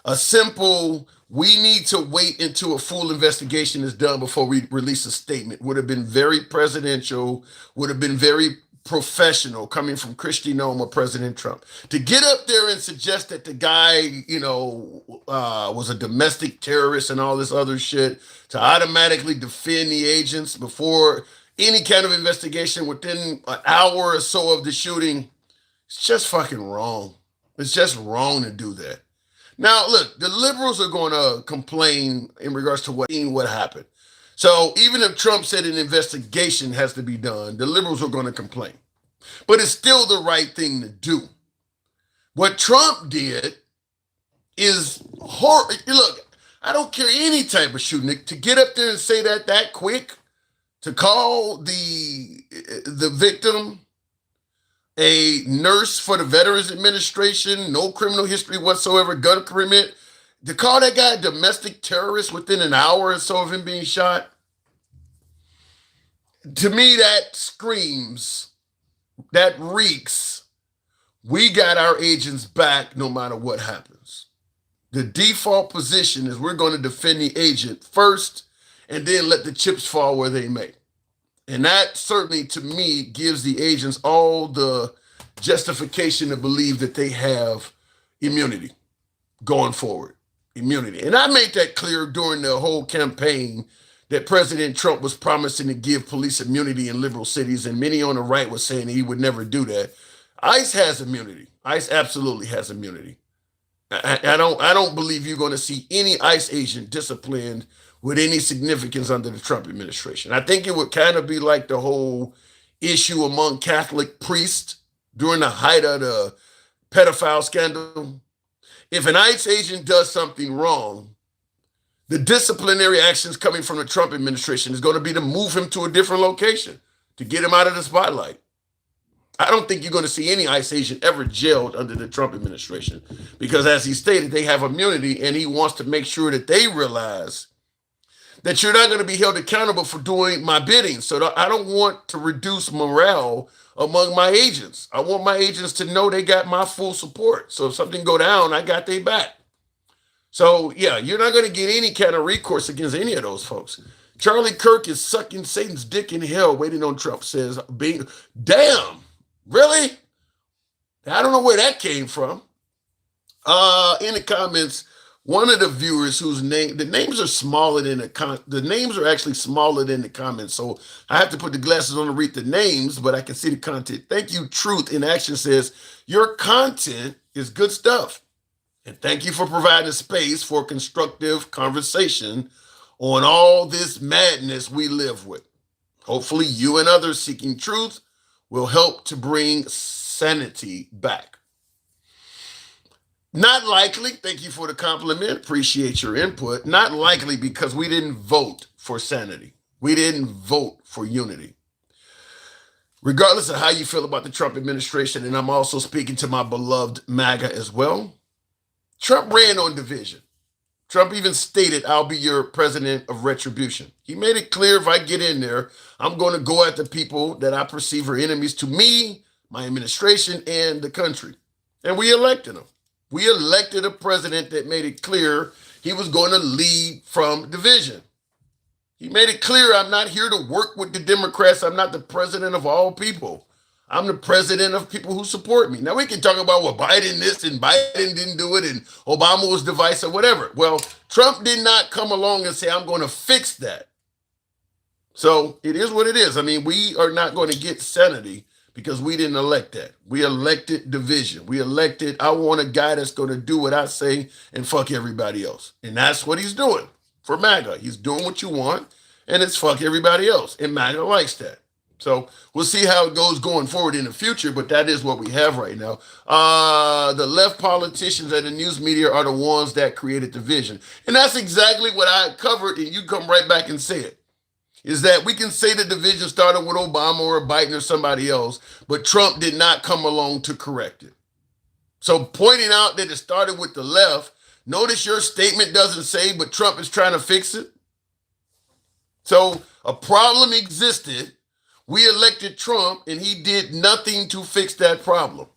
A simple, we need to wait until a full investigation is done before we release a statement would have been very presidential, would have been very professional coming from Kristi Noem or President Trump. To get up there and suggest that the guy, was a domestic terrorist and all this other shit, to automatically defend the agents before any kind of investigation within an hour or so of the shooting, it's just fucking wrong. It's just wrong to do that. Now, look, the liberals are going to complain in regards to what happened. So even if Trump said an investigation has to be done, the liberals are going to complain. But it's still the right thing to do. What Trump did is horrible. Look, I don't care any type of shooting. To get up there and say that quick, to call the victim a nurse for the Veterans Administration, no criminal history whatsoever, gun permit, to call that guy a domestic terrorist within an hour or so of him being shot, to me that screams, that reeks, we got our agents back no matter what happens. The default position is we're going to defend the agent first and then let the chips fall where they may. And that certainly, to me, gives the agents all the justification to believe that they have immunity going forward. Immunity. And I made that clear during the whole campaign that President Trump was promising to give police immunity in liberal cities, and many on the right were saying he would never do that. ICE has immunity. ICE absolutely has immunity. I don't believe you're going to see any ICE agent disciplined with any significance under the Trump administration. I think it would kind of be like the whole issue among Catholic priests during the height of the pedophile scandal. If an ICE agent does something wrong, the disciplinary actions coming from the Trump administration is going to be to move him to a different location, to get him out of the spotlight. I don't think you're going to see any ICE agent ever jailed under the Trump administration because, as he stated, they have immunity, and he wants to make sure that they realize that you're not going to be held accountable for doing my bidding. So I don't want to reduce morale among my agents. I want my agents to know they got my full support. So if something go down, I got their back. So yeah, you're not going to get any kind of recourse against any of those folks. Charlie Kirk is sucking Satan's dick in hell waiting on Trump, says, damn, really? I don't know where that came from. In the comments, one of the viewers whose name, the names are smaller than the names are actually smaller than the comments. So I have to put the glasses on to read the names, but I can see the content. Thank you, Truth in Action says, your content is good stuff. And thank you for providing a space for constructive conversation on all this madness we live with. Hopefully you and others seeking truth will help to bring sanity back. Not likely, thank you for the compliment, appreciate your input. Not likely because we didn't vote for sanity. We didn't vote for unity. Regardless of how you feel about the Trump administration, and I'm also speaking to my beloved MAGA as well, Trump ran on division. Trump even stated, I'll be your president of retribution. He made it clear if I get in there, I'm going to go at the people that I perceive are enemies to me, my administration, and the country. And we elected him. We elected a president that made it clear he was going to lead from division. He made it clear, I'm not here to work with the Democrats. I'm not the president of all people. I'm the president of people who support me. Now, we can talk about, well, Biden this and Biden didn't do it and Obama was divisive, whatever. Well, Trump did not come along and say, I'm going to fix that. So it is what it is. I mean, we are not going to get sanity because we didn't elect that. We elected division. We elected, I want a guy that's going to do what I say and fuck everybody else. And that's what he's doing for MAGA. He's doing what you want, and it's fuck everybody else. And MAGA likes that. So we'll see how it goes going forward in the future, but that is what we have right now. The left politicians and the news media are the ones that created division. And that's exactly what I covered, and you come right back and say it. Is that we can say the division started with Obama or Biden or somebody else, but Trump did not come along to correct it. So pointing out that it started with the left, notice your statement doesn't say, but Trump is trying to fix it. So a problem existed. We elected Trump, and he did nothing to fix that problem.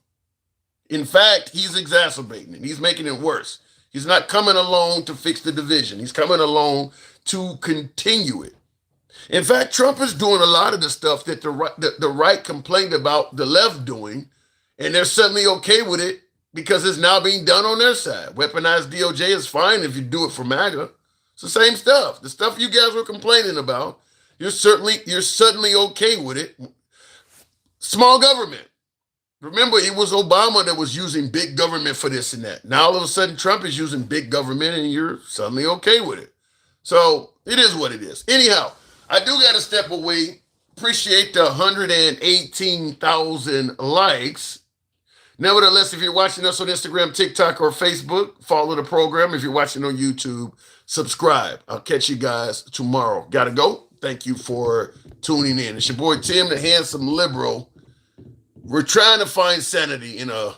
In fact, he's exacerbating it. He's making it worse. He's not coming along to fix the division. He's coming along to continue it. In fact, Trump is doing a lot of the stuff that the right complained about the left doing, and they're suddenly okay with it because it's now being done on their side. Weaponized DOJ is fine if you do it for MAGA. It's the same stuff. The stuff you guys were complaining about, you're suddenly okay with it. Small government. Remember, it was Obama that was using big government for this and that. Now all of a sudden Trump is using big government and you're suddenly okay with it. So it is what it is. Anyhow, I do got to step away. Appreciate the 118,000 likes. Nevertheless, if you're watching us on Instagram, TikTok, or Facebook, follow the program. If you're watching on YouTube, subscribe. I'll catch you guys tomorrow. Gotta go. Thank you for tuning in. It's your boy Tim, the handsome liberal. We're trying to find sanity in a